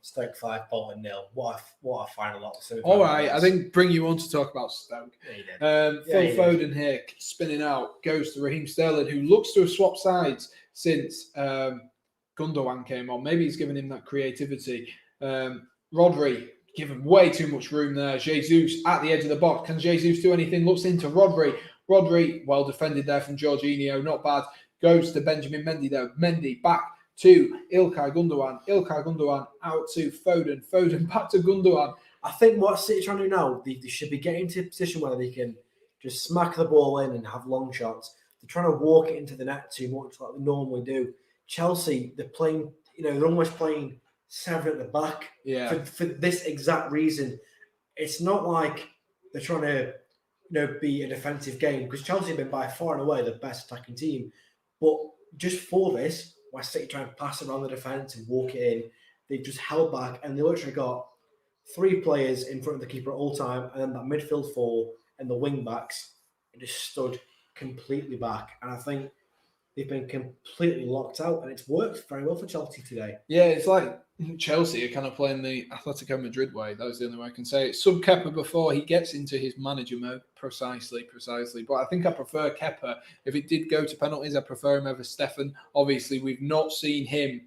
Stoke 5, Bolton 0. What a final option. All right, I didn't bring you on to talk about Stoke. Yeah, you did. Phil Foden here, spinning out, goes to Raheem Sterling, who looks to have swapped sides since Gundogan came on. Maybe he's given him that creativity. Rodri, given way too much room there. Jesus at the edge of the box. Can Jesus do anything? Looks into Rodri. Rodri, well defended there from Jorginho, not bad. Goes to Benjamin Mendy though. Mendy back to Ilkay Gundogan. Ilkay Gundogan out to Foden. Foden back to Gundogan. I think what City trying to do now, they should be getting to a position where they can just smack the ball in and have long shots. They're trying to walk it into the net too much like they normally do. Chelsea, they're playing, they're almost playing 7 at the back for this exact reason. It's not like they're trying to, be a defensive game because Chelsea have been by far and away the best attacking team. But just for this, why City trying to pass around the defence and walk it in, they've just held back and they literally got 3 players in front of the keeper at all time, and then that midfield 4 and the wing backs just stood completely back. And I think they've been completely locked out, and it's worked very well for Chelsea today. Yeah, it's like Chelsea are kind of playing the Atletico Madrid way. That was the only way I can say it. Sub Kepa before he gets into his manager mode. Precisely. But I think I prefer Kepa. If it did go to penalties, I prefer him over Stefan. Obviously, we've not seen him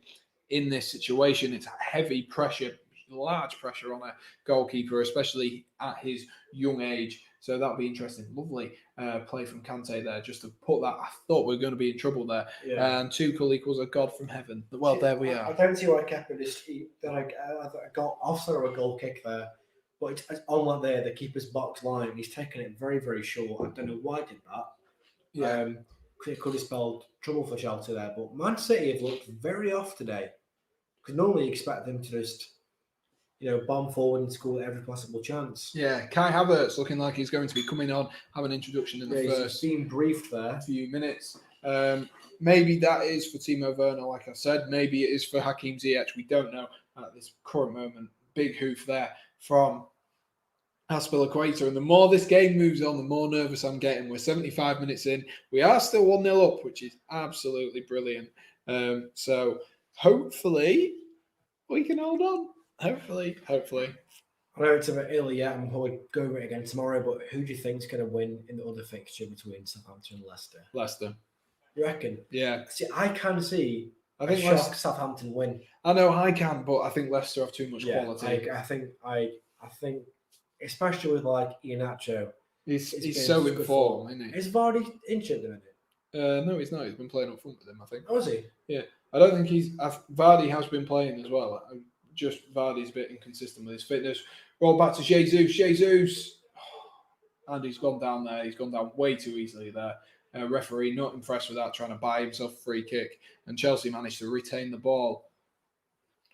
in this situation. It's heavy pressure, large pressure on a goalkeeper, especially at his young age. So that'll be interesting. Lovely play from Kante there, just to put that. I thought we were going to be in trouble there. Yeah. And Tuchel equals a god from heaven. Well, there we are. I don't see why Kepa just got offside or a goal kick there, but it's on there, the keeper's box line. He's taken it very, very short. I don't know why he did that. Yeah. It could have spelled trouble for Chelsea there, but Man City have looked very off today. Because normally you expect them to just, bomb forward and score every possible chance. Yeah, Kai Havertz looking like he's going to be coming on, have an introduction in the first he's been briefed there. Few minutes. Maybe that is for Timo Werner, like I said. Maybe it is for Hakim Ziyech. We don't know at this current moment. Big hoof there from Aspilicueta. And the more this game moves on, the more nervous I'm getting. We're 75 minutes in. We are still 1-0 up, which is absolutely brilliant. So hopefully we can hold on. Hopefully. I know it's a bit early yet. I'm probably going over it again tomorrow, but who do you think is going to win in the other fixture between Southampton and Leicester? Leicester. You reckon? Yeah. See, I can see I think Southampton win. I know I can, but I think Leicester have too much quality. I think, especially with like Iheanacho, he's so in form, isn't he? Is Vardy injured at the minute? No, he's not. He's been playing up front with him, I think. Oh, is he? Yeah. I don't think Vardy has been playing as well. Just Vardy's a bit inconsistent with his fitness. Roll back to Jesus. And he's gone down there. He's gone down way too easily there. Referee not impressed with that, trying to buy himself a free kick. And Chelsea managed to retain the ball.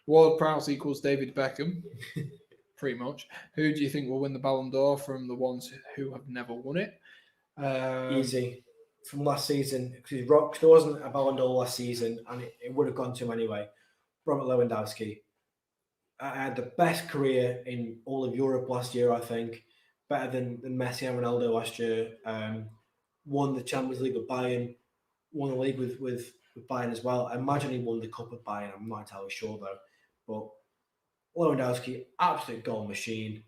Ward-Prowse equals David Beckham. Pretty much. Who do you think will win the Ballon d'Or from the ones who have never won it? Easy. From last season. Because there wasn't a Ballon d'Or last season, and it would have gone to him anyway. Robert Lewandowski. Had the best career in all of Europe last year, I think. Better than Messi and Ronaldo last year. Won the Champions League with Bayern. Won the league with Bayern as well. I imagine he won the Cup with Bayern. I'm not entirely sure though. But Lewandowski, absolute goal machine.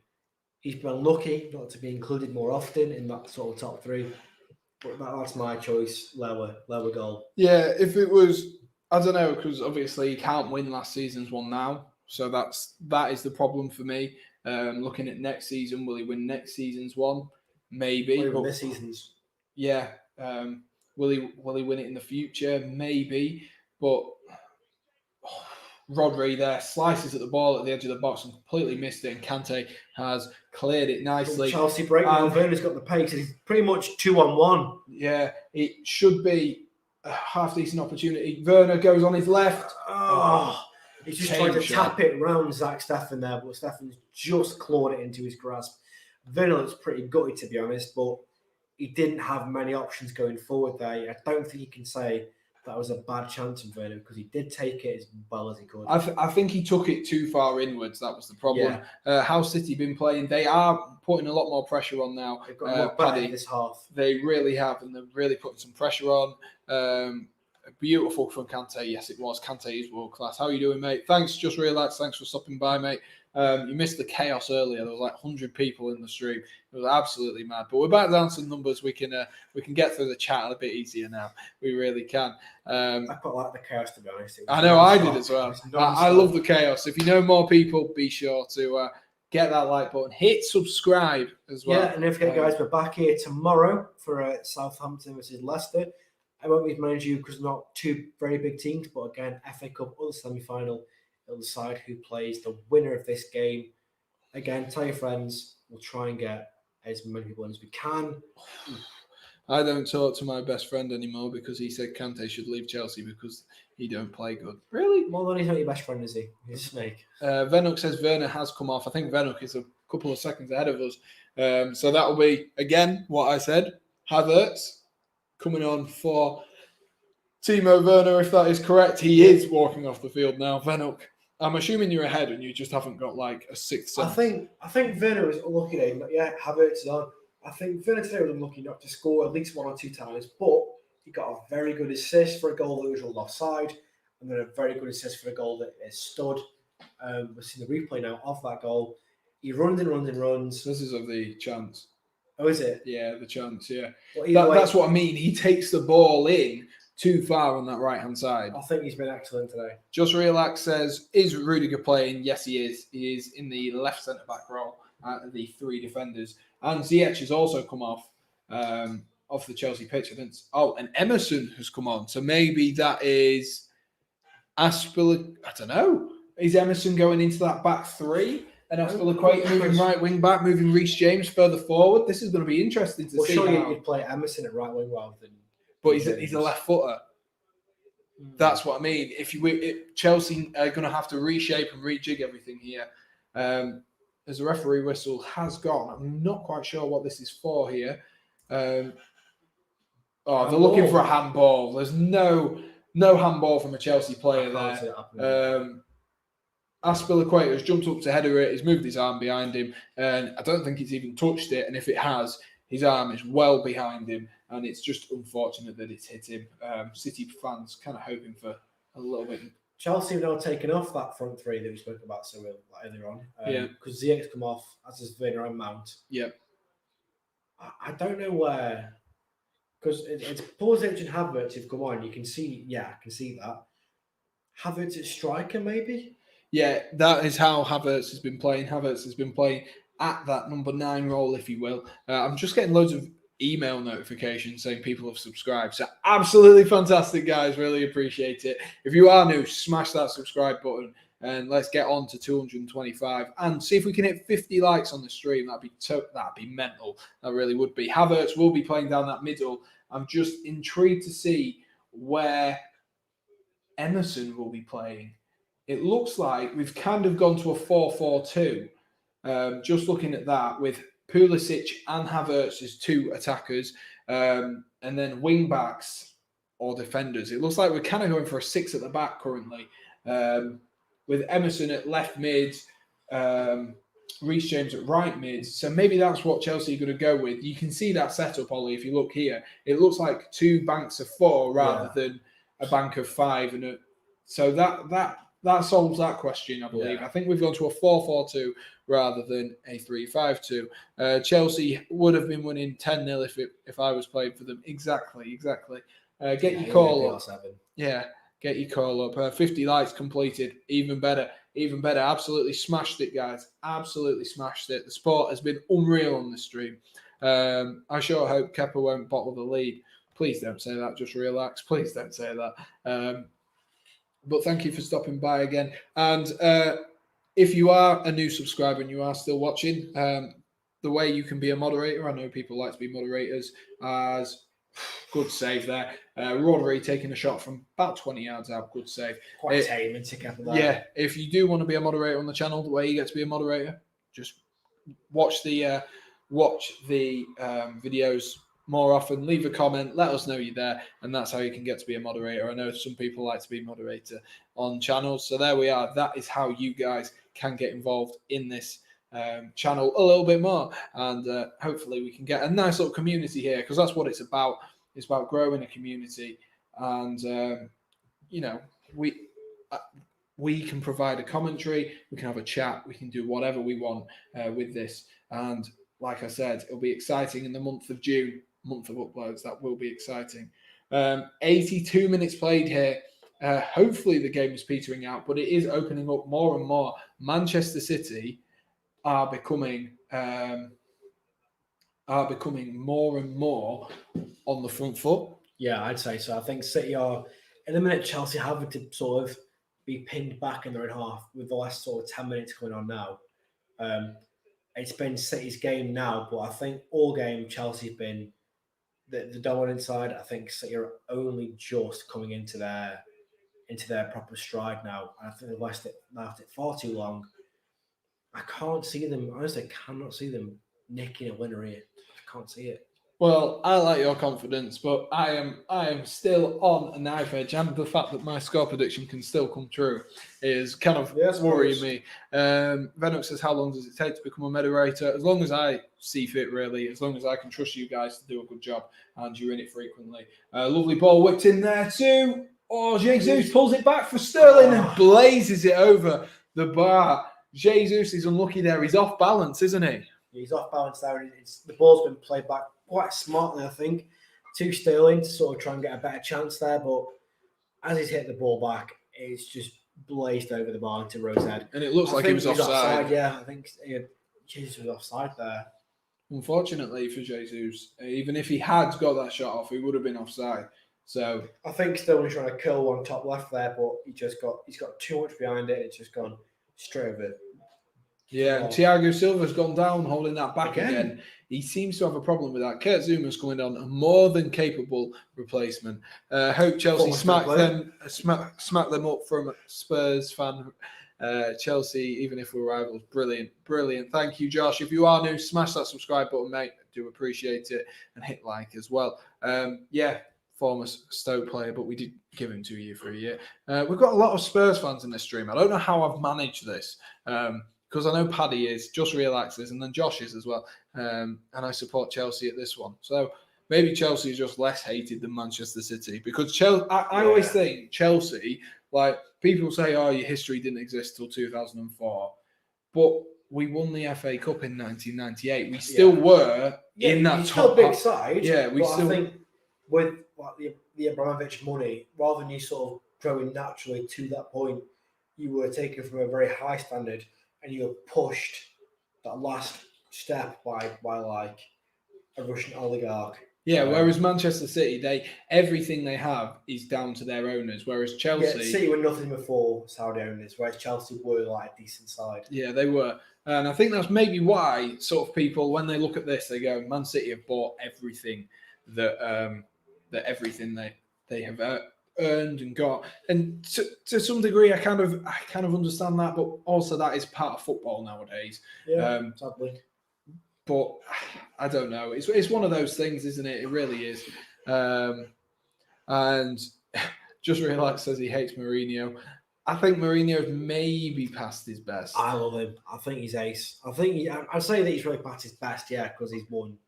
He's been lucky not to be included more often in that sort of top three. But that's my choice. Lower goal. Yeah, if it was, I don't know, because obviously he can't win last season's one now. So that is the problem for me. Looking at next season, will he win next season's one? Maybe. But this season's. Yeah. Will he win it in the future? Maybe. But Rodri there slices at the ball at the edge of the box and completely missed it. And Kante has cleared it nicely. Chelsea break now. Werner's got the pace. He's pretty much 2-on-1. Yeah, it should be a half decent opportunity. Werner goes on his left. He's just trying to tap it around Zach Steffen there, but Steffen's just clawed it into his grasp. Werner looks pretty gutty, to be honest, but he didn't have many options going forward there. I don't think you can say that was a bad chance from Werner because he did take it as well as he could. I think he took it too far inwards. That was the problem. Yeah. How City been playing? They are putting a lot more pressure on now. They've got a lot better this half. They really have, and they're really putting some pressure on. Beautiful from Kante. Yes, it was. Kante is world class. How are you doing, mate? Thanks. Just realised. Thanks for stopping by, mate. You missed the chaos earlier. There was like 100 people in the stream. It was absolutely mad. But we're back down to numbers. We can get through the chat a bit easier now. We really can. I quite like the chaos, to be honest. I know I did as well. I love the chaos. If you know more people, be sure to get that like button. Hit subscribe as well. Yeah, and don't forget, guys, we're back here tomorrow for Southampton versus Leicester. I won't be managing you because not two very big teams, but again, FA Cup other semi-final. It'll decide who plays the winner of this game. Again, tell your friends. We'll try and get as many people in as we can. I don't talk to my best friend anymore because he said Kante should leave Chelsea because he don't play good. Really? Well, then he's not your best friend, is he? He's a snake. Venuk says Werner has come off. I think Venuk is a couple of seconds ahead of us. So that will be, again, what I said. Havertz coming on for Timo Werner, if that is correct. He is walking off the field now. Venuk, I'm assuming you're ahead and you just haven't got like a sixth sense. I think Werner was unlucky today. Yeah, Havertz is on. I think Werner today was unlucky not to score at least one or two times, but He got a very good assist for a goal that was ruled offside, and then a very good assist for a goal that is stood. We're seeing the replay now of that goal. He runs and runs and runs. This is of the chance. Oh, is it? Yeah, the chance, yeah. Well, that's what I mean. He takes the ball in too far on that right-hand side. I think he's been excellent today. Just Relax says, is Rudiger playing? Yes, he is. He is in the left centre-back role out of the 3 defenders. And Ziyech has also come off the Chelsea pitch. And Emerson has come on. So maybe that is Aspilicueta. I don't know. Is Emerson going into that back 3? And Aspilicueta moving right wing back, moving Reece James further forward. This is going to be interesting to see. Surely you'd play Emerson at right wing rather than. But he's a left footer. That's what I mean. Chelsea are going to have to reshape and rejig everything here. As a referee whistle has gone, I'm not quite sure what this is for here. They're looking for a handball. There's no handball from a Chelsea player there. Aspilicueta has jumped up to header it. He's moved his arm behind him, and I don't think he's even touched it. And if it has, his arm is well behind him, and it's just unfortunate that it's hit him. City fans kind of hoping for a little bit. Chelsea have now taken off that front 3 that we spoke about earlier on. Because Ziyech's come off, as has Werner and Mount. Yeah. I don't know where. Because it's Pulisic and Havertz have come on. You can see, I can see that. Havertz is striker, maybe? Yeah, that is how Havertz has been playing. Havertz has been playing at that number 9 role, if you will. I'm just getting loads of email notifications saying people have subscribed. So absolutely fantastic, guys. Really appreciate it. If you are new, smash that subscribe button and let's get on to 225 and see if we can hit 50 likes on the stream. That'd be mental. That really would be. Havertz will be playing down that middle. I'm just intrigued to see where Emerson will be playing. It looks like we've kind of gone to a 4-4-2. Just looking at that with Pulisic and Havertz as 2 attackers, and then wing backs or defenders. It looks like we're kind of going for a 6 at the back currently, with Emerson at left mid, Reece James at right mid. So maybe that's what Chelsea are going to go with. You can see that setup, Ollie, if you look here. It looks like 2 banks of 4 rather than a bank of 5. So that solves that question, I believe. I think we've gone to a 4-4-2 rather than a 3-5-2. Chelsea would have been winning 10-0 if I was playing for them. Exactly. Get your call up. Yeah, get your call up. 50 likes completed. Even better. Absolutely smashed it, guys. Absolutely smashed it. The support has been unreal on the stream. I sure hope Kepa won't bottle the lead. Please don't say that. Just relax. Please don't say that. But thank you for stopping by again. And if you are a new subscriber and you are still watching, the way you can be a moderator, I know people like to be moderators, as good save there. Rodri taking a shot from about 20 yards out, good save. Quite tame and tick up of that. Yeah, if you do want to be a moderator on the channel, the way you get to be a moderator, just watch the videos more often, leave a comment, let us know you're there, and that's how you can get to be a moderator. I know some people like to be moderator on channels, so there we are. That is how you guys can get involved in this channel a little bit more, and hopefully we can get a nice little community here, because that's what it's about. It's about growing a community, and we can provide a commentary, we can have a chat, we can do whatever we want with this, and like I said, it'll be exciting in the month of June, month of uploads. That will be exciting. 82 minutes played here. Hopefully the game is petering out, but it is opening up more and more. Manchester City are becoming more and more on the front foot. Yeah, I'd say so. I think City are, in a minute, Chelsea having to sort of be pinned back in their own half with the last sort of 10 minutes going on now. It's been City's game now, but I think all game Chelsea's been the dominant side. I think City are only just coming into their proper stride now. And I think they've left it far too long. I can't see them. Honestly, I cannot see them nicking a winner here. I can't see it. Well, I like your confidence, but I am still on a knife edge, and the fact that my score prediction can still come true is kind of Yes, worrying course. me. Venux says, "How long does it take to become a moderator?" As long as I see fit, really. As long as I can trust you guys to do a good job, and you're in it frequently. Lovely ball whipped in there too. Oh, Jesus pulls it back for Sterling and blazes it over the bar. Jesus is unlucky there. He's off balance, isn't he? He's off balance there, and the ball's been played back quite smartly, I think, to Sterling to sort of try and get a better chance there. But as he's hit the ball back, it's just blazed over the bar into Rosehead. And it looks like he was offside. Yeah, I think Jesus was offside there. Unfortunately for Jesus, even if he had got that shot off, he would have been offside. So I think Sterling's trying to curl one top left there, but he's got too much behind it. It's just gone straight over. Yeah, Thiago Silva's gone down, holding that back again. He seems to have a problem with that. Kurt Zuma's coming on, a more than capable replacement. Hope Chelsea smack them up from a Spurs fan. Chelsea, even if we're rivals, brilliant. Thank you, Josh. If you are new, smash that subscribe button, mate. I do appreciate it, and hit like as well. Former Stoke player, but we did give him 2 years for a year. We've got a lot of Spurs fans in this stream. I don't know how I've managed this. Because I know Paddy is, just relaxes, and then Josh is as well. And I support Chelsea at this one. So maybe Chelsea is just less hated than Manchester City. Because Chelsea, I always think Chelsea, like people say, oh, your history didn't exist till 2004. But we won the FA Cup in 1998. We still were in that top big side. Yeah, I think with like the Abramovich money, rather than you sort of growing naturally to that point, you were taken from a very high standard. And you're pushed that last step by like a Russian oligarch. Yeah, whereas Manchester City, everything they have is down to their owners. Whereas Chelsea, City were nothing before Saudi owners. Whereas Chelsea were like a decent side. Yeah, they were, and I think that's maybe why sort of people, when they look at this, they go, "Man City have bought everything that everything they have earned and got." And to some degree, I kind of understand that, but also that is part of football nowadays. Yeah, sadly. But I don't know. It's one of those things, isn't it? It really is. And just Relax says he hates Mourinho. I think Mourinho's maybe past his best. I love him. I think he's ace. I'd say that he's really past his best, yeah, because he's won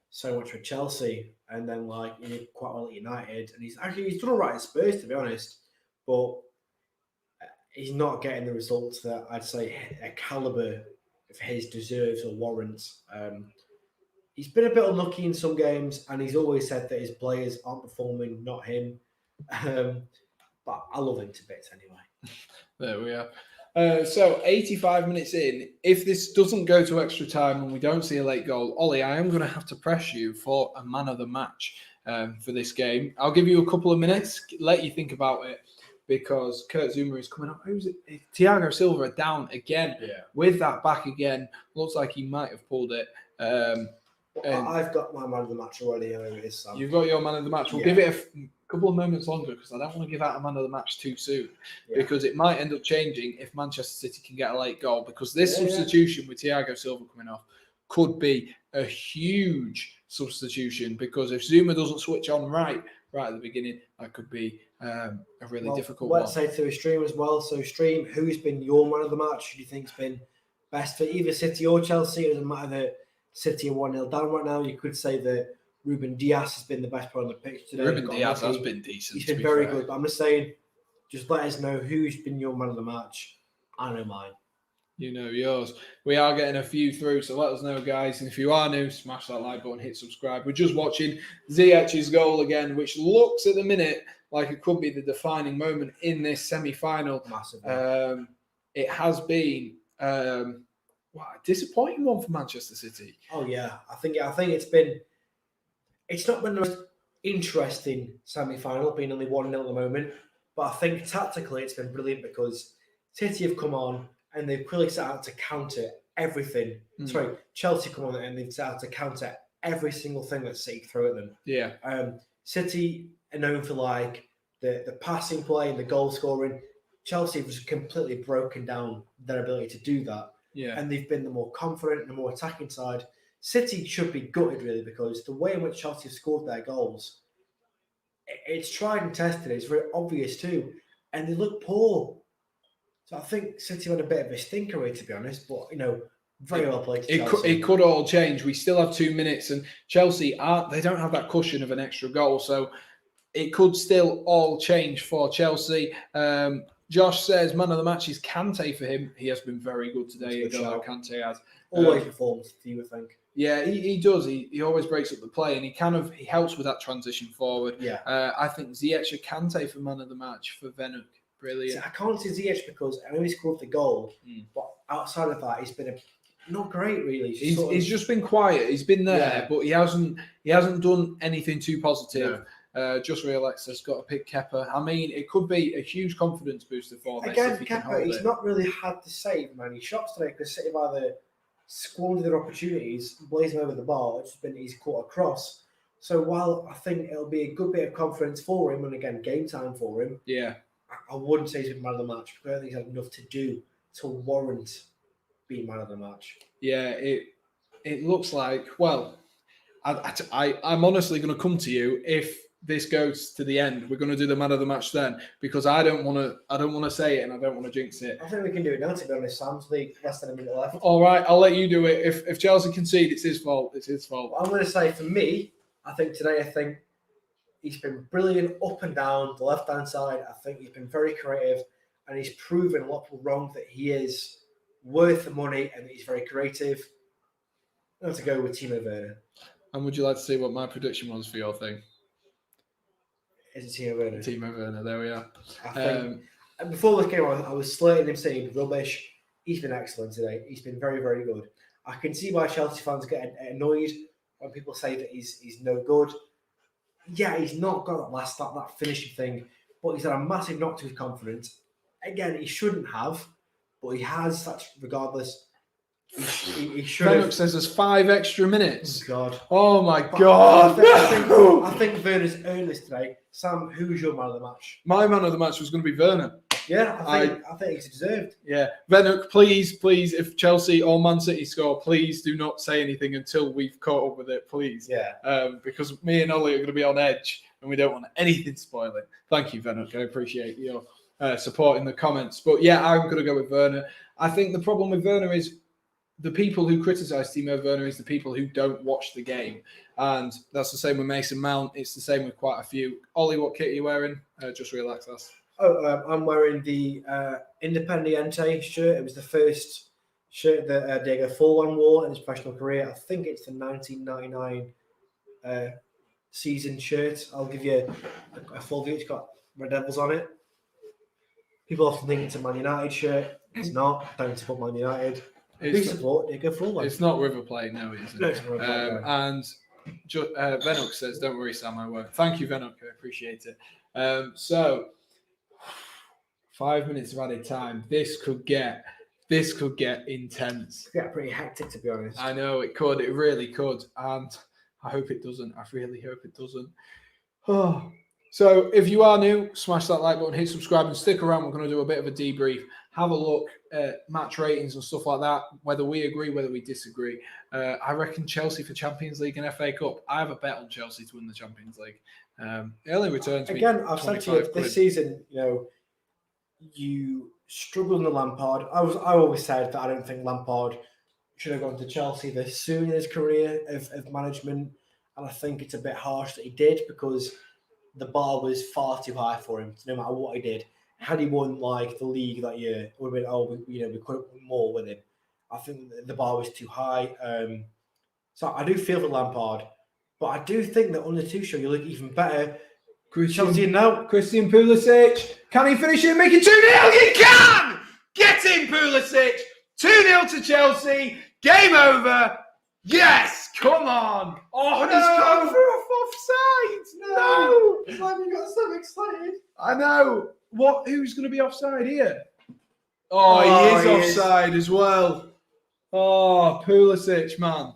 so much with Chelsea, and then he did quite well at United, and he's done all right at Spurs, to be honest, but he's not getting the results that I'd say a caliber of his deserves or warrants. He's been a bit unlucky in some games, and he's always said that his players aren't performing, not him. But I love him to bits anyway. There we are. So 85 minutes in, if this doesn't go to extra time and we don't see a late goal, Ollie, I am going to have to press you for a man of the match for this game. I'll give you a couple of minutes, let you think about it, because Kurt Zuma is coming up. Who's it? Thiago Silva down again with that back again. Looks like he might have pulled it. I've got my man of the match already. You've got your man of the match. We'll give it a couple of moments longer because I don't want to give out a man of the match too soon because it might end up changing if Manchester City can get a late goal, because this substitution with Thiago Silva coming off could be a huge substitution, because if Zuma doesn't switch on right at the beginning, that could be a really difficult one. Let's say to a stream as well. So stream, who's been your man of the match? Who do you think's been best for either City or Chelsea? It doesn't matter that City are 1-0 down right now. You could say that Ruben Dias has been the best player on the pitch today. Ruben Dias has been decent. He's been very good. But I'm just saying, just let us know who's been your man of the match. I know mine. You know yours. We are getting a few through, so let us know, guys. And if you are new, smash that like button, hit subscribe. We're just watching Ziyech's goal again, which looks at the minute like it could be the defining moment in this semi-final. Massively. It has been a disappointing one for Manchester City. Oh yeah, I think it's not been the most interesting semi-final, being only 1-0 at the moment. But I think tactically it's been brilliant because City have come on and they've clearly set out to counter everything. Sorry, Chelsea come on and they've set out to counter every single thing that City throw at them. Yeah. City are known for the passing play and the goal scoring. Chelsea have just completely broken down their ability to do that. Yeah. And they've been the more confident and the more attacking side. City should be gutted really because the way in which Chelsea have scored their goals, it's tried and tested. It's very obvious too, and they look poor. So I think City had a bit of a stinker, to be honest. But very well played. It could all change. We still have 2 minutes, and Chelsea they don't have that cushion of an extra goal, so it could still all change for Chelsea. Josh says man of the match is Kante for him. He has been very good today. Kante has always performed. You would think. Yeah, he does. He always breaks up the play, and he helps with that transition forward. Yeah, I think Ziyech or Kante for man of the match for Venuk. Brilliant. See, I can't say Ziyech because I know he scored the goal, but outside of that, he's been not great really. He's just been quiet. He's been there, but he hasn't done anything too positive. No. Just realised has got to pick Kepa. I mean, it could be a huge confidence booster for Messi. Again, Kepa, he's not really had to save many shots today because City have either squandered their opportunities, blazing over the bar, he's caught across. So while I think it'll be a good bit of confidence for him, and again, game time for him, I wouldn't say he's been man of the match because I don't think he's had enough to do to warrant being man of the match. Yeah, it looks like. Well, I'm honestly going to come to you if this goes to the end. We're going to do the man of the match then because I don't want to say it and I don't want to jinx it. I think we can do it now. To be honest, Sam's league less than a minute left. All right, I'll let you do it. If Chelsea concede, it's his fault. It's his fault. Well, I'm going to say for me, I think he's been brilliant up and down the left-hand side. I think he's been very creative and he's proven a lot of people wrong that he is worth the money and that he's very creative. I'm going to go with Timo Werner. And would you like to see what my prediction was for your thing? Is it Timo Werner? Timo Werner, there we are. I think, before this game, I was slating him saying rubbish. He's been excellent today. He's been very, very good. I can see why Chelsea fans get annoyed when people say that he's no good. Yeah, he's not got that finishing thing, but he's had a massive knock to his confidence. Again, he shouldn't have, but he has. That's regardless. He should have. says there's 5 extra minutes. Oh, God. Oh my God. I think Werner's earned this today. Sam, who's your man of the match? My man of the match was going to be Werner. Yeah, I think it's deserved. Yeah. Venuk, please, if Chelsea or Man City score, please do not say anything until we've caught up with it, please. Yeah. Because me and Ollie are going to be on edge and we don't want anything spoiling. Thank you, Venuk. I appreciate your support in the comments. But yeah, I'm going to go with Werner. I think the problem with Werner is the people who criticise Timo Werner is the people who don't watch the game. And that's the same with Mason Mount. It's the same with quite a few. Ollie, what kit are you wearing? Just relax us. I'm wearing the Independiente shirt. It was the first shirt that Diego Forlan wore in his professional career. I think it's the 1999 season shirt. I'll give you a full view. It's got Red Devils on it. People often think it's a Man United shirt. It's not. Don't support Man United. Who support Diego Forlan? It's not River Plate, no, it isn't. No, it's not River Plate, no. And Venuk says, don't worry, Sam, I won't. Thank you, Venuk. I appreciate it. So 5 minutes of added time. This could get intense. Yeah, pretty hectic, to be honest. I know it could. It really could. And I hope it doesn't. I really hope it doesn't. Oh. So if you are new, smash that like button, hit subscribe and stick around. We're going to do a bit of a debrief. Have a look at match ratings and stuff like that, whether we agree, whether we disagree. I reckon Chelsea for Champions League and FA Cup. I have a bet on Chelsea to win the Champions League. Early returns. Again, I've said to you this season, you struggled in the Lampard. I always said that I don't think Lampard should have gone to Chelsea this soon in his career of management. And I think it's a bit harsh that he did because the bar was far too high for him. So no matter what he did, had he won like the league that year, it would have been, we could have won more with him. I think the bar was too high. So I do feel for Lampard, but I do think that under Tuchel you look even better. Chelsea now. Christian Pulisic. Can he finish it and make it 2-0? He can! Get in, Pulisic! 2-0 to Chelsea. Game over. Yes! Come on! Oh, no! He's gone for offside! No! Simon got so excited. I know. What? Who's going to be offside here? Oh, he is offside as well. Oh, Pulisic, man.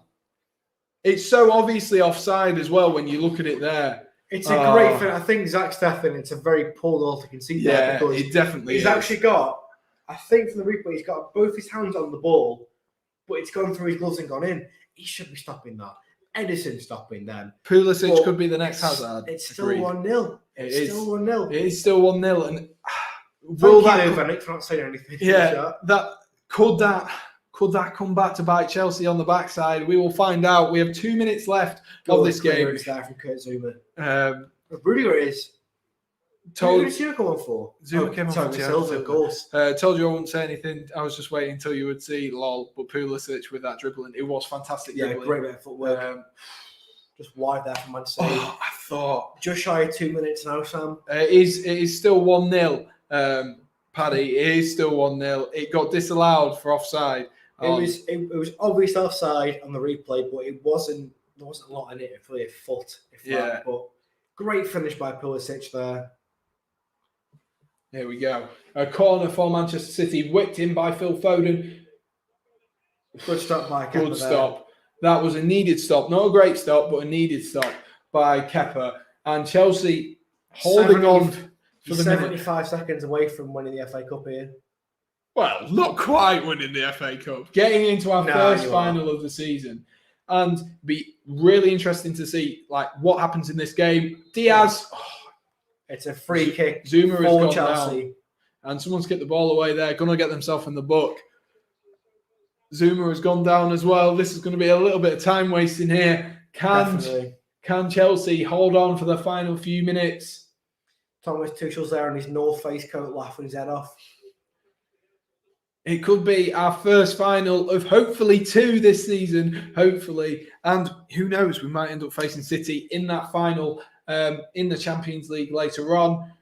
It's so obviously offside as well when you look at it there. It's a great thing. I think Zach Steffen, it's a very poor goal to concede there because it definitely he's actually got, I think from the replay, he's got both his hands on the ball, but it's gone through his gloves and gone in. he should be stopping that. Edison stopping them. Pulisic But could be the next Hazard. It's still 1-0. It's still 1-0. It is still 1-0. And will that Vanek for not saying anything? Yeah, could that come back to bite Chelsea on the backside? We will find out. We have 2 minutes left of this game. It's there from Kurt Zuma. Rudiger is. Who did Zuma come on for? Zuma came on for Silva, of course. Told you I wouldn't say anything. I was just waiting until you would see lol. But Pulisic with that dribbling, it was fantastic. Yeah, dribbling. Great bit of footwork. Just wide there from Man City. I thought just shy of 2 minutes now, Sam. It is still 1-0. Paddy, it is still 1-0. It got disallowed for offside. It was obvious offside on the replay, but there wasn't a lot in it. Probably a foot, if that. But great finish by Pulisic there. Here we go. A corner for Manchester City, whipped in by Phil Foden. Good stop by Kepa. Good stop. That was a needed stop. Not a great stop, but a needed stop by Kepa. And Chelsea holding on for the 75 seconds away from winning the FA Cup here. Well, not quite winning the FA Cup. Getting into our first final of the season. And be really interesting to see what happens in this game. Diaz... It's a free kick. Zuma has gone Chelsea. Down. And someone's kicked the ball away there. Going to get themselves in the book. Zuma has gone down as well. This is going to be a little bit of time wasting here. Can Chelsea hold on for the final few minutes? Thomas Tuchel's there in his North Face coat laughing his head off. It could be our first final of hopefully 2 this season. Hopefully. And who knows, we might end up facing City in that final in the Champions League later on.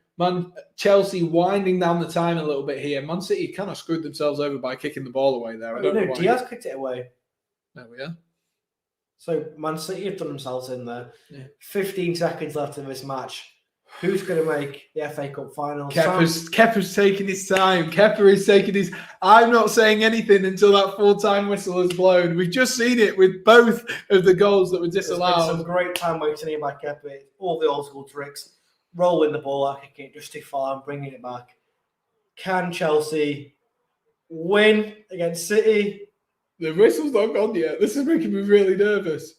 Chelsea winding down the time a little bit here. Man City kind of screwed themselves over by kicking the ball away there. I don't know why. Diaz kicked it away. There we are. So Man City have done themselves in there. Yeah. 15 seconds left of this match. Who's going to make the FA Cup final? Kepa's taking his time. Kepa is taking his... I'm not saying anything until that full-time whistle is blown. We've just seen it with both of the goals that were disallowed. There's been some great time wasting here by Kepa. All the old-school tricks. Rolling the ball out, kicking it just too far and bringing it back. Can Chelsea win against City? The whistle's not gone yet. This is making me really nervous.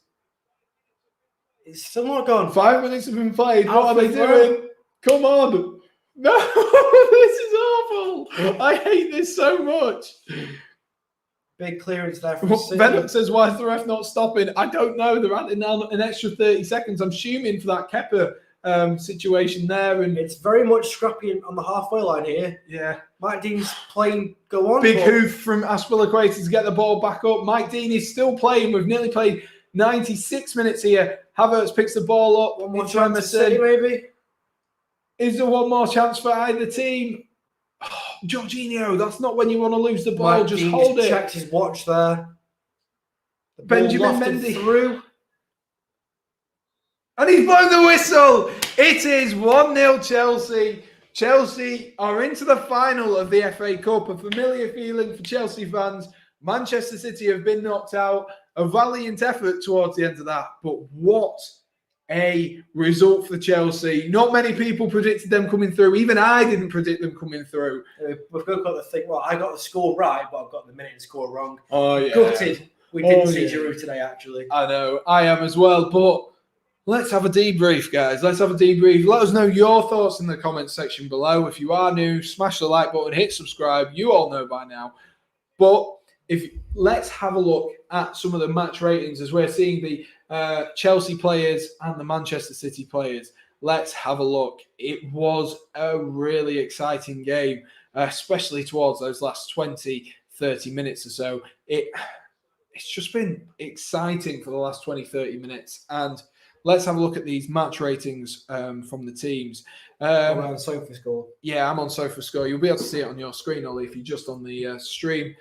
It's still not gone. 5 minutes have been played. What are they doing? Come on. No, this is awful. I hate this so much. Big clearance there from City. Bennett says, why is the ref not stopping? I don't know. They're adding now an extra 30 seconds. I'm assuming for that Kepa situation there. And it's very much scrappy on the halfway line here. Yeah. Mike Dean's playing go on. Big hoof from Aspilicueta to get the ball back up. Mike Dean is still playing. We've nearly played 96 minutes here. Havertz picks the ball up. One more chance to City, maybe. Is there one more chance for either team? Oh, Jorginho, that's not when you want to lose the ball. Mike just Dean hold it. Checked his watch there. Benjamin Mendy through. And he's blown the whistle. It is 1-0 Chelsea. Chelsea are into the final of the FA Cup. A familiar feeling for Chelsea fans. Manchester City have been knocked out. A valiant effort towards the end of that. But what a result for Chelsea. Not many people predicted them coming through. Even I didn't predict them coming through. We've got the thing, well, I got the score right, but I've got the minute and score wrong. Oh, yeah. Gutted. We didn't see Giroud today, actually. I know. I am as well. But let's have a debrief, guys. Let's have a debrief. Let us know your thoughts in the comments section below. If you are new, smash the like button, hit subscribe. You all know by now. But let's have a look at some of the match ratings as we're seeing the Chelsea players and the Manchester City players. Let's have a look. It was a really exciting game, especially towards those last 20, 30 minutes or so. It's just been exciting for the last 20, 30 minutes. And let's have a look at these match ratings from the teams. We're on SofaScore. Yeah, I'm on SofaScore. You'll be able to see it on your screen, Ollie, if you're just on the stream.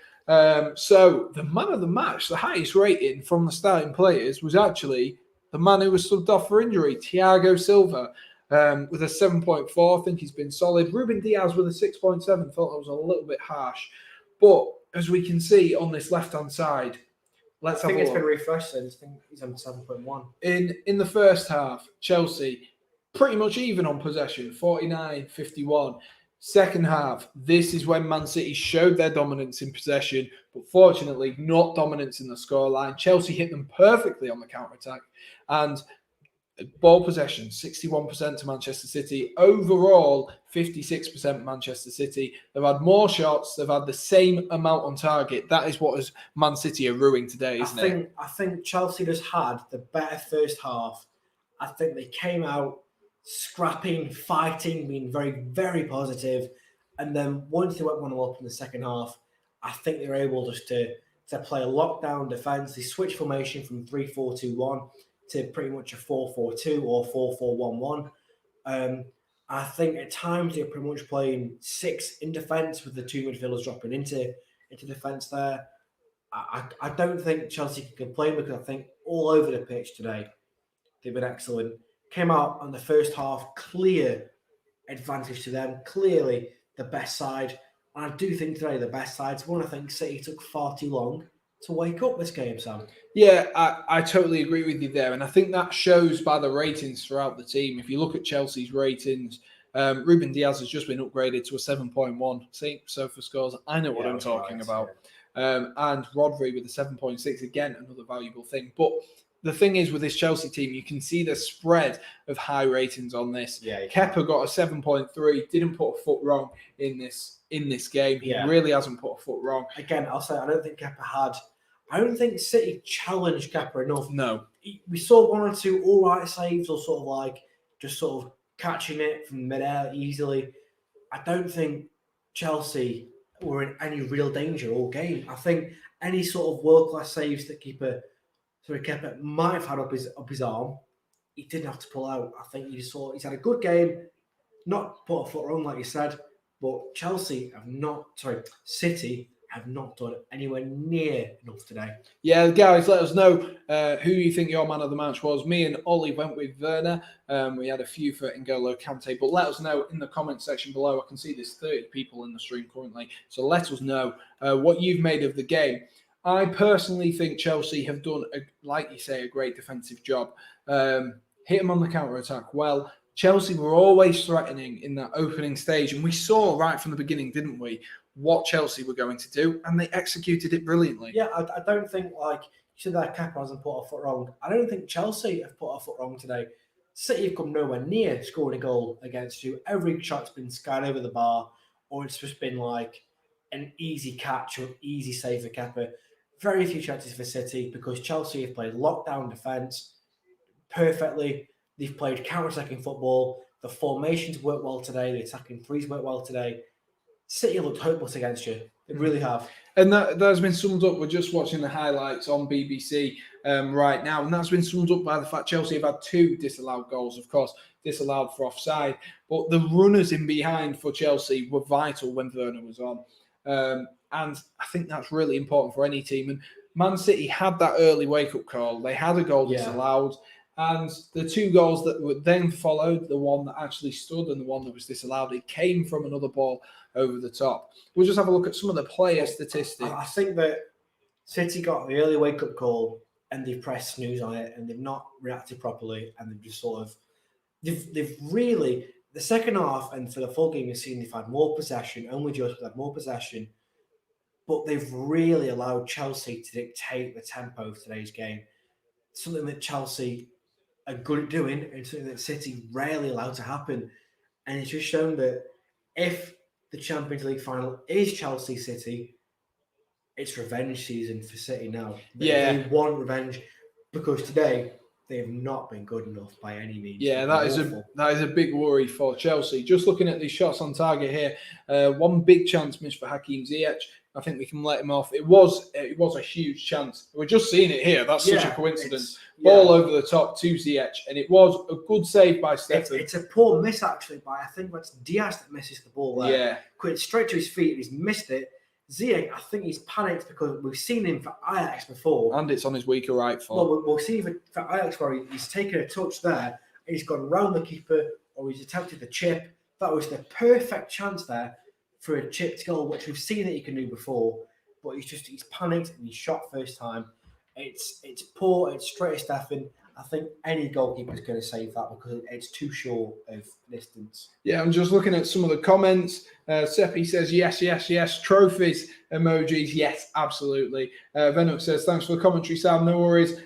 So the man of the match, the highest rating from the starting players, was actually the man who was subbed off for injury, Thiago Silva, with a 7.4. I think he's been solid. Ruben Diaz with a 6.7. Thought that was a little bit harsh. But as we can see on this left-hand side, I think it's been refreshed since. I think he's on 7.1. In the first half, Chelsea pretty much even on possession, 49-51. Second half, this is when Man City showed their dominance in possession, but fortunately not dominance in the scoreline. Chelsea hit them perfectly on the counter-attack, and ball possession, 61% to Manchester City. Overall, 56% Manchester City. They've had more shots. They've had the same amount on target. That is what is Man City are ruining today, isn't it? I think Chelsea just had the better first half. I think they came out scrapping, fighting, being very, very positive. And then once they went 1-0 up in the second half, I think they were able just to play a lockdown defence. They switched formation from 3-4-2-1 to pretty much a 4-4-2 or 4-4-1-1. I think at times they're pretty much playing 6 in defence with the 2 midfielders dropping into defence there. I don't think Chelsea can complain because I think all over the pitch today they've been excellent. Came out on the first half, clear advantage to them, clearly the best side. And I do think today the best side's one. I think City took far too long to wake up this game, Sam. Yeah, I totally agree with you there. And I think that shows by the ratings throughout the team. If you look at Chelsea's ratings, Ruben Diaz has just been upgraded to a 7.1. See, Sofa scores. I know what I'm talking about. Yeah. And Rodri with a 7.6. Again, another valuable thing. But the thing is with this Chelsea team, you can see the spread of high ratings on this. Yeah, Kepa got a 7.3. Didn't put a foot wrong in this game. He really hasn't put a foot wrong. Again, I'll say I don't think Kepa had. I don't think City challenged Kepa enough. No. We saw 1 or 2 all right saves or sort of like just sort of catching it from midair easily. I don't think Chelsea were in any real danger all game. I think any sort of world-class saves that Kepa might have had up his arm, he didn't have to pull out. I think he's had a good game, not put a foot wrong like you said, but City have not done anywhere near enough today. Yeah, guys, let us know who you think your man of the match was. Me and Ollie went with Werner. We had a few for N'Golo Kante, but let us know in the comment section below. I can see there's 30 people in the stream currently, so let us know what you've made of the game. I personally think Chelsea have done, like you say, a great defensive job. Hit them on the counter-attack well. Chelsea were always threatening in that opening stage, and we saw right from the beginning, didn't we, what Chelsea were going to do, and they executed it brilliantly. Yeah, I don't think, like, you said that Kepa hasn't put a foot wrong. I don't think Chelsea have put a foot wrong today. City have come nowhere near scoring a goal against you. Every shot's been skied over the bar, or it's just been like an easy catch or easy save for Kepa. Very few chances for City because Chelsea have played lockdown defence perfectly. They've played counter-attacking football. The formations work well today. The attacking threes work well today. City looked hopeless against you. They really have. And that has been summed up. We're just watching the highlights on BBC right now. And that's been summed up by the fact Chelsea have had 2 disallowed goals, of course, disallowed for offside. But the runners in behind for Chelsea were vital when Werner was on. And I think that's really important for any team. And Man City had that early wake-up call. They had a goal disallowed. And the 2 goals that were then followed, the one that actually stood and the one that was disallowed, it came from another ball over the top. We'll just have a look at some of the player statistics. I think that City got the early wake-up call and they've pressed snooze on it and they've not reacted properly and they've just sort of... They've really... The second half and for the full game, you've seen they've had more possession, only just had more possession, but they've really allowed Chelsea to dictate the tempo of today's game. Something that Chelsea are good at doing and something that City rarely allowed to happen. And it's just shown that if the Champions League final is Chelsea City, it's revenge season for City now. They want revenge because today they have not been good enough by any means. Yeah, that is a big worry for Chelsea. Just looking at these shots on target here, one big chance missed for Hakim Ziyech. I think we can let him off. It was a huge chance. We're just seeing it here. That's such a coincidence. Ball over the top to Ziyech, and it was a good save by Stefan. It's a poor miss actually, but I think that's Diaz that misses the ball there. Yeah, quit straight to his feet. He's missed it. Ziyech, I think he's panicked because we've seen him for Ajax before, and it's on his weaker right foot. Well, we'll see for Ajax where he's taken a touch there. And he's gone round the keeper, or he's attempted the chip. That was the perfect chance there for a chipped goal, which we've seen that he can do before. But he's panicked and he's shot first time. It's poor. It's straight to Stefan. I think any goalkeeper is going to save that because it's too short of distance. Yeah, I'm just looking at some of the comments. Seppi says, yes. Trophies, emojis, yes, absolutely. Venuk says, thanks for the commentary, Sam. No worries.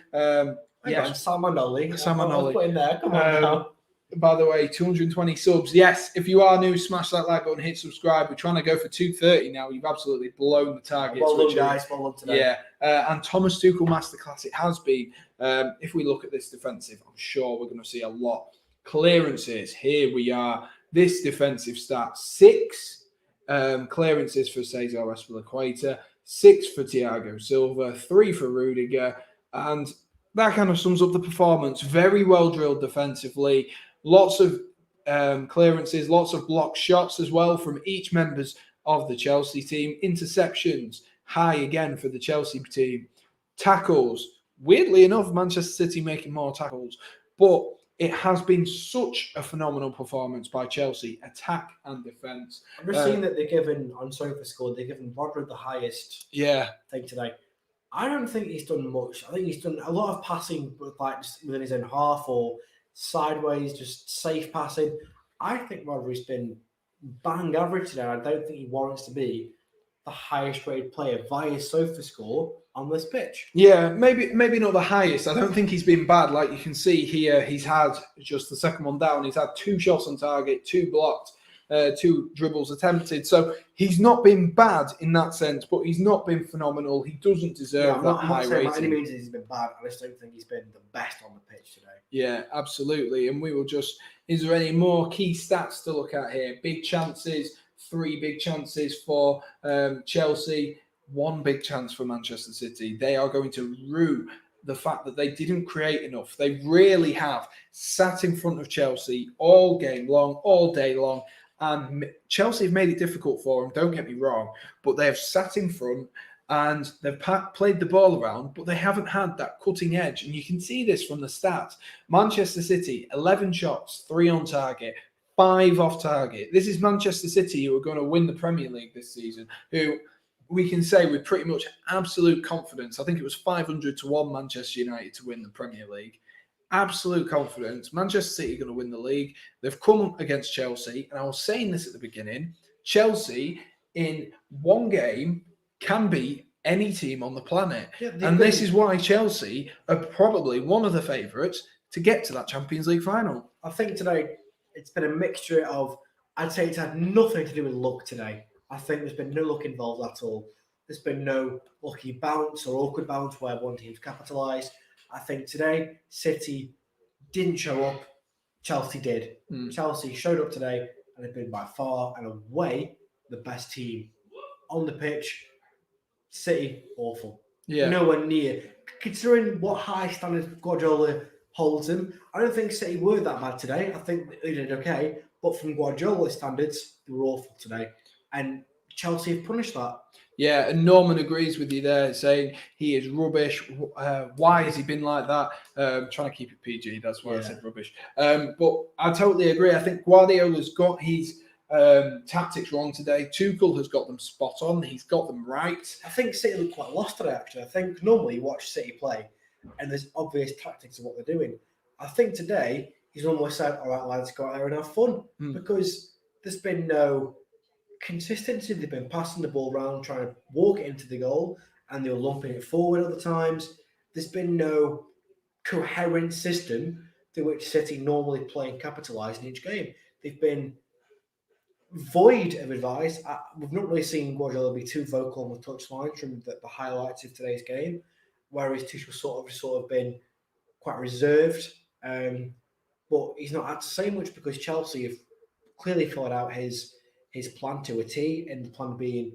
Yes, Sam and Ollie. Sam and Ollie. Put in there. Come on now. By the way, 220 subs. Yes, if you are new, smash that like button, hit subscribe. We're trying to go for 230 now. You've absolutely blown the target. Well done, guys. Well done today. Yeah, and Thomas Tuchel masterclass it has been. If we look at this defensive, I'm sure we're going to see a lot. Clearances, here we are. This defensive stat, 6 clearances for Cesar Azpilicueta, 6 for Thiago Silva, 3 for Rudiger, and that kind of sums up the performance. Very well drilled defensively. Lots of clearances, lots of blocked shots as well from each members of the Chelsea team. Interceptions, high again for the Chelsea team. Tackles, weirdly enough, Manchester City making more tackles. But it has been such a phenomenal performance by Chelsea, attack and defence. I've just seen that they're given, on SofaScore, they're given Rodri the highest thing today. I don't think he's done much. I think he's done a lot of passing just within his own half or sideways, just safe passing. I think Rodri's been bang average today. I don't think he warrants to be the highest rated player via SofaScore on this pitch. Yeah, maybe not the highest. I don't think he's been bad. Like you can see here, he's had just the second one down. He's had 2 shots on target, 2 blocked, 2 dribbles attempted. So he's not been bad in that sense, but he's not been phenomenal. He doesn't deserve that high rating. By any means he's been bad. I just don't think he's been the best on the pitch today. Yeah, absolutely. And we will just, is there any more key stats to look at here? Big chances, 3 big chances for Chelsea, 1 big chance for Manchester City. They are going to rue the fact that they didn't create enough. They really have sat in front of Chelsea all game long, all day long. And Chelsea have made it difficult for them, don't get me wrong, but they have sat in front and they've played the ball around, but they haven't had that cutting edge. And you can see this from the stats. Manchester City, 11 shots, 3 on target, 5 off target. This is Manchester City who are going to win the Premier League this season, who we can say with pretty much absolute confidence. I think it was 500-1 Manchester United to win the Premier League. Absolute confidence. Manchester City are going to win the league. They've come against Chelsea, and I was saying this at the beginning. Chelsea, in one game, can beat any team on the planet. Yeah, and this is why Chelsea are probably one of the favourites to get to that Champions League final. I think today it's been a mixture of, I'd say it's had nothing to do with luck today. I think there's been no luck involved at all. There's been no lucky bounce or awkward bounce where one team's capitalised. I think today, City didn't show up. Chelsea did. Chelsea showed up today and have been by far and away the best team on the pitch. City, awful. Yeah. Nowhere near. Considering what high standards Guardiola holds them, I don't think City were that bad today. I think they did okay. But from Guardiola standards, they were awful today. And Chelsea have punished that. Yeah, and Norman agrees with you there, saying he is rubbish. Why has he been like that? Trying to keep it PG, that's why I said rubbish. But I totally agree. I think Guardiola's got his tactics wrong today. Tuchel has got them spot on. He's got them right. I think City look quite lost today, actually. I think normally you watch City play and there's obvious tactics of what they're doing. I think today he's almost said, all right, lads, go out there and have fun. Because there's been no consistency. They've been passing the ball around, trying to walk it into the goal, and they're lumping it forward other times. There's been no coherent system through which City normally play and capitalise in each game. They've been void of advice. We've not really seen Guardiola be too vocal on the touchline from the highlights of today's game, whereas Tuchel sort of been quite reserved. But he's not had to say much because Chelsea have clearly thought out his plan to a T, and the plan being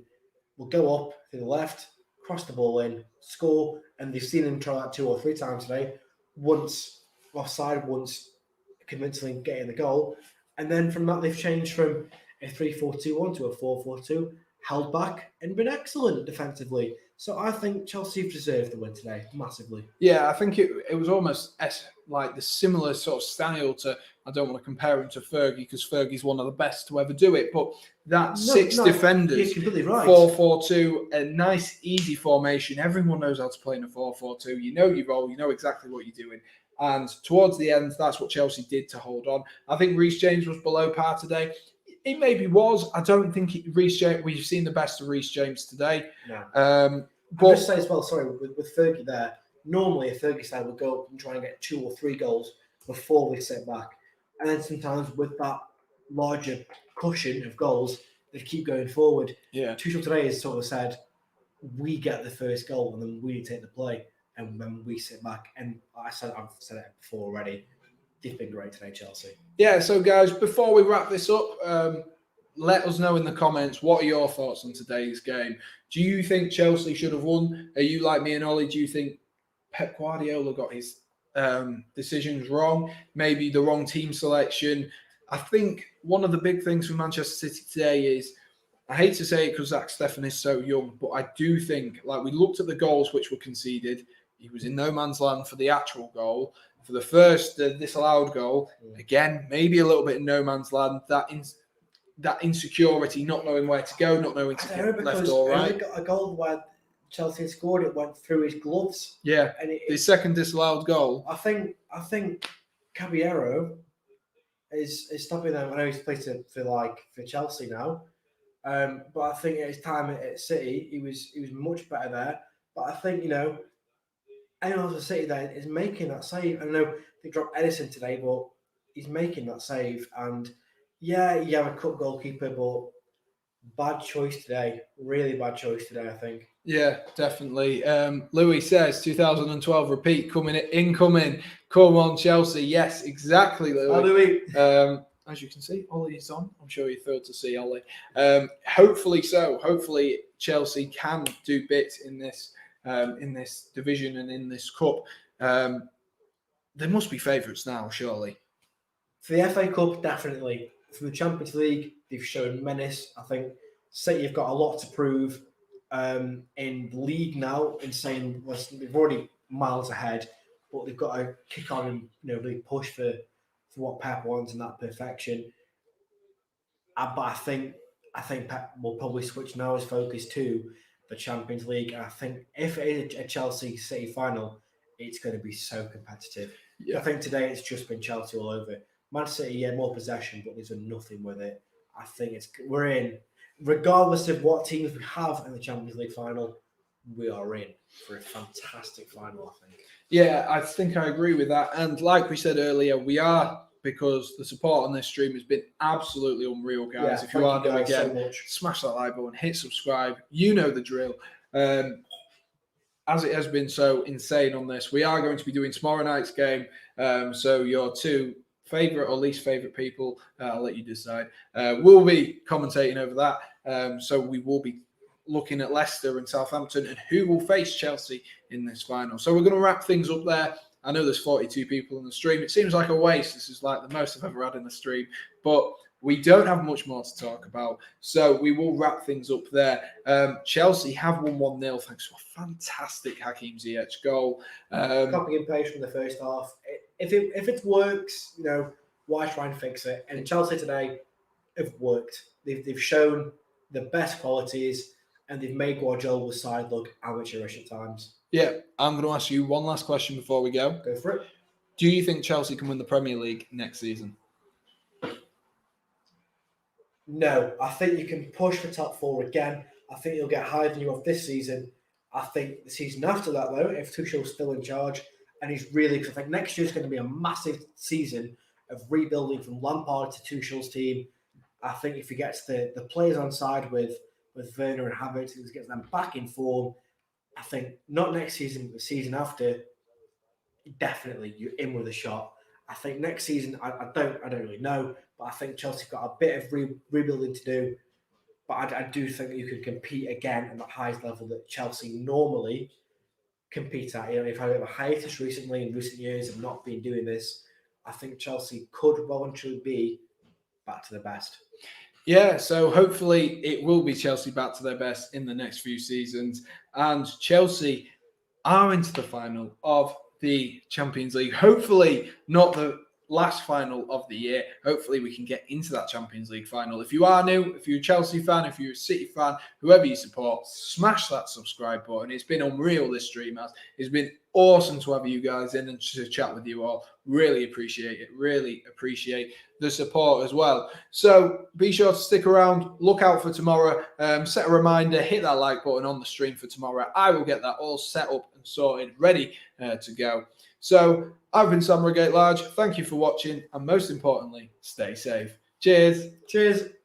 we'll go up to the left, cross the ball in, score, and they've seen him try that 2 or 3 times today. Once offside, once convincingly getting the goal, and then from that they've changed from a 3-4-2-1 to a 4-4-2, held back and been excellent defensively. So I think Chelsea have deserved the win today, massively. Yeah, I think it was almost like the similar sort of style to, I don't want to compare him to Fergie because Fergie's one of the best to ever do it, but that 6 defenders, you're completely right. 4-4-2, a nice, easy formation. Everyone knows how to play in a 4-4-2. You know your role, you know exactly what you're doing. And towards the end, that's what Chelsea did to hold on. I think Reece James was below par today. It maybe was. I don't think Reece James. We've seen the best of Reece James today. No. But I'll just say as well, sorry, with Fergie there, normally a Fergie side would go up and try and get 2 or 3 goals before they sit back. And then sometimes with that larger cushion of goals, they keep going forward. Yeah. Tuchel today has sort of said, we get the first goal and then we take the play and then we sit back. And I've said it before already. They've been great today, Chelsea. Yeah, so guys, before we wrap this up, let us know in the comments, what are your thoughts on today's game? Do you think Chelsea should have won? Are you like me and Ollie? Do you think Pep Guardiola got his decisions wrong? Maybe the wrong team selection? I think one of the big things for Manchester City today is, I hate to say it because Zach Steffen is so young, but I do think, like, we looked at the goals which were conceded. He was in no man's land for the actual goal. For the first disallowed goal, again, maybe a little bit in no man's land. That insecurity, not knowing where to go, not knowing to get left or right. Got a goal where Chelsea scored, it went through his gloves. Yeah, and the second disallowed goal. I think Caballero is stopping them. I know he's played for Chelsea now, but I think at his time at City, he was much better there. But I think anyone else at City there is making that save. I know they dropped Edison today, but he's making that save. And yeah, you have a cup goalkeeper, but bad choice today. Really bad choice today, I think. Yeah, definitely. Louis says 2012 repeat incoming. Come on, Chelsea. Yes, exactly, Louis. Hi, Louis. As you can see, Ollie's on. I'm sure you're thrilled to see Ollie. Hopefully so. Hopefully Chelsea can do bits in this division and in this cup. They must be favourites now, surely. For the FA Cup, definitely. For the Champions League, they've shown menace. I think City have got a lot to prove in the league now, in saying they've already miles ahead, but they've got to kick on and really push for what Pep wants and that perfection. But I think Pep will probably switch now his focus to the Champions League. And I think if it is a Chelsea City final, it's going to be so competitive. Yeah. I think today it's just been Chelsea all over. Man City, more possession, but there's nothing with it. I think we're in, regardless of what teams we have in the Champions League final, we are in for a fantastic final, I think. Yeah, I think I agree with that. And like we said earlier, we are, because the support on this stream has been absolutely unreal, guys. Yeah, if you are new again, smash that like button, hit subscribe. You know the drill. As it has been so insane on this, we are going to be doing tomorrow night's game. So your 2 favourite or least favourite people, I'll let you decide. We'll be commentating over that. So we will be looking at Leicester and Southampton and who will face Chelsea in this final. So we're going to wrap things up there. I know there's 42 people in the stream. It seems like a waste. This is like the most I've ever had in the stream. But we don't have much more to talk about. So we will wrap things up there. Chelsea have won 1-0 thanks to a fantastic Hakim Ziyech goal. Copy and paste from the first half. If it works, why try and fix it? And Chelsea today have worked. They've shown the best qualities, and they've made Guardiola's side look amateurish at times. Yeah, I'm going to ask you one last question before we go. Go for it. Do you think Chelsea can win the Premier League next season? No, I think you can push for top 4 again. I think you'll get higher than you have this season. I think the season after that, though, if Tuchel's still in charge, and he's really, because I think next year's going to be a massive season of rebuilding from Lampard to Tuchel's team. I think if he gets the players on side with Werner and Havertz, he gets them back in form. I think not next season, but the season after, definitely you're in with a shot. I think next season, I don't really know, but I think Chelsea got a bit of rebuilding to do. But I do think you can compete again at the highest level that Chelsea normally compete at. They've had a bit of a hiatus recently in recent years of not been doing this. I think Chelsea could well and truly be back to the best. Yeah, so hopefully it will be Chelsea back to their best in the next few seasons. And Chelsea are into the final of the Champions League. Hopefully not the last final of the year. Hopefully we can get into that Champions League final. If you are new, if you're a Chelsea fan, if you're a City fan, whoever you support, smash that subscribe button. It's been unreal, this stream has. It's been awesome to have you guys in and to chat with you all. Really appreciate it. Really appreciate the support as well. So be sure to stick around. Look out for tomorrow. Set a reminder. Hit that like button on the stream for tomorrow. I will get that all set up and sorted, ready to go. So I've been Sam Redgate-Large. Thank you for watching, and most importantly, stay safe. Cheers. Cheers.